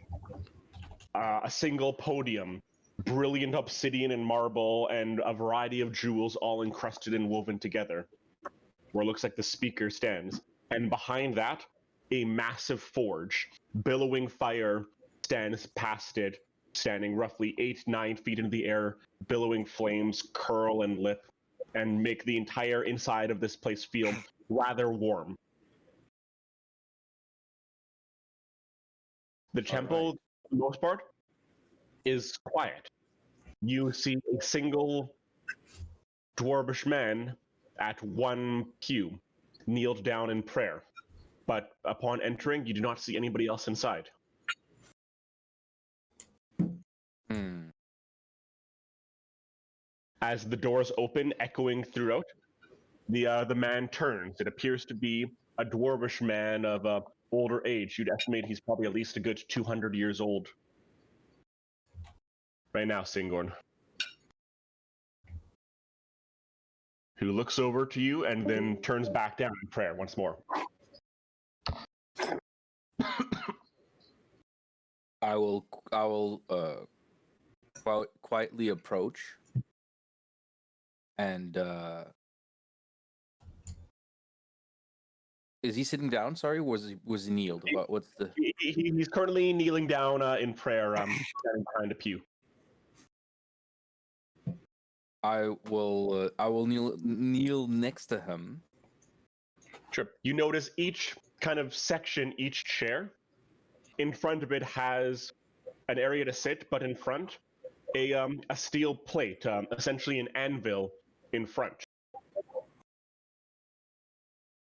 B: a single podium, brilliant obsidian and marble, and a variety of jewels all encrusted and woven together, where it looks like the speaker stands. And behind that, a massive forge, billowing fire stands past it, standing roughly 8-9 feet into the air. Billowing flames curl and lip and make the entire inside of this place feel rather warm. The temple, for the most part, is quiet. You see a single dwarvish man at one pew, kneeled down in prayer. But upon entering, you do not see anybody else inside. As the doors open, echoing throughout, the man turns. It appears to be a dwarvish man of older age. You'd estimate he's probably at least a good 200 years old. Right now, Singorn. Who looks over to you and then turns back down in prayer once more.
F: I will quietly approach and is he sitting down? Sorry, was he kneeled? What's the?
B: He's currently kneeling down in prayer, standing behind a pew.
F: I will kneel next to him.
B: Sure. You notice each kind of section, each chair, in front of it has an area to sit, but in front, a steel plate, essentially an anvil in front,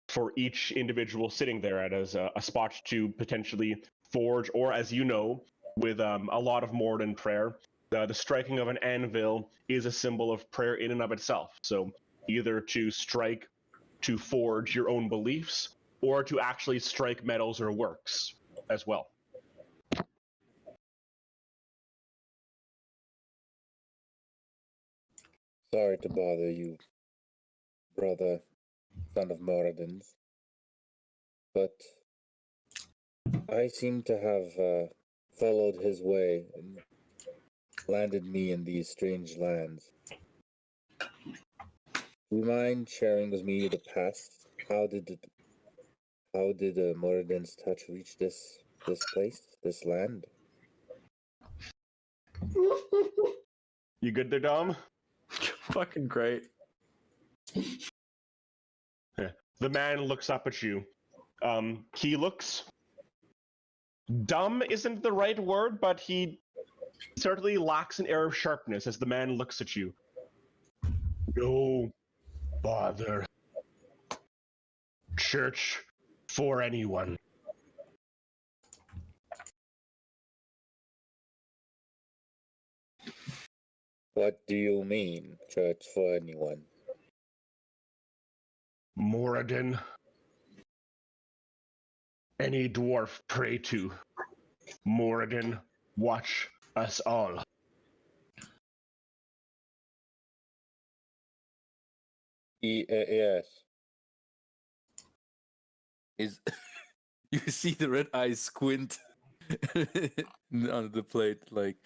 B: for each individual sitting there as a spot to potentially forge, or as you know, with a lot of Morden prayer, the striking of an anvil is a symbol of prayer in and of itself. So either to strike, to forge your own beliefs, or to actually strike metals or works as well.
H: Sorry to bother you, brother, son of Moradin's, but I seem to have followed his way and landed me in these strange lands. Do you mind sharing with me the past? How did Moradin's touch reach this place, this land?
B: You good there, Dom?
A: Fucking great.
B: The man looks up at you. He looks... Dumb isn't the right word, but he certainly lacks an air of sharpness as the man looks at you. No bother. Church for anyone.
H: What do you mean, church for anyone?
B: Moradin. Any dwarf pray to. Moradin, watch us all.
H: Yes.
F: Is you see the red eyes squint on the plate, like,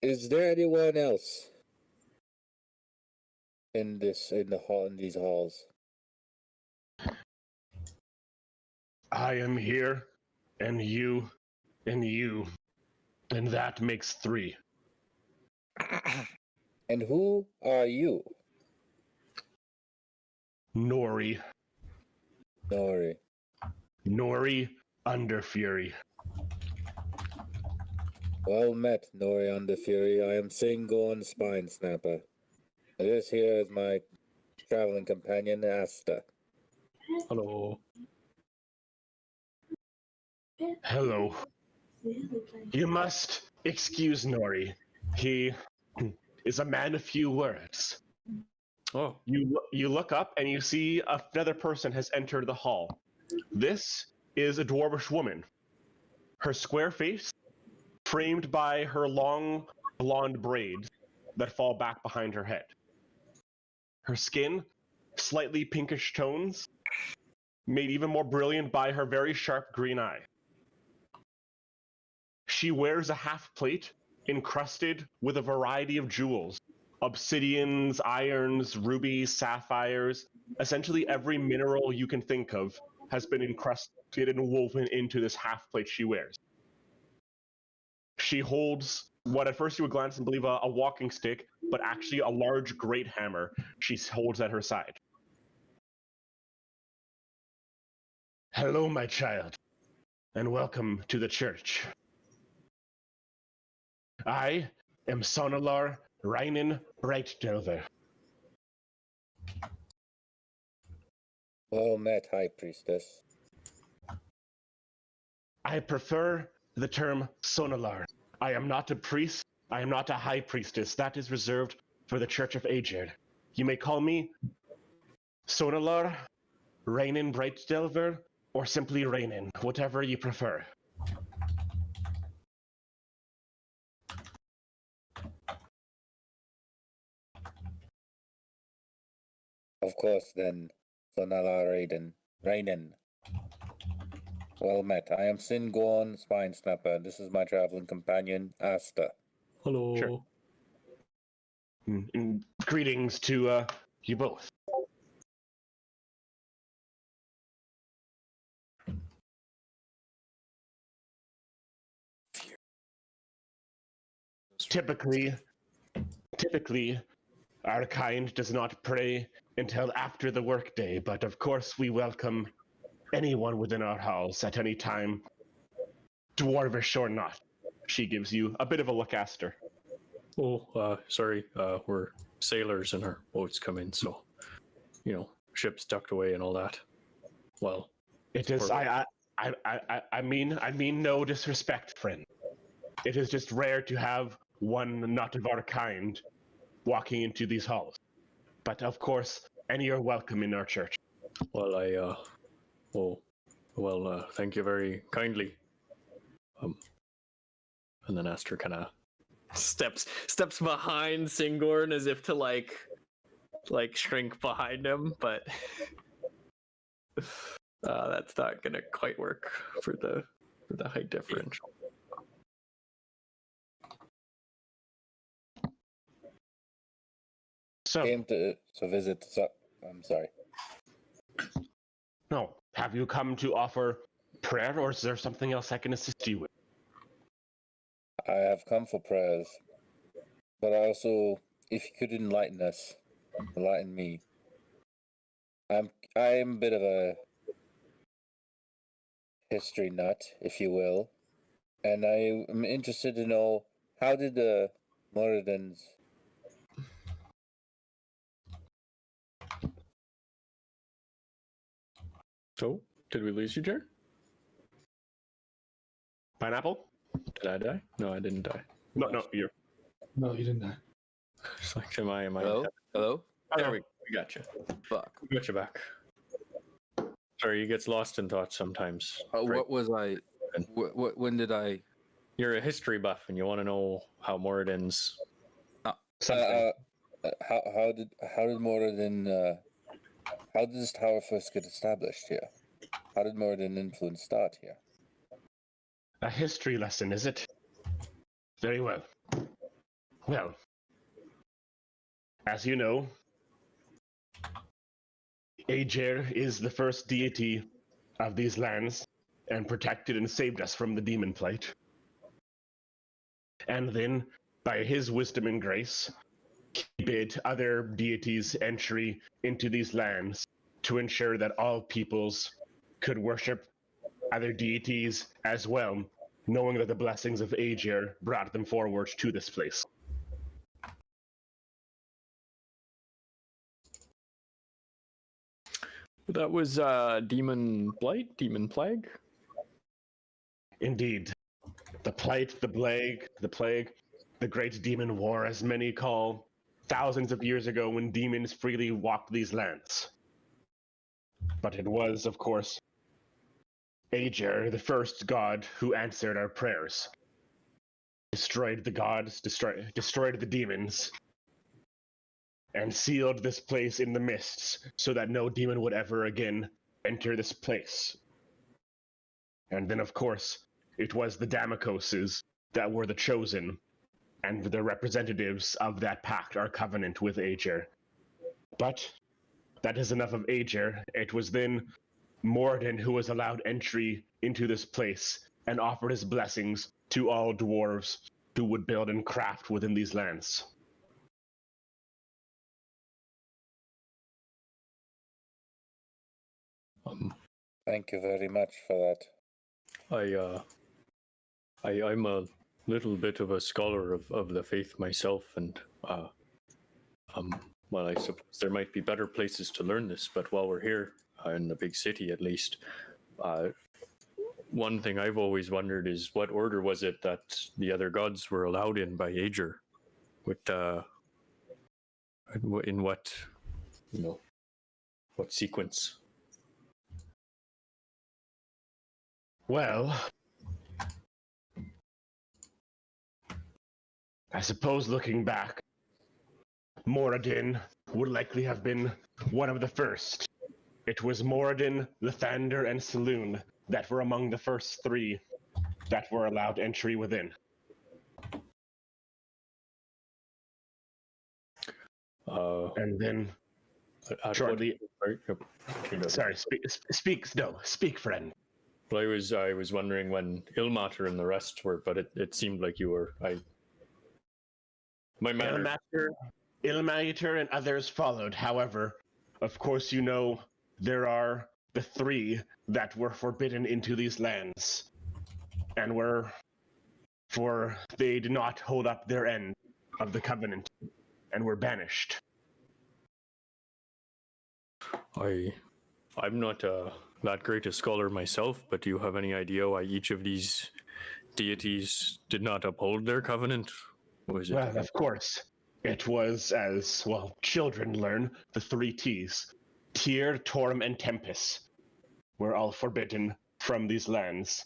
H: Is there anyone else in these halls?
B: I am here, and you, and that makes 3.
H: And who are you?
B: Nori.
H: Nori.
B: Underfury.
H: Well met, Nori Underfury. I am Singon Spine Snapper. This here is my traveling companion, Asta.
A: Hello.
B: Hello. You must excuse Nori. He is a man of few words.
A: Oh.
B: You look up and you see another person has entered the hall. This is a dwarvish woman. Her square face framed by her long blonde braids that fall back behind her head. Her skin, slightly pinkish tones, made even more brilliant by her very sharp green eye. She wears a half plate encrusted with a variety of jewels. Obsidians, irons, rubies, sapphires, essentially every mineral you can think of has been encrusted and woven into this half plate she wears. She holds what at first you would glance and believe a walking stick, but actually a large great hammer she holds at her side. Hello, my child, and welcome to the church. I am Sonalar Reinen Brightdelver.
H: Well met, High Priestess.
B: I prefer the term Sonalar. I am not a priest. I am not a high priestess. That is reserved for the Church of Aegir. You may call me Sonalar, Reinen Brightdelver, or simply Reinen, whatever you prefer.
H: Of course, then, Sonala Reinen. Well met. I am Singon Spine Snapper. This is my traveling companion, Asta.
A: Hello.
B: Sure. And greetings to you both. Typically, our kind does not pray until after the workday, but of course we welcome anyone within our halls at any time, dwarvish or not. She gives you a bit of a look, Aster.
A: Oh, sorry. We're sailors and our boats come in, so ships tucked away and all that. Well,
B: it is. I mean no disrespect, friend. It is just rare to have one not of our kind walking into these halls. But of course, any are welcome in our church.
A: Well, thank you very kindly. And then Aster kind of steps behind Singorn as if to like shrink behind him, but that's not gonna quite work for the height differential.
B: So,
H: Came to visit. I'm sorry.
B: no, have you come to offer prayer, or is there something else I can assist you with?
H: I have come for prayers, but also, if you could enlighten us, enlighten me. I'm a bit of a history nut, if you will, and I am interested to know, how did the Moradins
A: So, did we lose you, Jer?
B: Pineapple?
A: Did I die? No, I didn't die.
B: No, you're...
D: No, you didn't die.
A: It's like, am I?
F: Hello? Hello?
A: There we got you.
F: Fuck.
A: We got you back. Sorry, he gets lost in thought sometimes.
F: What was I? When did I?
A: You're a history buff, and you want to know how Moradin's.
B: Something.
H: how did Moradin how did this tower first get established here? How did Moradin influence start here?
B: A history lesson, is it? Very well. Well, as you know, Aegir is the first deity of these lands and protected and saved us from the demon plight. And then, by his wisdom and grace, he bid other deities entry into these lands to ensure that all peoples could worship other deities as well, knowing that the blessings of Aegir brought them forward to this place.
A: That was demon blight, demon plague.
B: Indeed. The plight, the plague, the great demon war, as many call, thousands of years ago when demons freely walked these lands. But it was, of course, Aegir, the first god who answered our prayers. Destroyed the gods, destroyed the demons, and sealed this place in the mists so that no demon would ever again enter this place. And then, of course, it was the Damocoses that were the chosen, and the representatives of that pact, our covenant with Aegir. But that is enough of Aegir. It was then Moradin who was allowed entry into this place and offered his blessings to all dwarves who would build and craft within these lands.
H: Thank you very much for that.
A: I'm a little bit of a scholar of the faith myself, and well, I suppose there might be better places to learn this, but while we're here, in the big city at least, one thing I've always wondered is what order was it that the other gods were allowed in by Aegir? In what, what sequence?
B: Well, I suppose looking back, Moradin would likely have been one of the first. It was Moradin, Lathander, and Saloon that were among the first three that were allowed entry within. And then shortly... Sorry, speak, friend.
A: Well, I was wondering when Ilmater and the rest were, but it seemed like you were.
B: Ilmater and others followed. However, of course, you know there are the three that were forbidden into these lands, and they did not hold up their end of the covenant, and were banished.
A: I'm not that great a scholar myself, but do you have any idea why each of these deities did not uphold their covenant?
B: Well, of course, It was, as, well, children learn, the 3 T's. Tyr, Torm, and Tempest were all forbidden from these lands.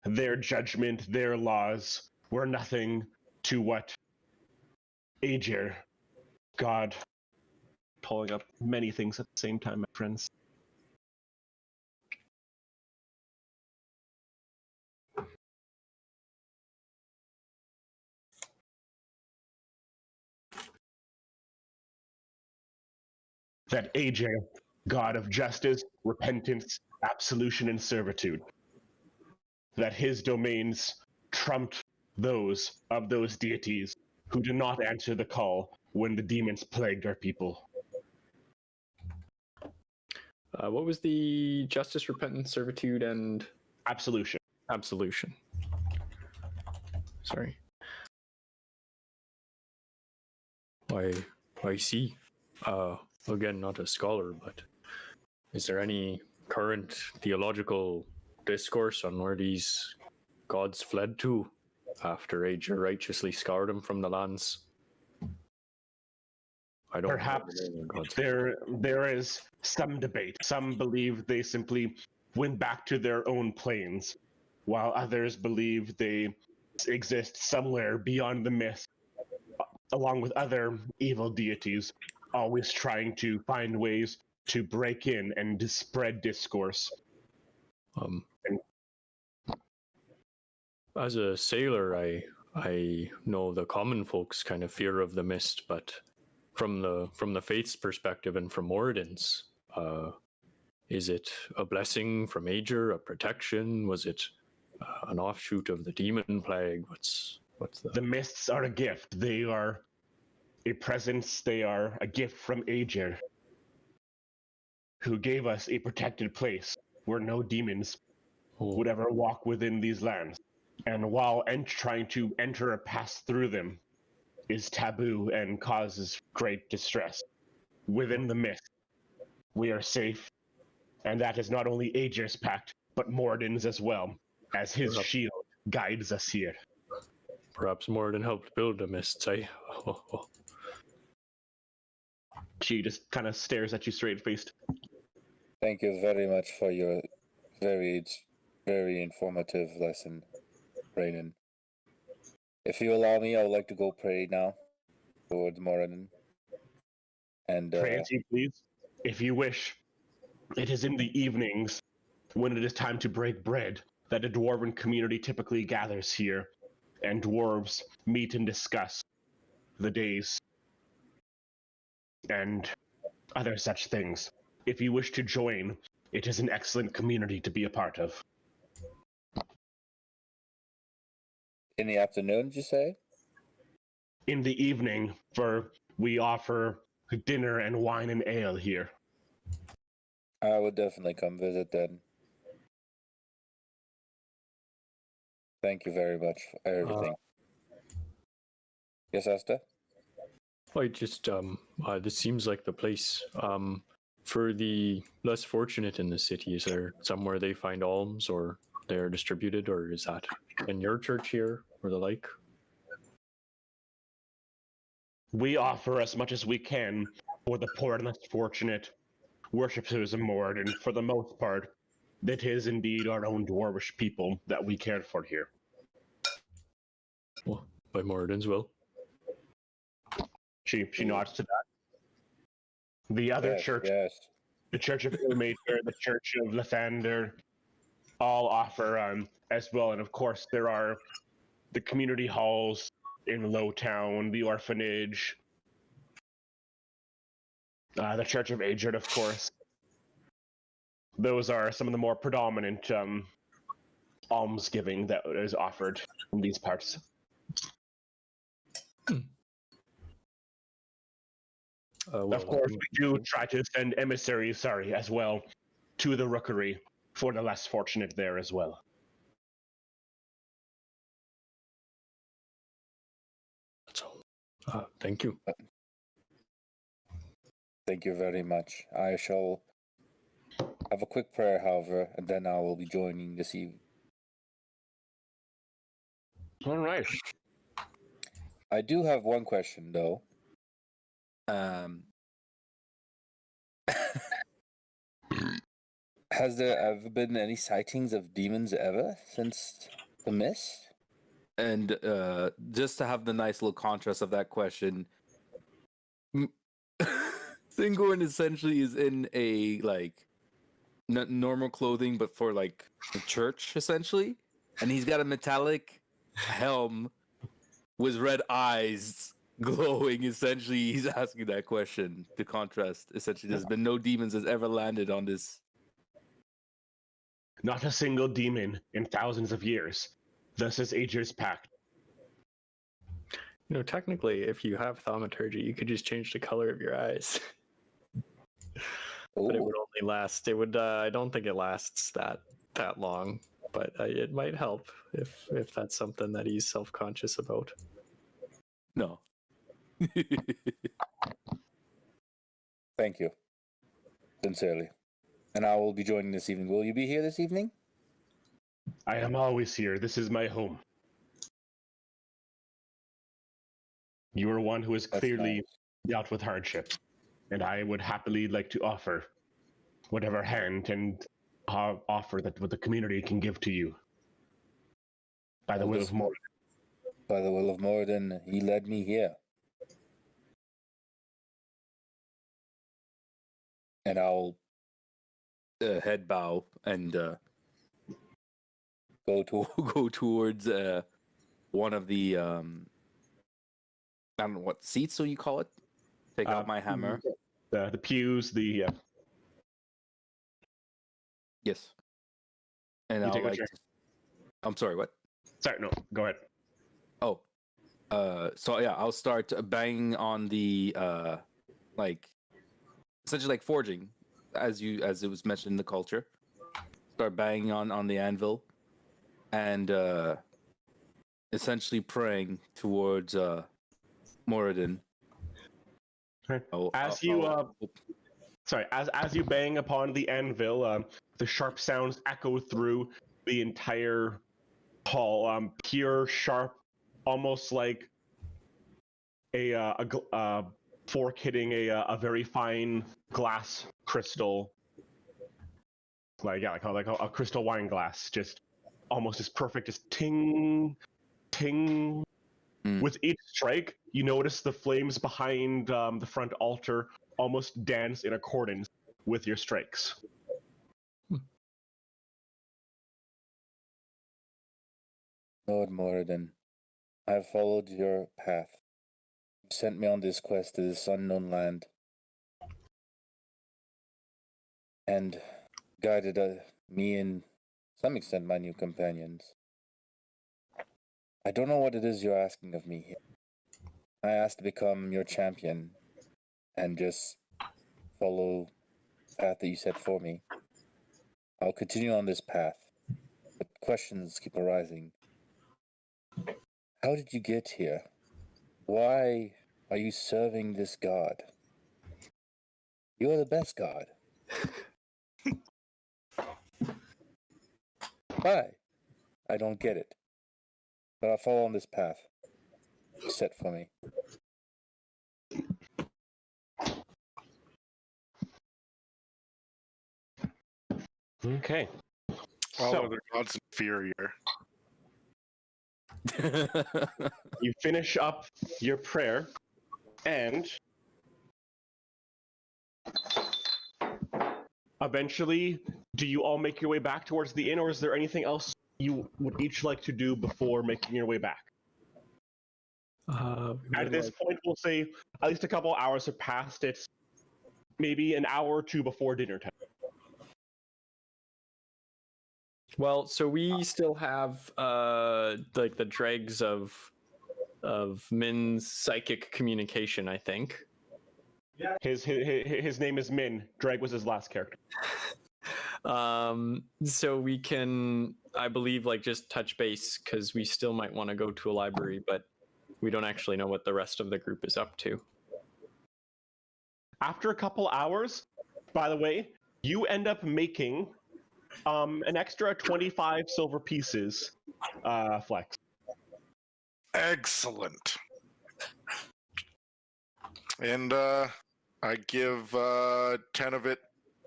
B: Their judgment, their laws, were nothing to what Aegir, God, pulling up many things at the same time, my friends. That Aegir, God of justice, repentance, absolution, and servitude, that his domains trumped those of those deities who did not answer the call when the demons plagued our people.
A: What was the justice, repentance, servitude, and
B: Absolution.
A: absolution? Sorry. I see. Again, not a scholar, but is there any current theological discourse on where these gods fled to after Aegir righteously scoured them from the lands? I don't
B: Perhaps
A: know the name of the gods.
B: there is some debate. Some believe they simply went back to their own planes, while others believe they exist somewhere beyond the mist, along with other evil deities, always trying to find ways to break in and to spread discourse.
A: As a sailor, I know the common folks kind of fear of the mist, but from the faith's perspective and from Moradin's, is it a blessing from Aegir, a protection? Was it an offshoot of the demon plague? What's
B: The mists are a gift. They are a presence. They are a gift from Aegir, who gave us a protected place where no demons would ever walk within these lands. And while trying to enter or pass through them is taboo and causes great distress, within the mist, we are safe. And that is not only Aegir's pact, but Moradin's as well, as his shield guides us here.
A: Perhaps Moradin helped build the mists, eh?
B: She just kind of stares at you straight-faced.
H: Thank you very much for your very informative lesson, Brayden. If you allow me, I would like to go pray now towards Moradin. And
B: pray as you please, if you wish. It is in the evenings, when it is time to break bread, that a dwarven community typically gathers here, and dwarves meet and discuss the days and other such things. If you wish to join, it is an excellent community to be a part of.
H: in the afternoon, did you say?
B: In the evening, for we offer dinner and wine and ale here.
H: I would definitely come visit then. Thank you very much for everything. Yes, Asta?
A: I just this seems like the place. For the less fortunate in the city, is there somewhere they find alms or they're distributed, or is that in your church here or the like?
B: We offer as much as we can for the poor and less fortunate worshippers of Mord, and for the most part, it is indeed our own dwarvish people that we care for here.
A: Well, by Moradin's will.
B: She nods to that. The other church,
H: yes.
B: the Church of Ilmater, the Church of Lathander, all offer as well. And of course, there are the community halls in Lowtown, the orphanage, the Church of Aegir, of course. Those are some of the more predominant almsgiving that is offered in these parts.
A: Well,
B: of course, we do try to send emissaries, as well, to the Rookery for the less fortunate there as well.
A: That's all. Thank you.
H: Thank you very much. I shall have a quick prayer, however, and then I will be joining this evening.
B: All right.
H: I do have one question though. Has there ever been any sightings of demons ever since the mist?
F: And just to have the nice little contrast of that question, Singorn essentially is in a normal clothing, but for like the church essentially, and he's got a metallic helm with red eyes glowing. Essentially, he's asking that question to contrast. Essentially, there's been no demons that's ever landed on this.
B: Not a single demon in thousands of years. Thus is Aegir's pact.
A: Technically, if you have thaumaturgy, you could just change the color of your eyes. But it would only last. It would. I don't think it lasts that long. But it might help if that's something that he's self-conscious about.
F: No.
H: Thank you. Sincerely. And I will be joining this evening. Will you be here this evening?
B: I am always here. This is my home. You are one who has clearly dealt with hardships, and I would happily like to offer whatever hand and offer that what the community can give to you. By the will of Moradin.
H: By the will of Moradin, he led me here. And I'll
F: head bow and go towards one of the I don't know what seats, so you call it. Take out my hammer.
B: The pews,
F: Yes. And I'll I'm sorry, what?
B: Sorry, no, go ahead.
F: Oh. So yeah, I'll start banging on the essentially like forging, as it was mentioned in the culture. Start banging on the anvil and essentially praying towards Moradin.
B: Okay. As you bang upon the anvil, the sharp sounds echo through the entire hall. Pure, sharp, almost like a fork hitting a very fine glass crystal, like a crystal wine glass, just almost as perfect as ting, ting. With each strike, you notice the flames behind the front altar almost dance in accordance with your strikes.
H: Lord Moradin, I have followed your path. You sent me on this quest to this unknown land. And guided me and, to some extent, my new companions. I don't know what it is you're asking of me here. I asked to become your champion and just follow the path that you set for me. I'll continue on this path, but questions keep arising. How did you get here? Why are you serving this god? You're the best god. Why? I don't get it. But I'll follow on this path set for me.
B: Okay.
E: All
B: So,
E: other gods inferior.
B: you finish up your prayer, and eventually, do you all make your way back towards the inn, or is there anything else you would each like to do before making your way back? At this point, we'll say at least a couple hours have passed. It's maybe an hour or two before dinner time.
A: Well, so we still have like the dregs of Min's psychic communication, I think.
B: His name is Min. Dreg was his last character.
A: So we can, I believe, like just touch base because we still might want to go to a library, but we don't actually know what the rest of the group is up to.
B: After a couple hours, by the way, you end up making an extra 25 silver pieces, Flex.
E: Excellent. And I give 10 of it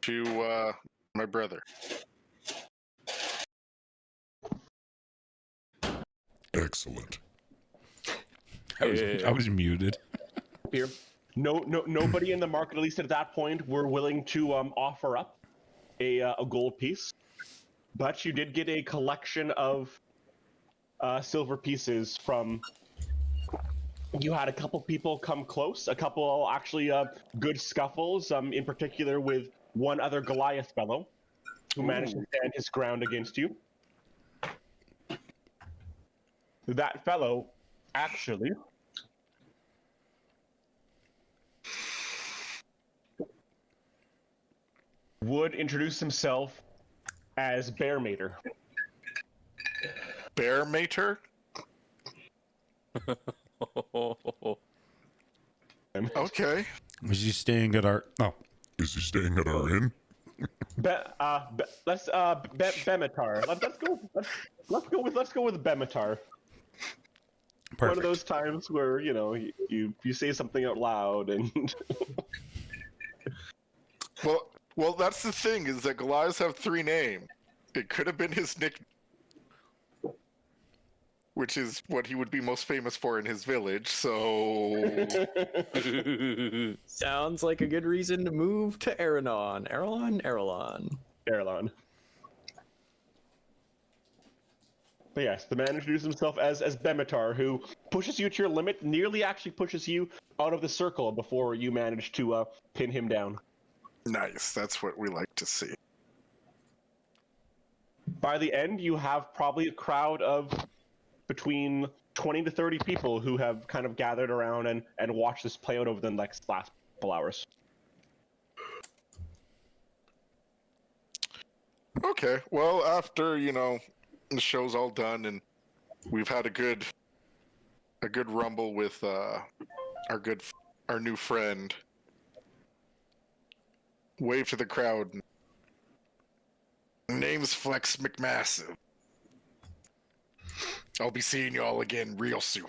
E: to my brother.
G: Excellent.
C: I was muted.
B: Here, nobody in the market, at least at that point, were willing to offer up a gold piece, but you did get a collection of silver pieces from. You had a couple people come close, a couple actually good scuffles, in particular with one other Goliath fellow who managed to stand his ground against you. That fellow actually would introduce himself as Bear Mater.
E: Bear Mater? Okay.
C: Was you staying at our? No.
G: Is he staying at our inn?
B: Bemitar. Let's go with Bemitar.
C: Perfect.
B: One of those times where you say something out loud and.
E: Well, that's the thing, is that Goliaths have 3 names. It could have been his nickname, which is what he would be most famous for in his village, so...
A: Sounds like a good reason to move to Aerillon.
B: Aerillon. But yes, the man introduced himself as Bemitar, who pushes you to your limit, nearly actually pushes you out of the circle before you manage to pin him down.
E: Nice, that's what we like to see.
B: By the end, you have probably a crowd of between 20 to 30 people who have kind of gathered around and watched this play out over the next last couple hours.
E: Okay, well, after, the show's all done and we've had a good rumble with our new friend, wave to the crowd. Name's Flex McMassive. I'll be seeing y'all again real soon.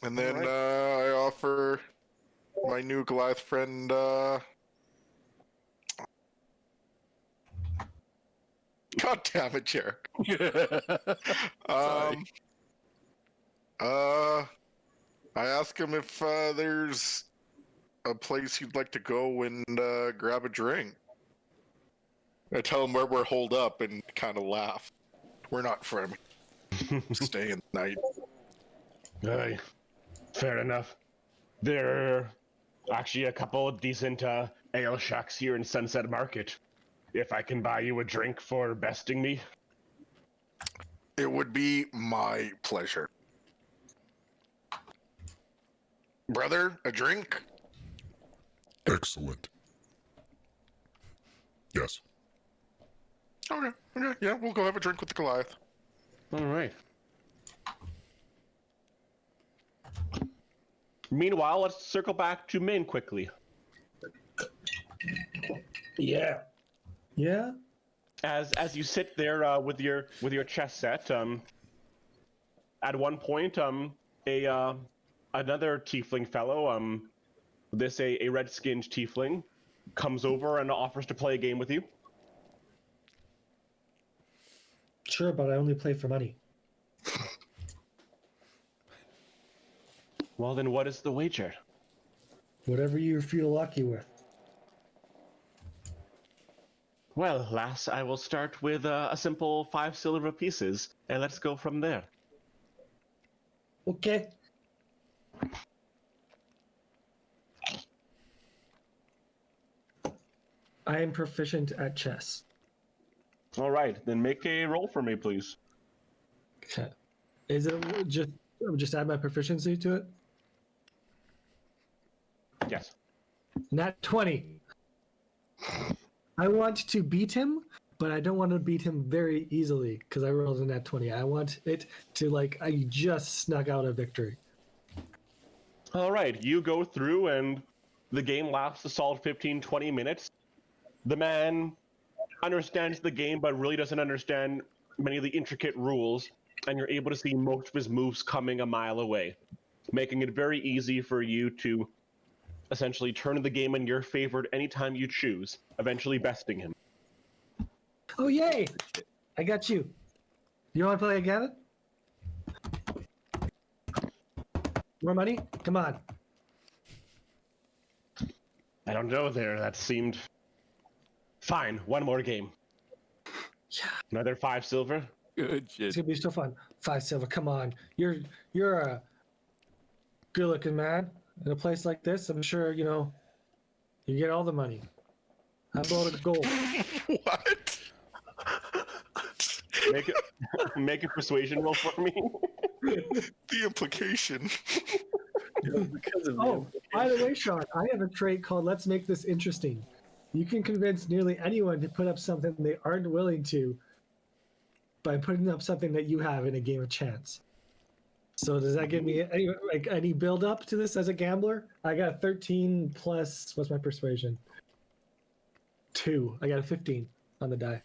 E: And then I offer my new Goliath friend God damn it, Jarek. I ask him if there's a place he'd like to go and grab a drink. I tell him where we're holed up and kind of laugh. We're not from staying the night.
B: Aye, fair enough. There are actually a couple of decent ale shacks here in Sunset Market. If I can buy you a drink for besting me.
E: It would be my pleasure. Brother, a drink?
G: Excellent. Yes.
E: Okay, yeah, we'll go have a drink with the Goliath.
B: All right. Meanwhile, let's circle back to Min quickly.
D: Yeah.
B: As you sit there with your chess set, at one point, another tiefling fellow, a red-skinned tiefling, comes over and offers to play a game with you.
D: Sure, but I only play for money.
B: Well, then what is the wager?
D: Whatever you feel lucky with.
B: Well, lass, I will start with a simple 5 silver pieces, and let's go from there.
D: Okay. I am proficient at chess.
B: All right, then make a roll for me, please.
D: Okay. Is it just add my proficiency to it?
B: Yes.
D: Nat 20. I want to beat him, but I don't want to beat him very easily because I rolled a nat 20. I want it to I just snuck out a victory.
B: All right, you go through and the game lasts a solid 15-20 minutes. The man understands the game but really doesn't understand many of the intricate rules. and you're able to see most of his moves coming a mile away, making it very easy for you to essentially turn the game in your favor at any time you choose, eventually besting him.
D: Oh, yay! I got you. You want to play again? More money? Come on.
B: I don't know there. That seemed fine. One more game.
D: Yeah.
B: Another 5 silver.
F: Good
D: It's
F: shit.
D: gonna be so fun. 5 silver. Come on. You're a good-looking man in a place like this. I'm sure you get all the money. How about a gold?
E: What?
B: Make a persuasion roll for me.
E: The implication.
A: Because of
D: Oh, by the way, Sean, I have a trait called "Let's make this interesting." You can convince nearly anyone to put up something they aren't willing to by putting up something that you have in a game of chance. So does that give me any build up to this as a gambler? I got 13 plus, what's my persuasion? 2. I got a 15 on the die.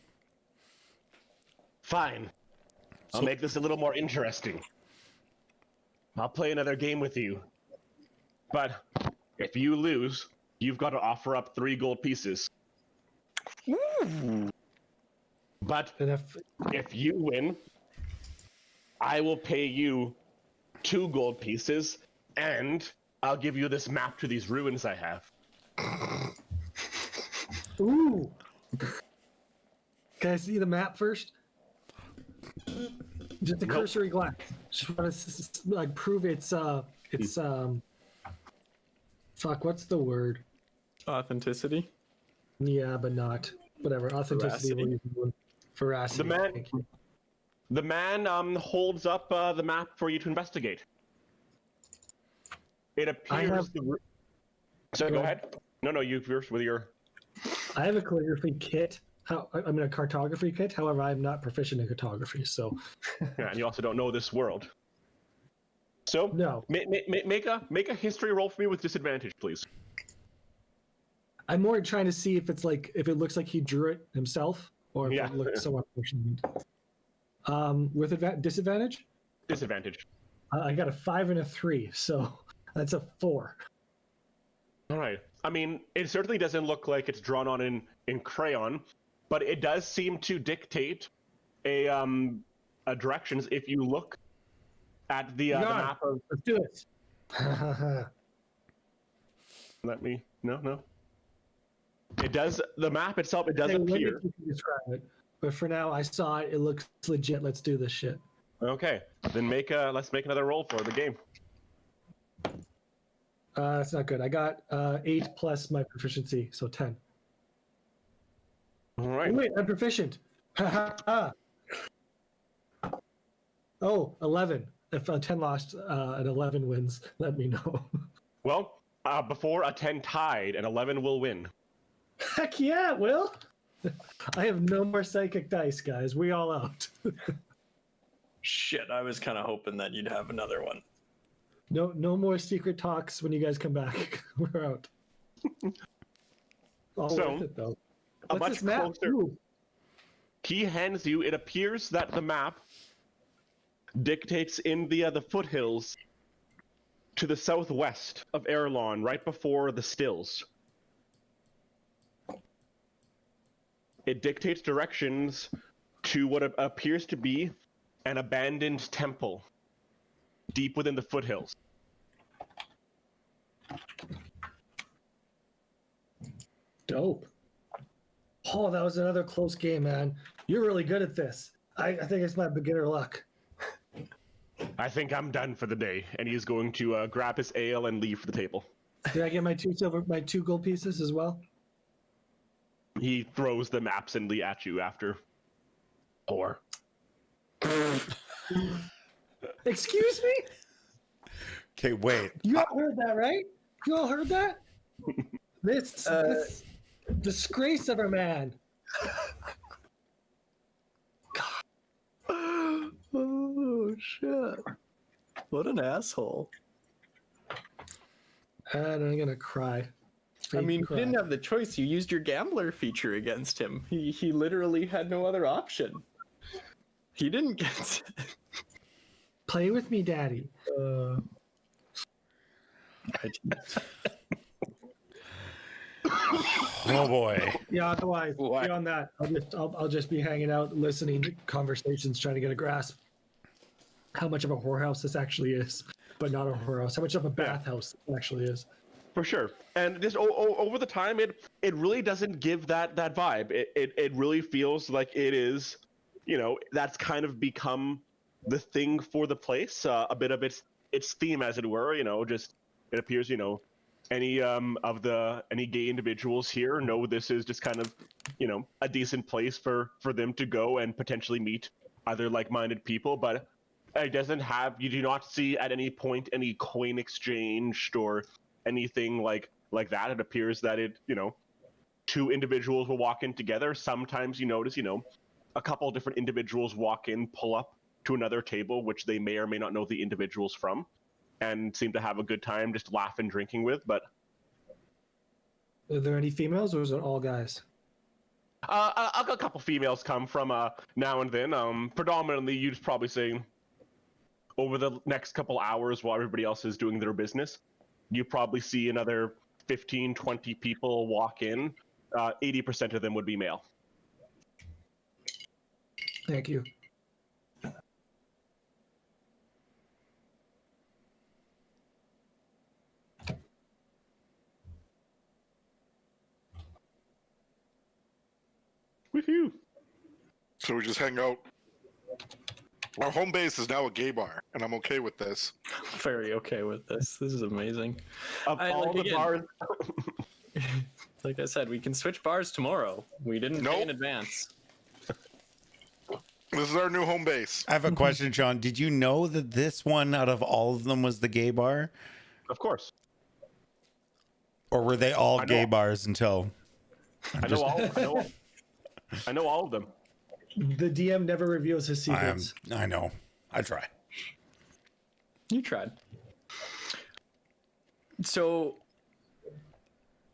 B: Fine. I'll make this a little more interesting. I'll play another game with you. But if you lose, you've got to offer up 3 gold pieces. But
D: And
B: if you win, I will pay you 2 gold pieces, and I'll give you this map to these ruins I have.
D: ooh, can I see the map first? Just a
B: Nope.
D: cursory glance. Just want to prove it's fuck. What's the word?
A: authenticity.
D: Yeah, but not whatever authenticity.
A: Veracity.
D: Veracity.
B: The man holds up the map for you to investigate. It appears.
D: have-
B: So
D: Go
B: go ahead. No, you first with your.
D: I have a calligraphy kit. A cartography kit. However, I'm not proficient in cartography, so
B: Yeah, and you also don't know this world. So
D: no.
B: make a history roll for me with disadvantage, please.
D: I'm more trying to see if if it looks like he drew it himself, or if
B: Yeah.
D: it looks somewhat proficient. With disadvantage,
B: Disadvantage.
D: I got a 5 and a 3, so that's a 4.
B: All right. I mean, it certainly doesn't look like it's drawn on in crayon, but it does seem to dictate a directions if you look at the map of.
D: Let's do it.
B: Let me. No. It does. The map itself. It does
D: Hey,
B: appear.
D: you can describe it, but for now, I saw it. It looks legit. Let's do this shit.
B: Okay. Then let's make another roll for the game.
D: That's not good. I got 8 plus my proficiency, so 10.
B: All right.
D: Wait, I'm proficient. Oh, 11. If a 10 lost and 11 wins, let me know.
B: Well, before a 10 tied, an 11 will win.
D: Heck yeah, it will. I have no more psychic dice, guys. We all out.
A: Shit, I was kind of hoping that you'd have another one.
D: No more secret talks when you guys come back. We're out. All
B: So,
D: worth it, though.
B: a
D: What's
B: much
D: this map?
B: closer-
D: Ooh.
B: He hands you. It appears that the map dictates in the foothills to the southwest of Aerillon, right before the stills. It dictates directions to what appears to be an abandoned temple deep within the foothills.
D: Dope. Oh, that was another close game, man. You're really good at this. I think it's my beginner luck.
B: I think I'm done for the day, and he's going to grab his ale and leave for the table.
D: Did I get my 2 gold pieces as well?
B: He throws them absently at you after. Or
D: Excuse me?
C: Okay, wait.
D: You all heard that, right? You all heard that? This disgrace of a man.
A: Oh shit! What an asshole.
D: And I'm gonna cry.
A: I mean,
D: Fake
A: you didn't
D: cry.
A: have the choice. You used your gambler feature against him. He literally had no other option. He didn't get.
D: Play with me, Daddy.
C: Oh boy.
D: Yeah, otherwise,
F: What?
D: beyond that, I'll just be hanging out, listening to conversations, trying to get a grasp how much of a whorehouse this actually is, but not a whorehouse. How much of a bathhouse it actually is.
B: For sure. And just over the time, it really doesn't give that vibe. It really feels like it is, that's kind of become the thing for the place. A bit of its theme, as it were. Just it appears, any any gay individuals here know this is just kind of, a decent place for them to go and potentially meet other like-minded people. But it doesn't have. You do not see at any point any coin exchanged or anything like that. It appears that two individuals will walk in together. Sometimes you notice, a couple different individuals walk in, pull up to another table, which they may or may not know the individuals from, and seem to have a good time just laughing, drinking with. But
D: Are there any females, or is it all guys?
B: a couple females come from now and then. Predominantly, you'd probably say over the next couple hours while everybody else is doing their business, you probably see another 15, 20 people walk in. 80% of them would be male.
D: Thank you.
B: Woohoo!
E: So we just hang out. Our home base is now a gay bar, and I'm okay with this.
A: Very okay with this. This is amazing.
B: Of all the bars,
A: Like I said, we can switch bars tomorrow. We didn't pay in
E: Nope.
A: advance.
E: This is our new home base.
C: I have a question, John. Did you know that this one out of all of them was the gay bar?
B: of course.
C: Or were they all
B: I know.
C: gay bars until
B: I know all of them.
D: The DM never reveals his
C: I
D: secrets.
C: know. I try.
A: You tried. So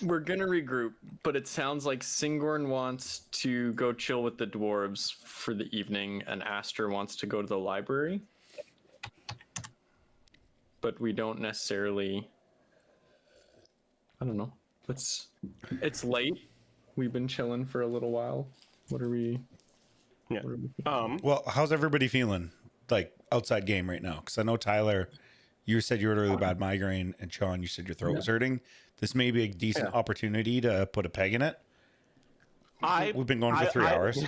A: we're gonna regroup, but it sounds like Singorn wants to go chill with the dwarves for the evening, and Aster wants to go to the library. But we don't necessarily. I don't know. It's late. We've been chilling for a little while. What are we?
B: Yeah.
A: What are we
C: Well, how's everybody feeling? Like outside game right now? Because I know Tyler, you said you had a really bad migraine, and Sean, you said your throat was hurting. This may be a decent opportunity to put a peg in it. We've been going for 3 hours.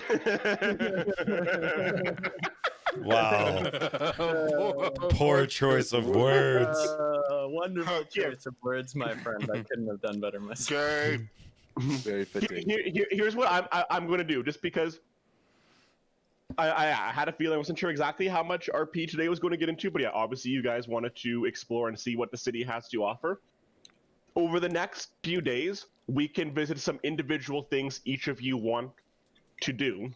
C: Wow. Poor choice of words.
A: Wonderful choice of words, my friend. I couldn't have done better myself.
E: Gay.
F: Very fitting.
B: Here's what I'm going to do, just because I had a feeling. I wasn't sure exactly how much RP today was going to get into, but yeah, obviously you guys wanted to explore and see what the city has to offer. Over the next few days, we can visit some individual things each of you want to do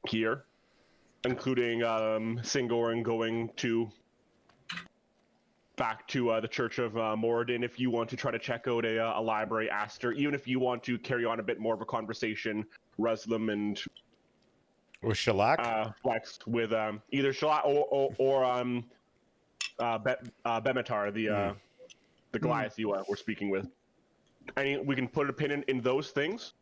B: here, including Singorn going back to the Church of Moradin if you want to try to check out a library, Aster. Even if you want to carry on a bit more of a conversation, Ruslam and
C: Or shellac?
B: Flex with either Shellac or Bemetar, the Goliath you were speaking with. We can put a pin in those things.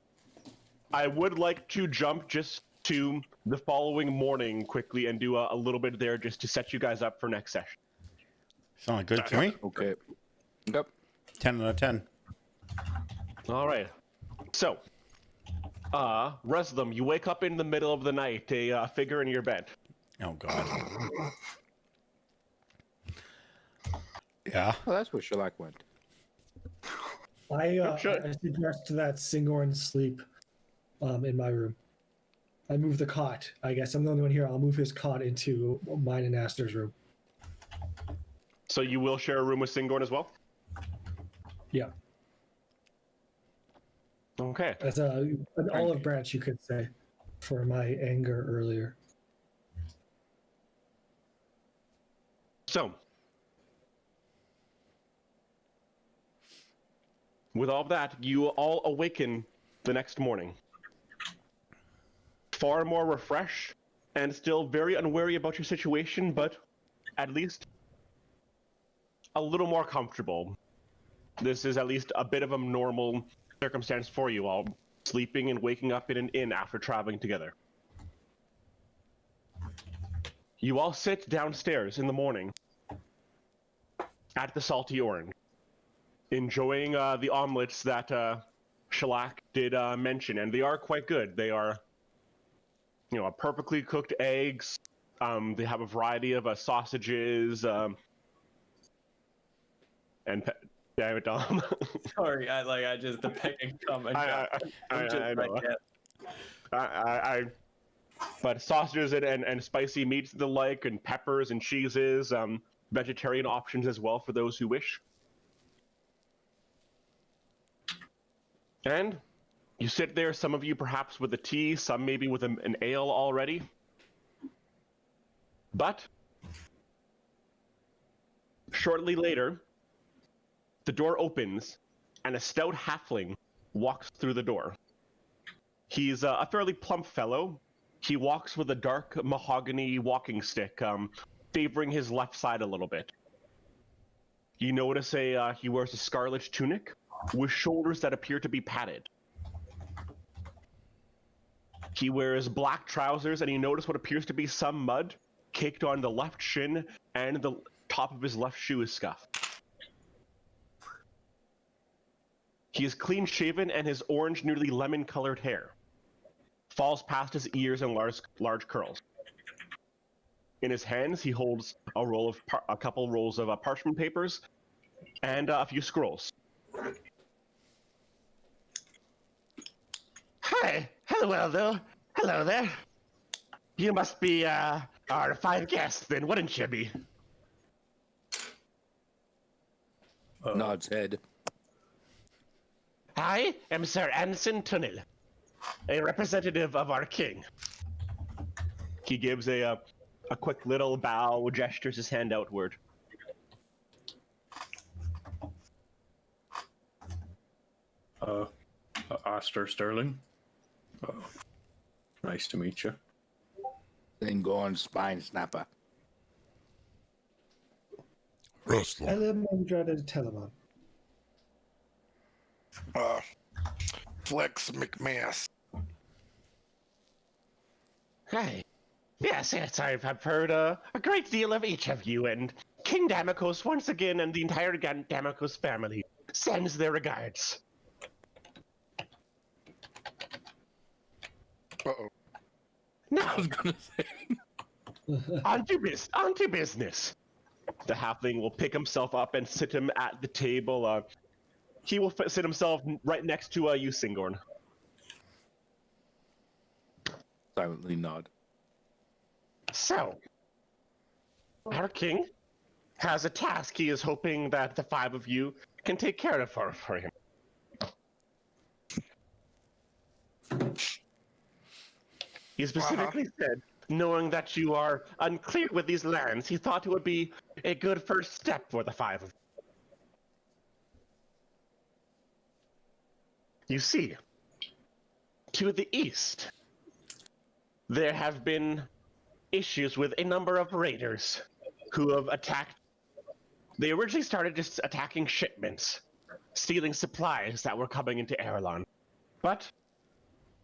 B: I would like to jump just to the following morning quickly and do a little bit there just to set you guys up for next session.
C: Sound good to me?
F: Okay. Yep.
C: 10 out of 10.
B: All right. So, Ruslam, you wake up in the middle of the night, a figure in your bed.
C: Oh, God. Yeah.
F: Well, that's where Shellac went.
D: I
B: Sure.
D: suggest that Singorn sleep in my room. I move the cot. I guess I'm the only one here. I'll move his cot into mine and Aster's room.
B: So you will share a room with Singorn as well?
D: Yeah,
B: Okay.
D: as an olive branch, you could say, for my anger earlier.
B: So, with all of that, you all awaken the next morning. Far more refreshed and still very unwary about your situation, but at least a little more comfortable. This is at least a bit of a normal circumstance for you all, sleeping and waking up in an inn after traveling together. You all sit downstairs in the morning at the Salty Orange, enjoying the omelets that Shellac did mention, and they are quite good. They are, perfectly cooked eggs. They have a variety of sausages, and damn it, Dom.
A: Sorry, I just the picking comment.
B: I know. But sausages and spicy meats and the like, and peppers and cheeses, vegetarian options as well for those who wish. And you sit there, some of you perhaps with a tea, some maybe with an ale already. But shortly later, the door opens and a stout halfling walks through the door. He's a fairly plump fellow. He walks with a dark mahogany walking stick, favoring his left side a little bit. You notice he wears a scarlet tunic with shoulders that appear to be padded. He wears black trousers, and you notice what appears to be some mud caked on the left shin, and the top of his left shoe is scuffed. He is clean-shaven, and his orange, nearly lemon-colored hair falls past his ears in large curls. In his hands, he holds a couple rolls of parchment papers and a few scrolls. Hi, hello there. You must be our 5 guests, then, wouldn't you be?
F: Nods head.
B: I am Sir Anson Tunnel, a representative of our king. He gives a quick little bow, gestures his hand outward.
A: Aster Sterling. Nice to meet you.
F: Then go on spine snapper.
G: Rustler.
D: Elamon Telemon.
E: Flex McMass.
B: Hey. Yes, I've heard a great deal of each of you, and King Damokos once again and the entire Damokos family sends their regards.
E: Uh-oh.
B: Now,
F: I was gonna say.
B: on to business. The halfling will pick himself up and sit him at the table. He will sit himself right next to you, Singorn.
F: Silently nod.
B: So, our king has a task he is hoping that the 5 of you can take care of for him. He specifically said, knowing that you are unclear with these lands, he thought it would be a good first step for the 5 of you. You see, to the east, there have been issues with a number of raiders who have attacked. They originally started just attacking shipments, stealing supplies that were coming into Aerillon. But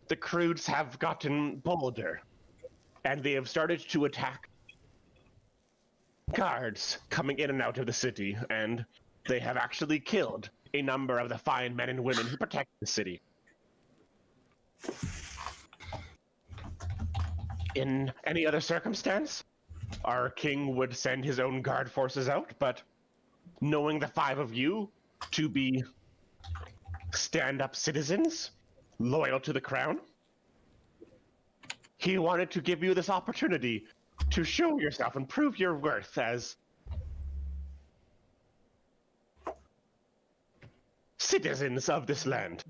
B: the Crudes have gotten bolder, and they have started to attack guards coming in and out of the city, and they have actually killed a number of the fine men and women who protect the city. In any other circumstance, our king would send his own guard forces out, but knowing the 5 of you to be stand-up citizens, loyal to the crown, he wanted to give you this opportunity to show yourself and prove your worth as citizens of this land.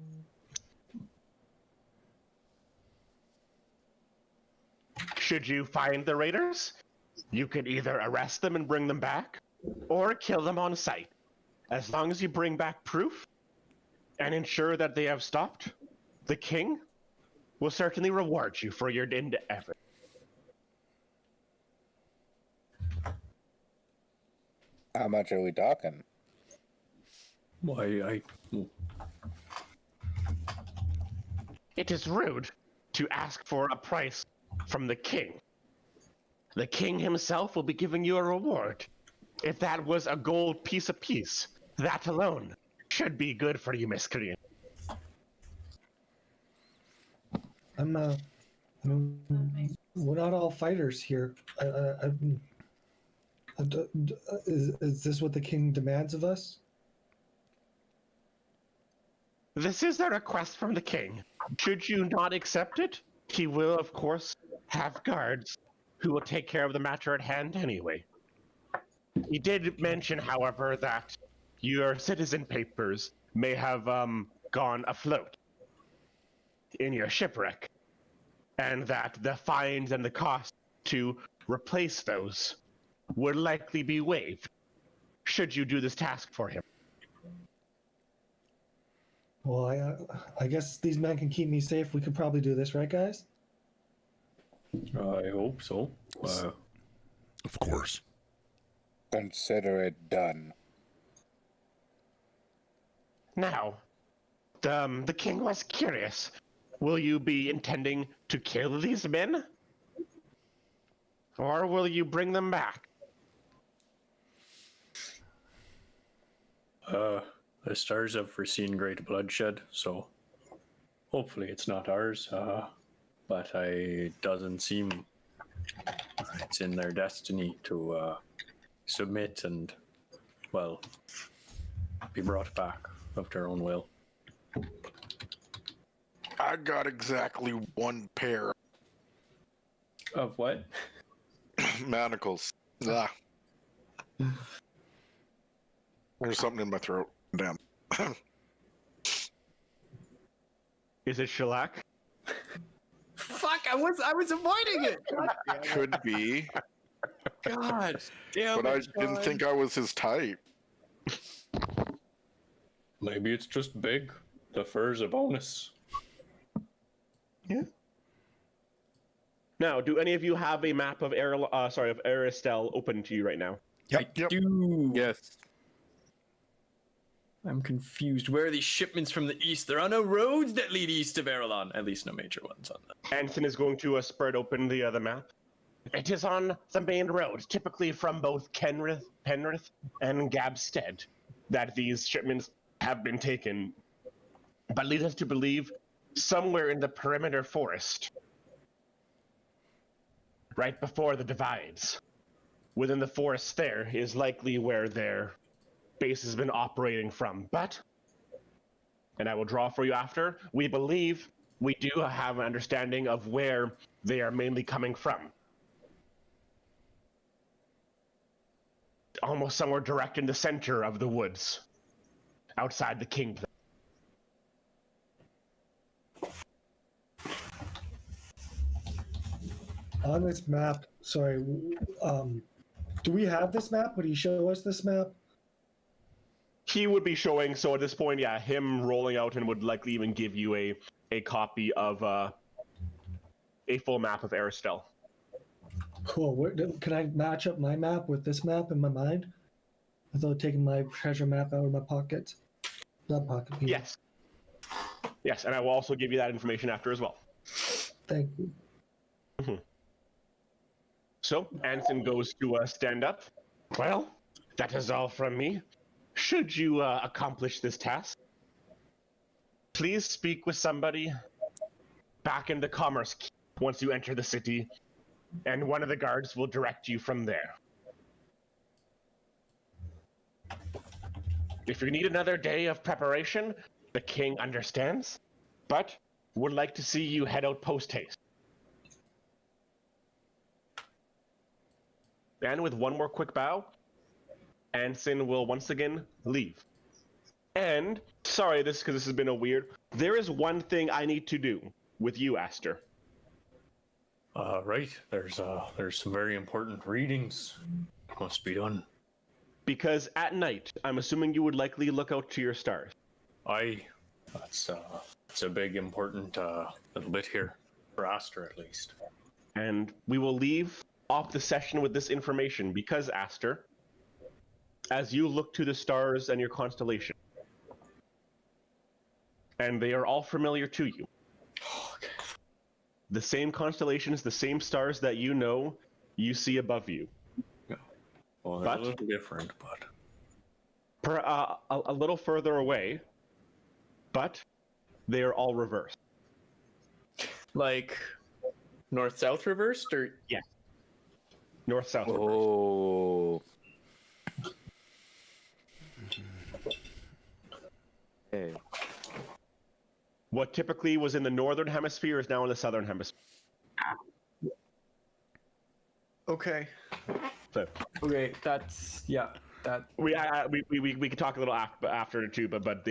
B: Should you find the raiders, you can either arrest them and bring them back, or kill them on sight. As long as you bring back proof and ensure that they have stopped, the king will certainly reward you for your effort.
H: How much are we talking?
A: Why,
B: It is rude to ask for a price from the king. The king himself will be giving you a reward. If that was a gold piece apiece, that alone should be good for you, miscreant.
D: We're not all fighters here. Is this what the king demands of us?
B: This is a request from the king. Should you not accept it, he will, of course, have guards who will take care of the matter at hand anyway. He did mention, however, that your citizen papers may have gone afloat in your shipwreck, and that the fines and the cost to replace those would likely be waived should you do this task for him.
D: Well, I guess these men can keep me safe. We could probably do this, right, guys?
A: I hope so.
G: Of course.
H: Consider it done.
B: Now, the king was curious. Will you be intending to kill these men? Or will you bring them back?
A: The stars have foreseen great bloodshed, so hopefully it's not ours. But it doesn't seem it's in their destiny to submit and, well, be brought back of their own will.
E: I got exactly one pair
A: Of what?
E: manacles. Ah. There's something in my throat. Damn.
B: Is it shellac?
A: Fuck! I was avoiding it.
E: Could be,
A: God damn
E: but I didn't think I was his type.
A: Maybe it's just big. The fur's a bonus.
B: Yeah. Now, do any of you have a map of Aristel open to you right now?
C: Yep.
A: I do.
F: Yes.
A: I'm confused. Where are these shipments from the east? There are no roads that lead east of Aerillon. At least no major ones on that.
B: Anson is going to spread open the map. It is on the main road, typically from both Penrith and Gabstead, that these shipments have been taken. But lead us to believe somewhere in the perimeter forest, right before the divides, within the forest there is likely where their base has been operating from. But, and I will draw for you after, we believe we do have an understanding of where they are mainly coming from. Almost somewhere direct in the center of the woods, outside the kingdom.
D: On this map, sorry, do we have this map? Would he show us this map?
B: He would be showing, so at this point, yeah, him rolling out and would likely even give you a copy of a full map of Aristel.
D: Cool. Can I match up my map with this map in my mind? Without taking my treasure map out of my pocket? Not pocket.
B: Yes. Yes, and I will also give you that information after as well.
D: Thank you.
B: Mm-hmm. So, Anson goes to stand up. Well, that is all from me. Should you accomplish this task, please speak with somebody back in the Commerce Keep once you enter the city, and one of the guards will direct you from there. If you need another day of preparation, the king understands, but would like to see you head out post-haste. And with one more quick bow, Anson will once again leave. And, sorry, because this has been a weird, there is one thing I need to do with you, Aster.
A: Right. There's some very important readings must be done.
B: Because at night, I'm assuming you would likely look out to your stars.
A: That's a big important little bit here for Aster at least.
B: And we will leave off the session with this information because, Aster, as you look to the stars and your constellation, and they are all familiar to you.
A: Okay.
B: The same constellations, the same stars that you see above you.
A: Well,
B: But-
A: a little different, but
B: A little further away, but they are all reversed.
A: like north-south reversed, or
B: North-south reversed.
F: Oh. Hey.
B: What typically was in the northern hemisphere is now in the southern hemisphere.
A: okay.
B: So
A: Okay, that's that.
B: we could talk a little after too, but